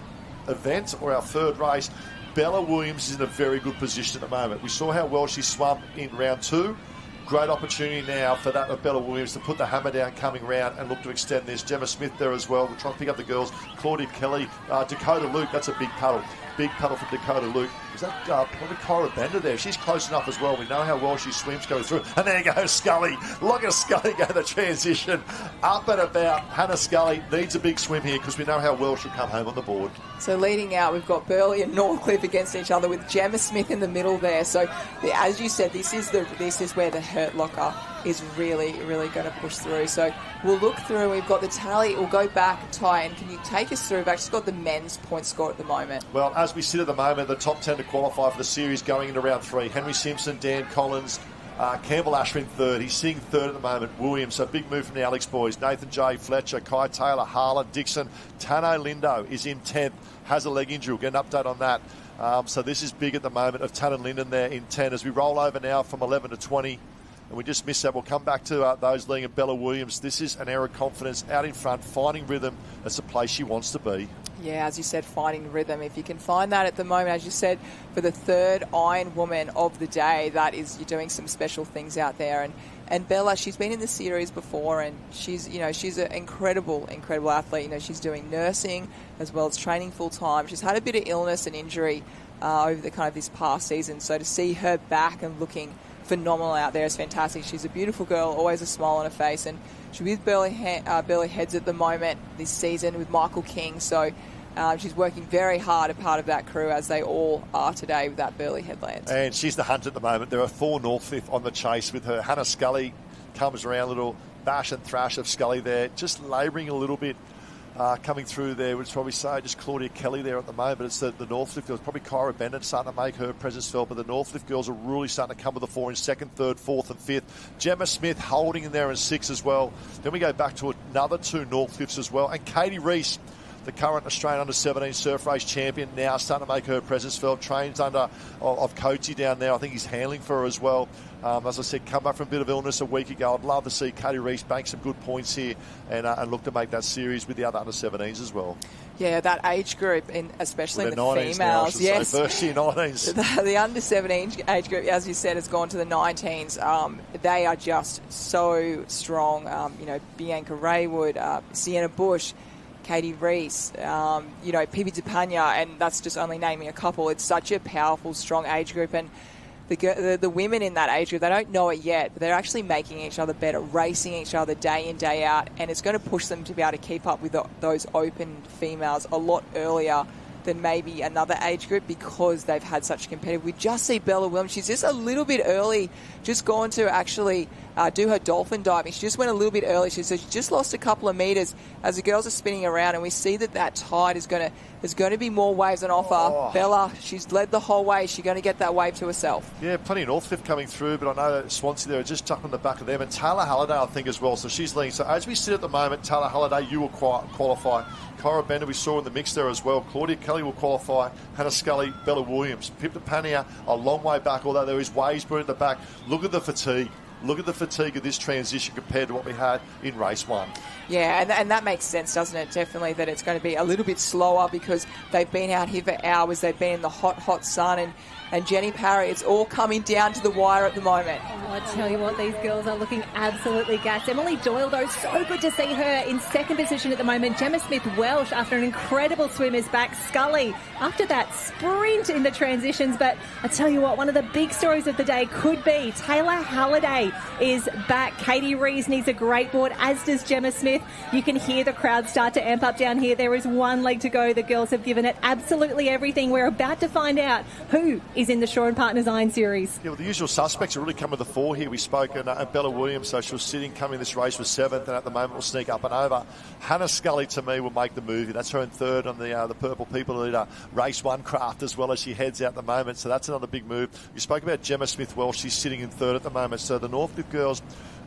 event, or our third race. Bella Williams is in a very good position at the moment. We saw how well she swam in round 2. Great opportunity now for that of Bella Williams to put the hammer down coming round and look to extend this. Gemma Smith there as well. We're trying to pick up the girls. Claudia Kelly, Dakota Luke, that's a big paddle. Big paddle for Dakota Luke. Is that probably Kyra Bender there? She's close enough as well. We know how well she swims going through. And there goes Scully. Look at Scully go the transition. Up and about. Hannah Scully needs a big swim here because we know how well she'll come home on the board. So leading out, we've got Burley and Northcliffe against each other with Gemma Smith in the middle there. So as you said, this is where the Hurt Locker is really, really going to push through. So we'll look through. We've got the tally. We'll go back, Ty, and can you take us through? We've actually got the men's point score at the moment. Well, as we sit at the moment, the top 10 to qualify for the series going into round 3. Henry Simpson, Dan Collins, Campbell Ashford third. He's sitting third at the moment. Williams, so big move from the Alex boys. Nathan J. Fletcher, Kai Taylor, Harlan, Dixon. Tano Lindo is in 10th. Has a leg injury. We'll get an update on that. So this is big at the moment of Tannen Linden there in 10. As we roll over now from 11 to 20, and we just missed that. We'll come back to those leading of Bella Williams. This is an air of confidence out in front, finding rhythm. That's the place she wants to be. Yeah, as you said, finding rhythm. If you can find that at the moment, as you said, for the third Iron Woman of the day, that is, you're doing some special things out there. And Bella, she's been in the series before, and she's an incredible athlete. She's doing nursing as well as training full time. She's had a bit of illness and injury over the kind of this past season. So to see her back and looking phenomenal out there is fantastic. She's a beautiful girl, always a smile on her face, and she's with Burleigh Heads at the moment this season with Michael King. So she's working very hard, a part of that crew, as they all are today with that Burleigh Headlands. And she's the hunt at the moment. There are 4 Northcliffe on the chase with her. Hannah Scully comes around, a little bash and thrash of Scully there, just labouring a little bit. Coming through there, would probably say just Claudia Kelly there at the moment. It's the Northcliffe girls, probably Kyra Bennett starting to make her presence felt, but the Northcliffe girls are really starting to come to the fore in 2nd, 3rd, 4th and 5th. Gemma Smith holding in there in 6 as well. Then we go back to another 2 Northcliffes as well. And Katie Reese, the current Australian under-17 surf race champion, now starting to make her presence felt. Trains under of Coatsy down there. I think he's handling for her as well. As I said, come back from a bit of illness a week ago. I'd love to see Katie Reese bank some good points here and look to make that series with the other under-17s as well. Yeah, that age group, especially in the 19s females. Now, yes, first year 19s. The under-17 age group, as you said, has gone to the 19s. They are just so strong. Bianca Raywood, Sienna Bush, Katie Reese, Pipi DePagna, and that's just only naming a couple. It's such a powerful, strong age group, and the women in that age group, they don't know it yet, but they're actually making each other better, racing each other day in, day out, and it's going to push them to be able to keep up with those open females a lot earlier than maybe another age group because they've had such competitive. We just see Bella Williams. She's just a little bit early, just gone to actually do her dolphin diving. She just went a little bit early. She just lost a couple of metres as the girls are spinning around, and we see that tide is going to be more waves on offer. Oh. Bella, she's led the whole way. She's going to get that wave to herself. Yeah, plenty of Northcliffe coming through, but I know that Swansea there are just tucked on the back of them. And Taylor Halliday, I think, as well. So she's leading. So as we sit at the moment, Taylor Halliday, you will qualify. Kyra Bender, we saw in the mix there as well. Claudia Kelly will qualify. Hannah Scully, Bella Williams. Pip DePagna, a long way back, although there is Waysbury at the back. Look at the fatigue. Look at the fatigue of this transition compared to what we had in race 1. Yeah, and that makes sense, doesn't it? Definitely that it's going to be a little bit slower because they've been out here for hours. They've been in the hot sun, and Jenny Parry, it's all coming down to the wire at the moment. Oh, I tell you what, these girls are looking absolutely gassed. Emily Doyle, though, so good to see her in 2nd position at the moment. Gemma Smith-Welsh, after an incredible swim, is back. Scully, after that sprint in the transitions. But I tell you what, one of the big stories of the day could be Taylor Halliday is back. Katie Reese needs a great board, as does Gemma Smith. You can hear the crowd start to amp up down here. There is one leg to go. The girls have given it absolutely everything. We're about to find out who is in the Shaw and Partners Iron Series. Yeah, well, the usual suspects are really coming to the fore here. We spoke, and Bella Williams, so she was sitting, coming this race was 7th, and at the moment will sneak up and over. Hannah Scully, to me, will make the move. That's her in 3rd on the Purple People Leader Race 1 craft as well as she heads out at the moment, so that's another big move. You spoke about Gemma Smith-Welsh. She's sitting in 3rd at the moment, so the Northcliffe girls,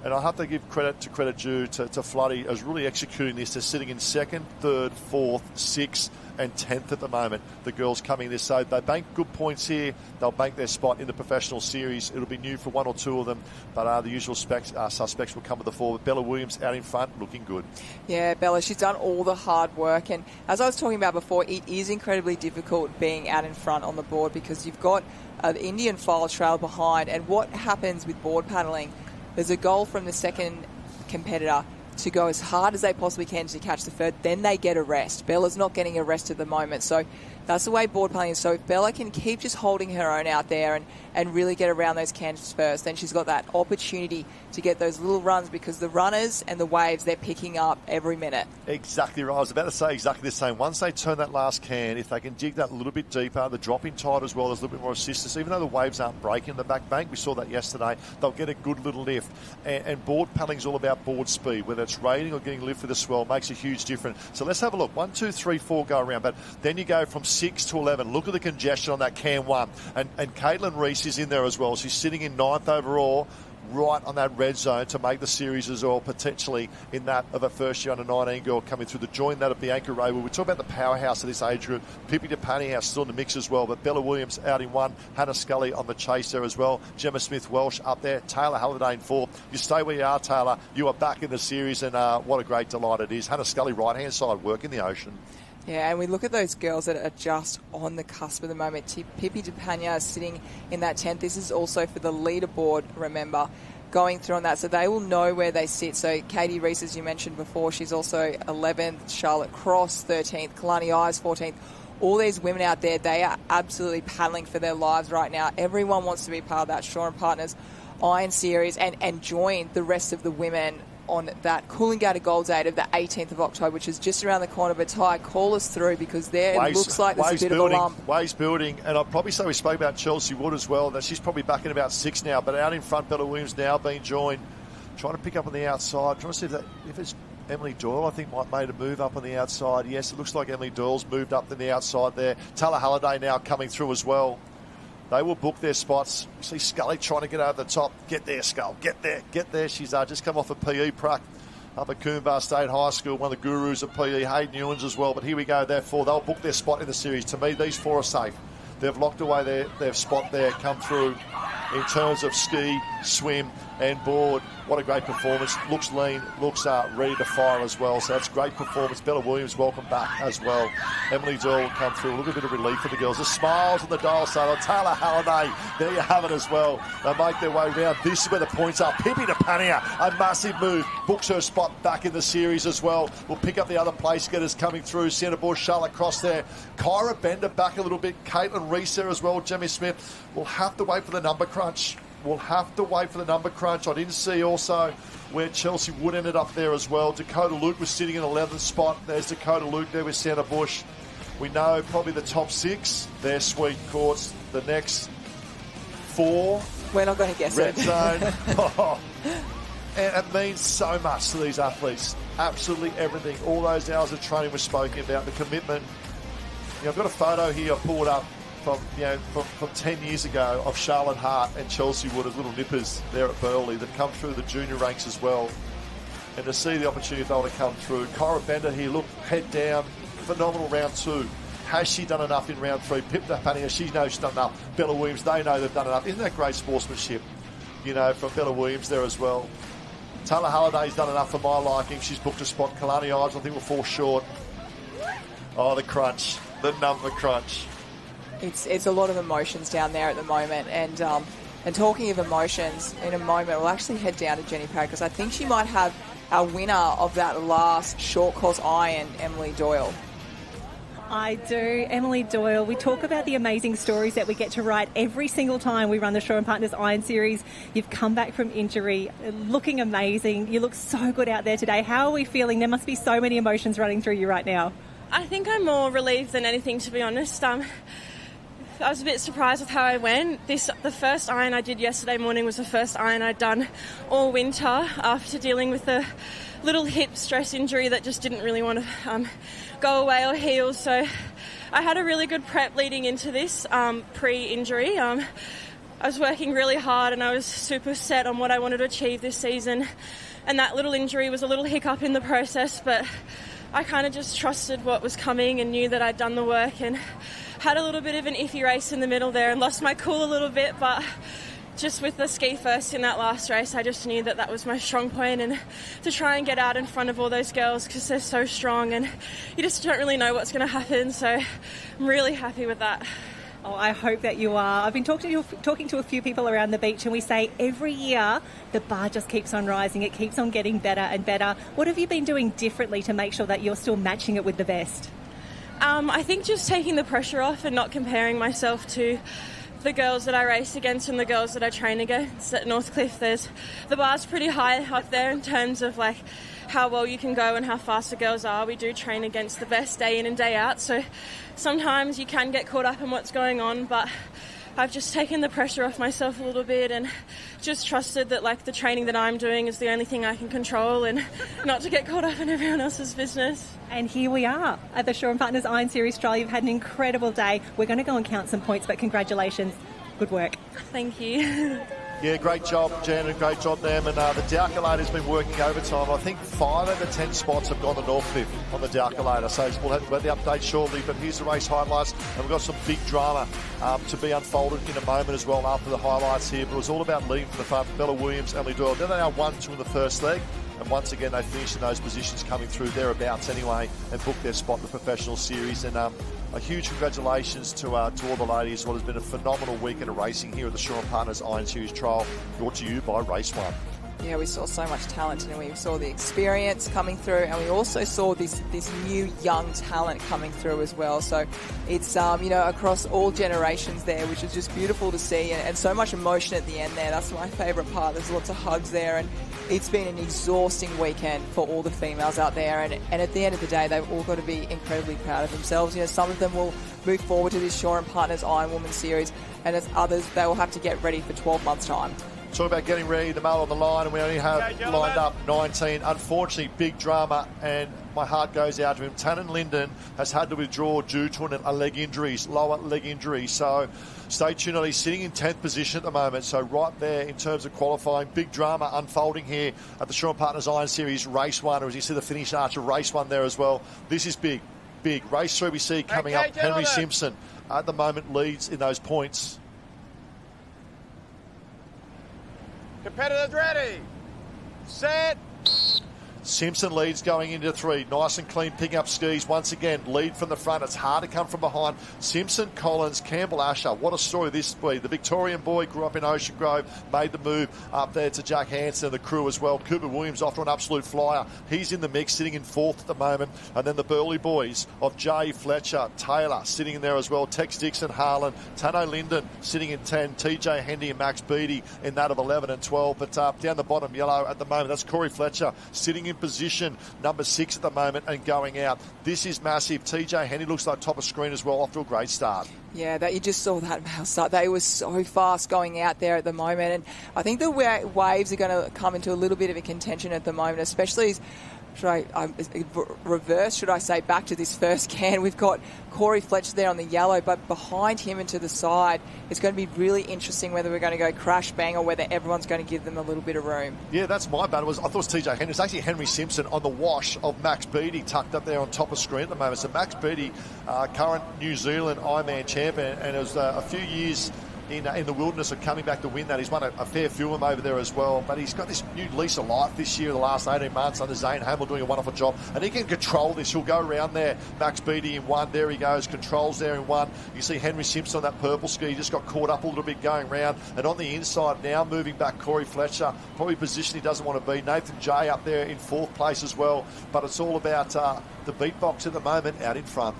and I have to give credit due to Floody as really executing this. They're sitting in 2nd, 3rd, 4th, 6th and 10th at the moment. The girls coming this, so they bank good points here. They'll bank their spot in the professional series. It'll be new for 1 or 2 of them, but the usual suspects will come to the fore. But Bella Williams out in front, looking good. Yeah, Bella, she's done all the hard work, and as I was talking about before, it is incredibly difficult being out in front on the board because you've got the Indian file trail behind, and what happens with board paddling, there's a goal from the second competitor to go as hard as they possibly can to catch the third, then they get a rest. Bella's not getting a rest at the moment, so that's the way board paddling is. So if Bella can keep just holding her own out there and really get around those cans first, then she's got that opportunity to get those little runs because the runners and the waves, they're picking up every minute. Exactly right. I was about to say exactly the same. Once they turn that last can, if they can dig that a little bit deeper, the dropping tide as well, there's a little bit more assistance. Even though the waves aren't breaking in the back bank, we saw that yesterday, they'll get a good little lift. And board paddling is all about board speed, whether it's rating or getting lift with the swell, makes a huge difference. So let's have a look. 1, 2, 3, 4 go around, but then you go from 6 to 11. Look at the congestion on that can 1. And Caitlin Reese is in there as well. She's sitting in 9th overall. right on that red zone to make the series as well, potentially in that of a first-year under-19 girl coming through. To join that of Bianca Ray. We talk about the powerhouse of this age group. Pippi DePania still in the mix as well, but Bella Williams out in 1, Hannah Scully on the chase there as well, Gemma Smith-Welsh up there, Taylor Halliday in 4. You stay where you are, Taylor. You are back in the series, and what a great delight it is. Hannah Scully, right-hand side, work in the ocean. Yeah, and we look at those girls that are just on the cusp at the moment. Pippi DePania is sitting in that 10th. This is also for the leaderboard, remember, going through on that. So they will know where they sit. So Katie Reese, as you mentioned before, she's also 11th. Charlotte Cross, 13th. Kalani Ives, 14th. All these women out there, they are absolutely paddling for their lives right now. Everyone wants to be part of that Shaw and Partners Iron Series and join the rest of the women on that Coolangatta Gold Date of the 18th of October, which is just around the corner. But Ty, call us through, because there it looks like there's a bit of a lump. Waves building, and I'd probably say we spoke about Chelsea Wood as well, that she's probably back in about 6 now, but out in front, Bella Williams now being joined, trying to pick up on the outside, trying to see if it's Emily Doyle, I think, might made a move up on the outside. Yes, it looks like Emily Doyle's moved up to the outside there. Taylor Halliday now coming through as well. They will book their spots. You see Scully trying to get over the top. Get there, Scull. Get there. Get there. She's just come off a PE prac up at Coombar State High School, one of the gurus of PE, Hayden Ewens as well. But here we go, therefore. They'll book their spot in the series. To me, these 4 are safe. They've locked away their spot there, come through in terms of ski, swim and board. What a great performance. Looks lean, looks ready to fire as well. So that's great performance. Bella Williams, welcome back as well. Emily Doyle will come through. A little bit of relief for the girls. The smiles on the dial sailor. Taylor Halliday, there you have it as well. They make their way round. This is where the points are. Pippi DePania, a massive move. Books her spot back in the series as well. We'll pick up the other place getters coming through. Centre Bush, Charlotte Cross there. Kyra Bender back a little bit. Caitlin Reese there as well. Jemmy Smith. We'll have to wait for the number crunch. We'll have to wait for the number crunch. I didn't see also where Chelsea Wood ended up there as well. Dakota Luke was sitting in 11th spot. There's Dakota Luke there with Centre Bush. We know probably the top 6. They're Sweet Courts. The next 4. We're not going to guess Red it. Zone. Oh. And it means so much to these athletes. Absolutely everything. All those hours of training we're spoken about, the commitment. You know, I've got a photo here I pulled up from 10 years ago of Charlotte Hart and Chelsea Wood as little nippers there at Burleigh that come through the junior ranks as well. And to see the opportunity for them to come through. Kyra Bender here, look, head down, phenomenal round 2. Has she done enough in round 3? Pip DePania, she knows she's done enough. Bella Williams, they know they've done enough. Isn't that great sportsmanship, you know, from Bella Williams there as well? Taylor Halliday's done enough for my liking. She's booked a spot. Kalani Ives, I think, will fall short. Oh, the crunch, the number crunch. It's a lot of emotions down there at the moment, and talking of emotions, in a moment we'll actually head down to Jenny Parry, because I think she might have our winner of that last short course iron, Emily Doyle. I do. Emily Doyle, we talk about the amazing stories that we get to write every single time we run the Shaw and Partners Iron Series. You've come back from injury, looking amazing. You look so good out there today. How are we feeling? There must be so many emotions running through you right now. I think I'm more relieved than anything, to be honest. I was a bit surprised with how I went. The first iron I did yesterday morning was the first iron I'd done all winter after dealing with a little hip stress injury that just didn't really want to go away or heal. So I had a really good prep leading into this pre-injury. I was working really hard and I was super set on what I wanted to achieve this season. And that little injury was a little hiccup in the process, but I kind of just trusted what was coming and knew that I'd done the work, and had a little bit of an iffy race in the middle there and lost my cool a little bit, but just with the ski first in that last race, I just knew that that was my strong point, and to try and get out in front of all those girls because they're so strong and you just don't really know what's going to happen. So I'm really happy with that. Oh, I hope that you are. I've been talking to a few people around the beach, and we say every year the bar just keeps on rising. It keeps on getting better and better. What have you been doing differently to make sure that you're still matching it with the best? I think just taking the pressure off and not comparing myself to the girls that I race against and the girls that I train against at Northcliffe. The bar's pretty high up there in terms of like how well you can go and how fast the girls are. We do train against the best day in and day out, so sometimes you can get caught up in what's going on, but I've just taken the pressure off myself a little bit and just trusted that like the training that I'm doing is the only thing I can control, and not to get caught up in everyone else's business. And here we are at the Shaw and Partners Iron Series trial. You've had an incredible day. We're going to go and count some points, but congratulations. Good work. Thank you. Yeah, great job, Jan, and great job, them. And the Dalcolator's been working overtime. I think 5 of the 10 spots have gone to Northcliffe on the Dalcolator. So we'll have the update shortly. But here's the race highlights. And we've got some big drama to be unfolded in a moment as well after the highlights here. But it was all about leading from the front. Bella Williams, Emily Doyle. Then they are 1-2 in the first leg. And once again, they finished in those positions coming through thereabouts anyway and booked their spot in the professional series. And a huge congratulations to all the ladies. What has been a phenomenal weekend of racing here at the Shaw and Partners Iron Series Trial, brought to you by Race One. Yeah, we saw so much talent and we saw the experience coming through, and we also saw this new young talent coming through as well. So it's across all generations there, which is just beautiful to see, and so much emotion at the end there. That's my favourite part. There's lots of hugs there, and it's been an exhausting weekend for all the females out there, and at the end of the day, they've all got to be incredibly proud of themselves. Some of them will move forward to this Shaw and Partners Iron Woman Series, and as others, they will have to get ready for 12 months' time. Talk about getting ready, the mail on the line, and we only have lined up 19. Unfortunately, big drama, and my heart goes out to him. Tannen Linden has had to withdraw due to a leg injury, lower leg injury. So stay tuned on. He's sitting in 10th position at the moment. So right there in terms of qualifying, big drama unfolding here at the Shaw and Partners Iron Series Race 1, or as you see the finish arch of Race 1 there as well. This is big. Race 3 we see coming up. Henry Simpson at the moment leads in those points. Competitors ready, set. Simpson leads going into 3. Nice and clean, picking up skis. Once again, lead from the front. It's hard to come from behind. Simpson, Collins, Campbell, Asher. What a story this will be. The Victorian boy grew up in Ocean Grove, made the move up there to Jack Hansen and the crew as well. Cooper Williams off to an absolute flyer. He's in the mix, sitting in 4th at the moment. And then the Burley boys of Jay, Fletcher, Taylor sitting in there as well. Tex Dixon, Harlan, Tano Linden sitting in 10. TJ Hendy and Max Beattie in that of 11 and 12. But down the bottom, yellow at the moment, that's Corey Fletcher sitting in position number 6 at the moment and going out. This is massive. TJ Hendy looks like top of screen as well, off to a great start. Yeah, that you just saw that male start. They were so fast going out there at the moment, and I think the waves are going to come into a little bit of a contention at the moment, especially should I say, back to this first can. We've got Corey Fletcher there on the yellow, but behind him and to the side, it's going to be really interesting whether we're going to go crash bang or whether everyone's going to give them a little bit of room. Yeah, that's my bad. I thought it was TJ Henry. It's actually Henry Simpson on the wash of Max Beattie, tucked up there on top of screen at the moment. So Max Beattie, current New Zealand Ironman champion, and it was a few years in the wilderness of coming back to win that. He's won a fair few of them over there as well, but he's got this new lease of life this year, the last 18 months under Zane Hamill doing a wonderful job, and he can control this. He'll go around there. Max Beattie in 1, there he goes, controls there in 1. You see Henry Simpson on that purple ski, he just got caught up a little bit going round, and on the inside now moving back Corey Fletcher, probably position he doesn't want to be. Nathan Jay up there in 4th place as well, but it's all about the beatbox at the moment out in front.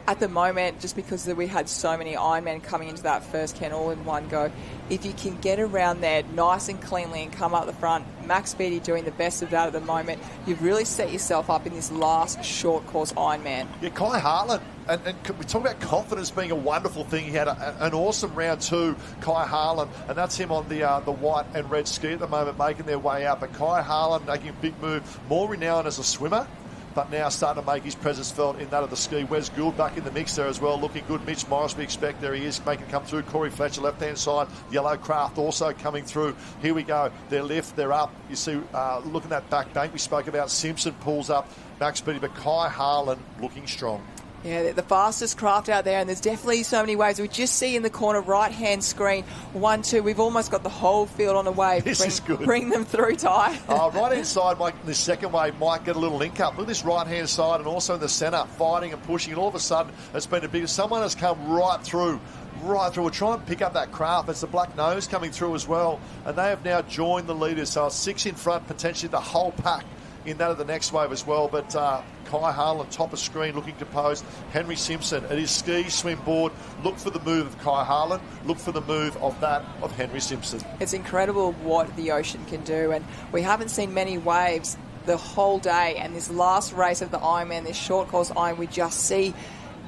At the moment, just because we had so many Ironmen coming into that first can all in one go, if you can get around there nice and cleanly and come up the front, Max Beattie doing the best of that at the moment, you've really set yourself up in this last short course Ironman. Yeah, Kai Harlan, and we talk about confidence being a wonderful thing. He had an awesome round 2, Kai Harlan, and that's him on the white and red ski at the moment, making their way out. But Kai Harlan making a big move, more renowned as a swimmer, but now starting to make his presence felt in that of the ski. Wes Gould back in the mix there as well, looking good. Mitch Morris, we expect, there he is, making come through. Corey Fletcher, left-hand side. Yellow Craft also coming through. Here we go. They're left, they're up. You see, look at that back bank we spoke about. Simpson pulls up Max Beattie, but Kai Harlan looking strong. Yeah, the fastest craft out there, and there's definitely so many waves. We just see in the corner right-hand screen, 1, 2. We've almost got the whole field on a wave. This is good. Bring them through, Ty. Right-hand side, the second wave might get a little link up. Look at this right-hand side and also in the centre, fighting and pushing, and all of a sudden it's been a big... Someone has come right through. We'll try and pick up that craft. It's the Black Nose coming through as well, and they have now joined the leaders. So it's 6 in front, potentially the whole pack in that of the next wave as well. But Kai Harlan, top of screen, looking to pose. Henry Simpson at his ski swim board. Look for the move of Kai Harlan. Look for the move of Henry Simpson. It's incredible what the ocean can do, and we haven't seen many waves the whole day. And this last race of the Ironman, this short course Iron, we just see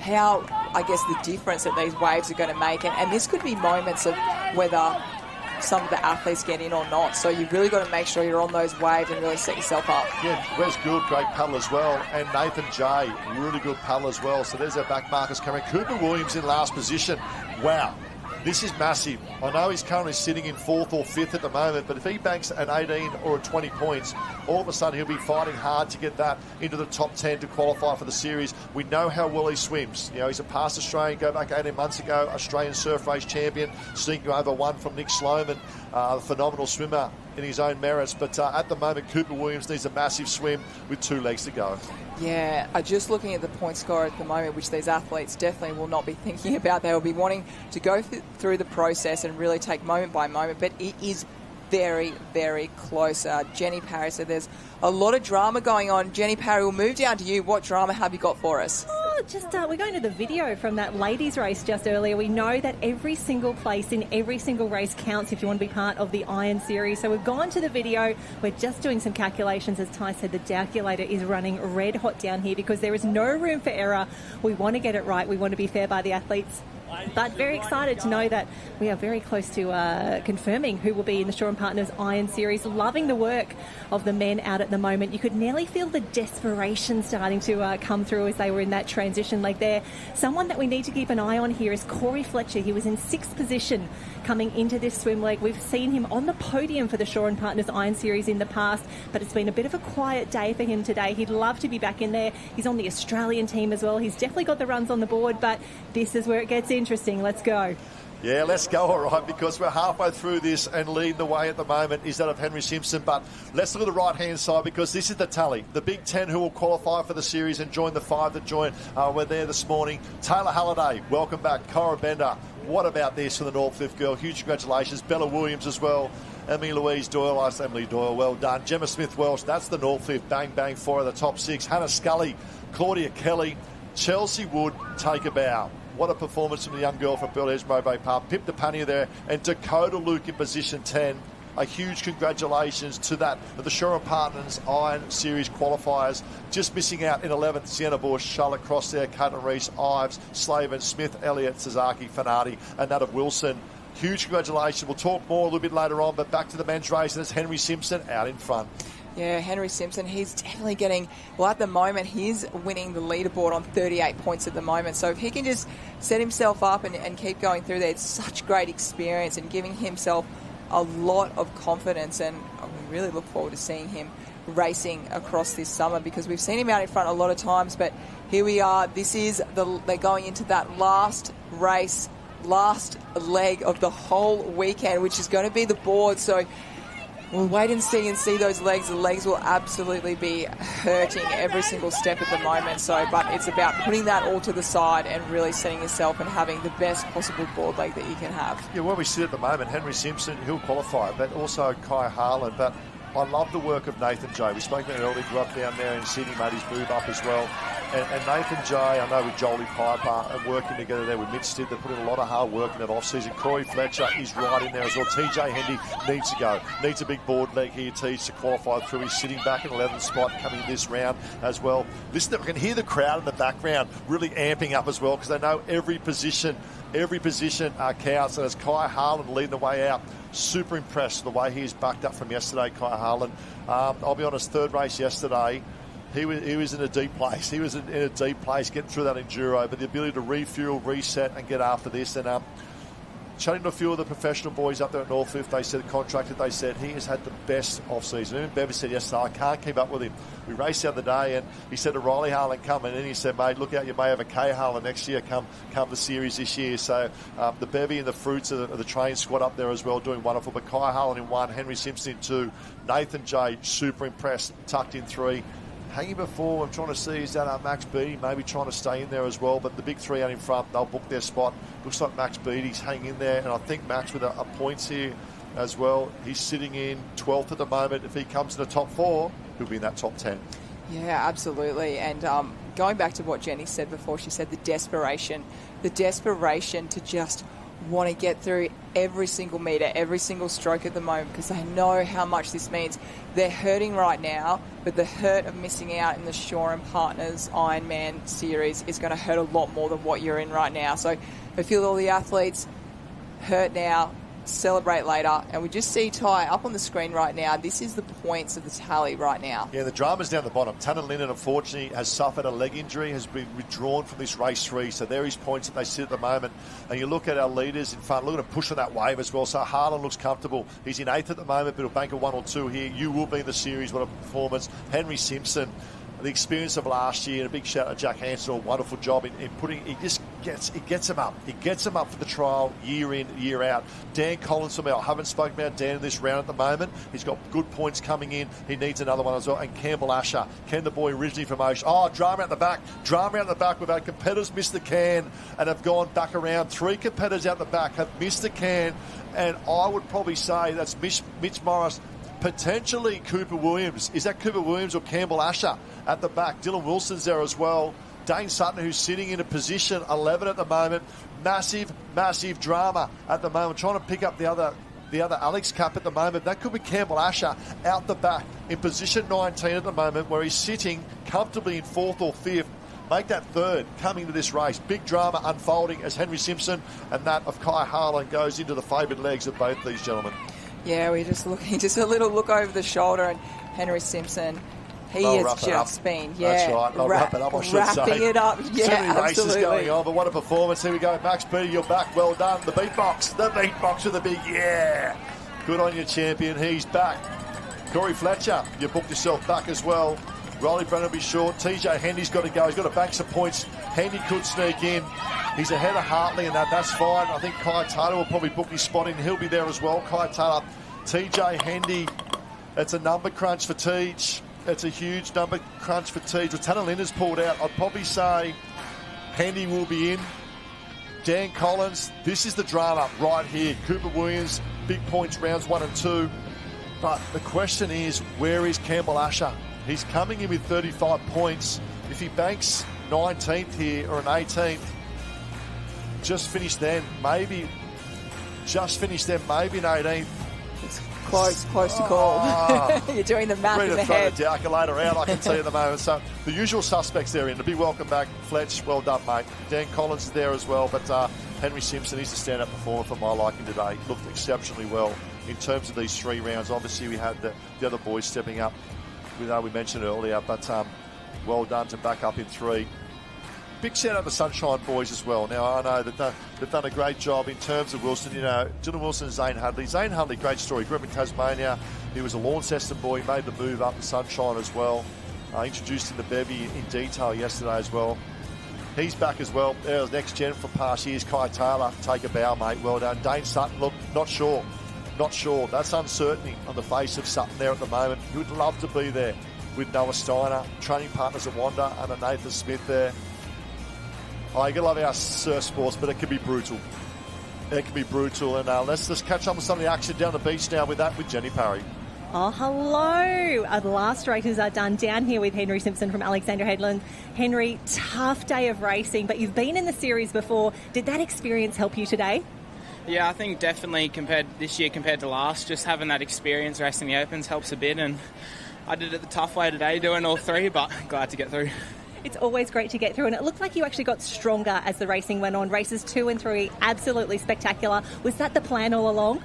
how, I guess, the difference that these waves are going to make. And this could be moments of whether some of the athletes get in or not. So you've really got to make sure you're on those waves and really set yourself up. Yeah, Wes Gould, great paddle as well. And Nathan Jay, really good paddle as well. So there's our back markers coming. Cooper Williams in last position. Wow. This is massive. I know he's currently sitting in 4th or 5th at the moment, but if he banks an 18 or a 20 points, all of a sudden he'll be fighting hard to get that into the top 10 to qualify for the series. We know how well he swims. You know, he's a past Australian, go back 18 months ago, Australian surf race champion, sneaking over one from Nick Sloman, a phenomenal swimmer in his own merits. But at the moment, Cooper Williams needs a massive swim with 2 legs to go. Yeah, just looking at the point score at the moment, which these athletes definitely will not be thinking about. They will be wanting to go through the process and really take moment by moment, but it is very, very close. Jenny Parry said there's a lot of drama going on. Jenny Parry, we'll move down to you. What drama have you got for us? We're going to the video from that ladies race just earlier. We know that every single place in every single race counts if you want to be part of the Iron Series. So we've gone to the video. We're just doing some calculations. As Ty said, the calculator is running red hot down here because there is no room for error. We want to get it right. We want to be fair by the athletes. But very excited to know that we are very close to confirming who will be in the Shaw and Partners Iron Series. Loving the work of the men out at the moment. You could nearly feel the desperation starting to come through as they were in that transition leg there. Someone that we need to keep an eye on here is Corey Fletcher. He was in 6th position coming into this swim leg. We've seen him on the podium for the Shaw and Partners Iron Series in the past, but it's been a bit of a quiet day for him today. He'd love to be back in there. He's on the Australian team as well. He's definitely got the runs on the board, but this is where it gets interesting. Let's go. Yeah, let's go, all right, because we're halfway through this and leading the way at the moment is that of Henry Simpson. But let's look at the right-hand side because this is the tally. The big 10 who will qualify for the series and join the 5 that join were there this morning. Taylor Halliday, welcome back. Cora Bender, what about this for the Northcliffe girl? Huge congratulations. Bella Williams as well. Emily Louise Doyle, I say Emily Doyle, well done. Gemma Smith-Welsh, that's the Northcliffe. Bang, bang, 4 of the top 6. Hannah Scully, Claudia Kelly, Chelsea Wood, take a bow. What a performance from the young girl from Belledge Mowbray Park. Pip DePania there and Dakota Luke in position 10. A huge congratulations to that of the Shaw and Partners Iron Series qualifiers. Just missing out in 11th, Sienna Bush, Charlotte Cross there, Caitlin Reese, Ives, Slavin, Smith, Elliott, Sasaki, Fanati, and that of Wilson. Huge congratulations. We'll talk more a little bit later on, but back to the men's race, and it's Henry Simpson out in front. Yeah, Henry Simpson, he's definitely getting, well, at the moment, he's winning the leaderboard on 38 points at the moment. So if he can just set himself up and keep going through there, it's such great experience and giving himself a lot of confidence. And we really look forward to seeing him racing across this summer because we've seen him out in front a lot of times. But here we are. This is, they're going into that last race, last leg of the whole weekend, which is going to be the board. So we'll wait and see those legs. The legs will absolutely be hurting every single step at the moment. So, but it's about putting that all to the side and really setting yourself and having the best possible board leg that you can have. Yeah, where we sit at the moment, Henry Simpson, he'll qualify, but also Kai Harlan. But I love the work of Nathan J. We spoke about it earlier, grew up down there in Sydney, made his move up as well. And Nathan J, I know with Jolie Piper and working together there with Mitch Stidd, they put in a lot of hard work in that off-season. Corey Fletcher is right in there as well. TJ Hendy needs to go. Needs a big board leg here, Teach, to qualify through. He's sitting back in 11th spot coming this round as well. Listen, I can hear the crowd in the background really amping up as well because they know every position counts. And as Kai Harlan leading the way out, super impressed with the way he's bucked up from yesterday, Kai Harlan. I'll be honest, 3rd race yesterday, he was in a deep place. He was in a deep place getting through that enduro, but the ability to refuel, reset, and get after this. And chatting to a few of the professional boys up there at Northcliffe, they said, contracted, they said he has had the best off-season. Even Bevan said yesterday, I can't keep up with him. We raced the other day, and he said to Riley Harlan, come, and then he said, mate, look out, you may have a K Harlan next year come the series this year. So the Bevy and the fruits of the train squad up there as well, doing wonderful. But Kai Harlan in 1, Henry Simpson in 2, Nathan J, super impressed, tucked in 3. Hanging before, I'm trying to see, is that Max Beattie maybe trying to stay in there as well, but the big 3 out in front, they'll book their spot. Looks like Max Beattie's hanging in there, and I think Max with a points here as well. He's sitting in 12th at the moment. If he comes to the top 4, he'll be in that top 10. Yeah, absolutely. And going back to what Jenny said before, she said the desperation to just want to get through every single metre, every single stroke at the moment because they know how much this means. They're hurting right now, but the hurt of missing out in the Shaw and Partners Ironman series is going to hurt a lot more than what you're in right now. So I feel all the athletes hurt now, celebrate later. And we just see Ty up on the screen right now. This is the points of the tally right now. Yeah, the drama's down the bottom. Tanner Linden, unfortunately, has suffered a leg injury, has been withdrawn from this race 3. So there his points that they sit at the moment. And you look at our leaders in front, look at him pushing that wave as well. So Harlan looks comfortable. He's in 8th at the moment, but he'll bank a 1 or 2 here. You will be in the series. What a performance. Henry Simpson, the experience of last year, and a big shout out to Jack Hansen, a wonderful job in putting. He gets him up. He gets him up for the trial year in, year out. Dan Collins from I haven't spoken about Dan in this round at the moment. He's got good points coming in. He needs another one as well. And Campbell Asher, Ken the boy originally from Ocean. Oh, drama out the back. Drama out the back. We've had competitors miss the can and have gone back around. 3 competitors out the back have missed the can, and I would probably say that's Mitch Morris. Potentially Cooper Williams. Is that Cooper Williams or Campbell Asher at the back? Dylan Wilson's there as well. Dane Sutton, who's sitting in a position 11 at the moment. Massive, massive drama at the moment. Trying to pick up the other Alex Cup at the moment. That could be Campbell Asher out the back in position 19 at the moment, where he's sitting comfortably in 4th or 5th. Make that 3rd coming to this race. Big drama unfolding as Henry Simpson and that of Kai Harlan goes into the favoured legs of both these gentlemen. Yeah, we're just looking, just a little look over the shoulder, and Henry Simpson, he has just been, That's right. I'll wrap it up, I should wrapping say. it up. Yeah, too many races absolutely. going on, but what a performance. Here we go. Max Beattie, you're back. Well done. The beatbox with the big yeah. Good on you, champion. He's back. Corey Fletcher, you booked yourself back as well. Riley Brennan will be short. TJ Hendy's got to go. He's got to bank some points. Hendy could sneak in. He's ahead of Hartley, and that's fine. I think Kai Taylor will probably book his spot in. He'll be there as well. Kai Taylor, TJ Hendy. It's a number crunch for Teej. It's a huge number crunch for Teej. With Tanner Linden's pulled out, I'd probably say Hendy will be in. Dan Collins, this is the drama right here. Cooper Williams, big points rounds 1 and 2. But the question is, where is Campbell Asher? He's coming in with 35 points. If he banks 19th here or an 18th, just finish then, maybe an 18th. It's close to call. You're doing the math in the head. Throw the calculator out, I can see at the moment. So the usual suspects there in. To be welcome back, Fletch, well done, mate. Dan Collins is there as well, but Henry Simpson is a stand-up performer for my liking today. Looked exceptionally well in terms of these 3 rounds. Obviously, we had the other boys stepping up. We mentioned earlier, but well done to back up in 3. Big shout out to the Sunshine Boys as well. Now, I know that they've done a great job in terms of Wilson. You know, Dylan Wilson and Zane Hadley. Zane Hadley, great story. Grew up in Tasmania. He was a Launceston boy. He made the move up to Sunshine as well. Introduced him to Bevy in detail yesterday as well. He's back as well. There's next gen from past years. Kai Taylor, take a bow, mate. Well done. Dane Sutton, look, not sure. That's uncertainty on the face of Sutton there at the moment. He would love to be there with Noah Steiner, training partners at Wanda, and Nathan Smith there. Oh, you gotta love our surf sports, but it can be brutal. And let's just catch up with some of the action down the beach now with Jenny Parry. Oh, hello. The last races are done down here with Henry Simpson from Alexandra Headland. Henry, tough day of racing, but you've been in the series before. Did that experience help you today? Yeah, I think definitely compared to last, just having that experience racing the Opens helps a bit, and I did it the tough way today, doing all 3, but glad to get through. It's always great to get through, and it looked like you actually got stronger as the racing went on. Races 2 and 3, absolutely spectacular. Was that the plan all along?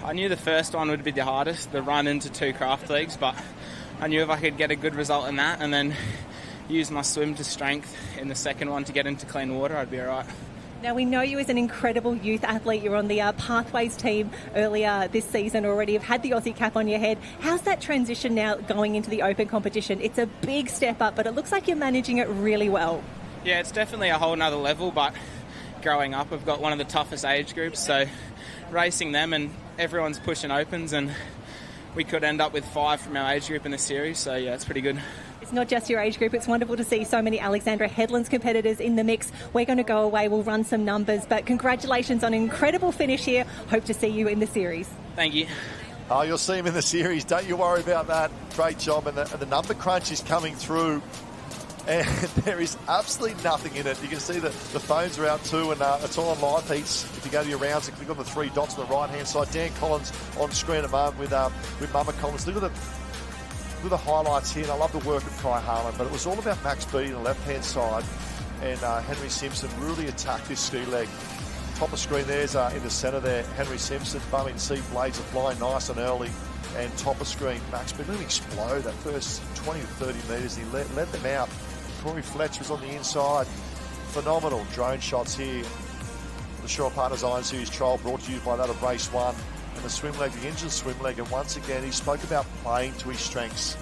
I knew the first one would be the hardest, the run into 2 craft leagues, but I knew if I could get a good result in that and then use my swim to strength in the second one to get into clean water, I'd be all right. Now, we know you as an incredible youth athlete. You're on the Pathways team earlier this season already. You've had the Aussie cap on your head. How's that transition now going into the Open competition? It's a big step up, but it looks like you're managing it really well. Yeah, it's definitely a whole nother level, but growing up, we've got one of the toughest age groups, so racing them and everyone's pushing Opens, and we could end up with 5 from our age group in the series, so yeah, it's pretty good. It's not just your age group. It's wonderful to see so many Alexandra Headlands competitors in the mix. We're going to go away. We'll run some numbers. But congratulations on an incredible finish here. Hope to see you in the series. Thank you. Oh, you'll see him in the series. Don't you worry about that. Great job. And the number crunch is coming through. And there is absolutely nothing in it. You can see that the phones are out too, and it's all on live heats. If you go to your rounds and click on the 3 dots on the right-hand side, Dan Collins on screen at the moment with Mama Collins. Look at the highlights here, and I love the work of Kai Harlan, but it was all about Max Beattie on the left-hand side, and Henry Simpson really attacked this ski leg. top of screen there's in the centre there, Henry Simpson. Bumming C blades are flying nice and early. And top of screen, Max Beatty really explode that first 20 to 30 metres. He led them out. Corey Fletcher was on the inside. Phenomenal drone shots here. The Shore Partners Iron Series trial brought to you by that of race 1. And the swim leg, the engine swim leg. And once again, he spoke about playing to his strengths.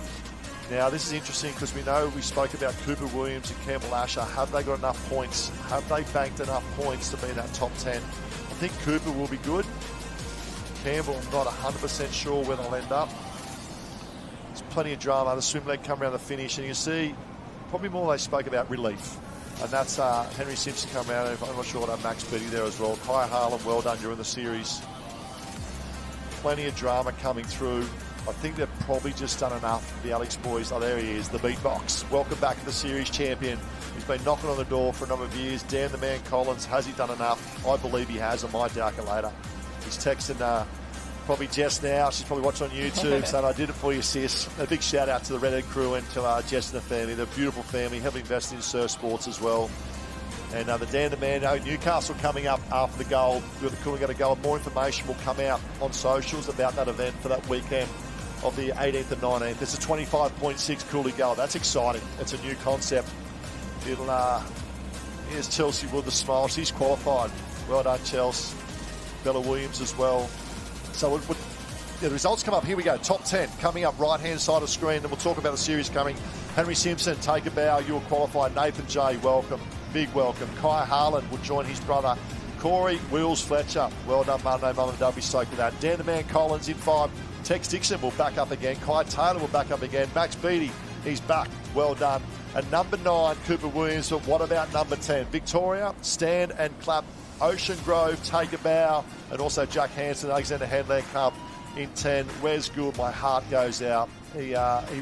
Now, this is interesting because we know we spoke about Cooper Williams and Campbell Asher. Have they got enough points? Have they banked enough points to be in that top 10? I think Cooper will be good. Campbell, I'm not 100% sure where they'll end up. There's plenty of drama. The swim leg come around the finish, and you can see probably more they spoke about relief. And that's Henry Simpson come around. I'm not sure about Max Beatty there as well. Kai Harlan, well done during the series. Plenty of drama coming through. I think they've probably just done enough. The Alex boys, oh, there he is, the beatbox. Welcome back to the series champion. He's been knocking on the door for a number of years. Dan the Man Collins, has he done enough? I believe he has. I might doubt it later. He's texting probably Jess now. She's probably watching on YouTube saying, I did it for you, sis. A big shout out to the Redhead crew and to Jess and the family. They're a beautiful family, heavily invested in surf sports as well. And the Dan the Man, Newcastle coming up after the gold. We're the Coolangatta to Gold. More information will come out on socials about that event for that weekend of the 18th and 19th. It's a 25.6 Cooley Gold. That's exciting. It's a new concept. Here's Chelsea with the smile. She's qualified. Well done, Chelsea. Bella Williams as well. So the results come up. Here we go. Top 10 coming up right-hand side of screen. Then we'll talk about the series coming. Henry Simpson, take a bow. You were qualified. Nathan J, welcome. Big welcome. Kai Harlan will join his brother. Corey Wheels Fletcher. Well done, Monday. Mum and Dad be stoked with that. Dan the Man Collins in 5. Tex Dixon will back up again. Kai Taylor will back up again. Max Beatty, he's back. Well done. And number 9, Cooper Williams. But what about number 10? Victoria, stand and clap. Ocean Grove, take a bow. And also Jack Hansen, Alexander Headland Cup in 10. Wes Gould, my heart goes out. He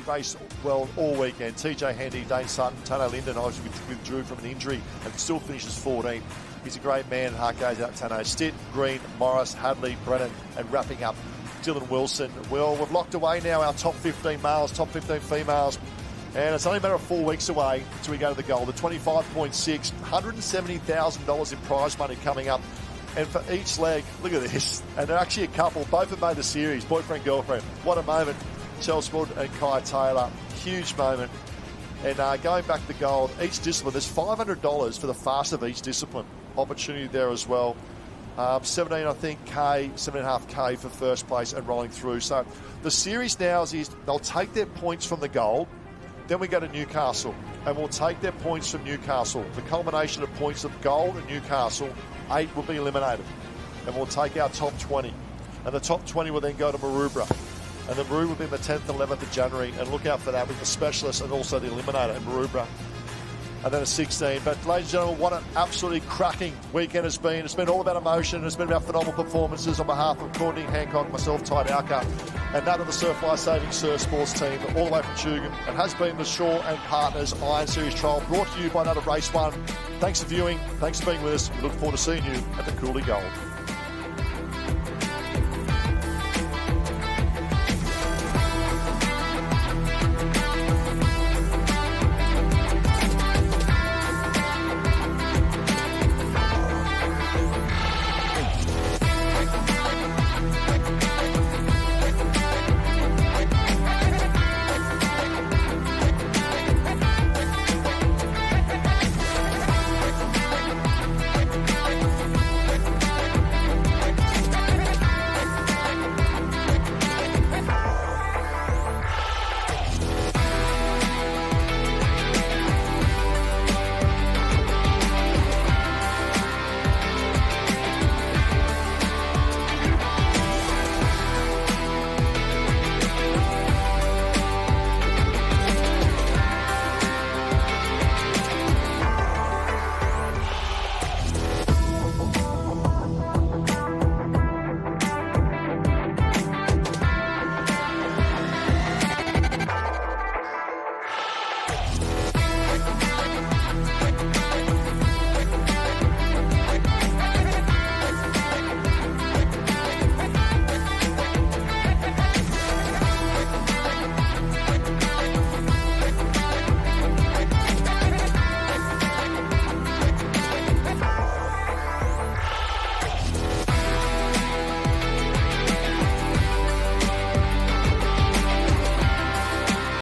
raced well all weekend. TJ Handy, Dane Sutton, Tano Linden obviously withdrew from an injury and still finishes 14th. He's a great man. Heart goes out to Tano. Stitt, Green, Morris, Hadley, Brennan, and wrapping up Dylan Wilson. Well, we've locked away now our top 15 males, top 15 females. And it's only a matter of 4 weeks away until we go to the gold. The 25.6, $170,000 in prize money coming up. And for each leg, look at this. And they're actually a couple. Both have made the series, boyfriend, girlfriend. What a moment. Chelsea Wood and Kai Taylor. Huge moment. And going back to the gold, each discipline, there's $500 for the fast of each discipline. Opportunity there as well. 17, I think, 7.5K for first place and rolling through. So the series now is they'll take their points from the gold. Then we go to Newcastle, and we'll take their points from Newcastle. The culmination of points of gold and Newcastle, 8 will be eliminated. And we'll take our top 20. And the top 20 will then go to Maroubra. And the Maroubra will be in the 10th and 11th of January. And look out for that with the specialist and also the eliminator in Maroubra. And then a 16. But ladies and gentlemen, what an absolutely cracking weekend it's been. It's been all about emotion. It's been about phenomenal performances on behalf of Courtney Hancock, myself, Ty Dowker, and that of the Surf Life Saving Surf Sports team, all the way from Tugun. It has been the Shore and Partners Iron Series trial, brought to you by another Race 1. Thanks for viewing. Thanks for being with us. We look forward to seeing you at the Cooley Gold.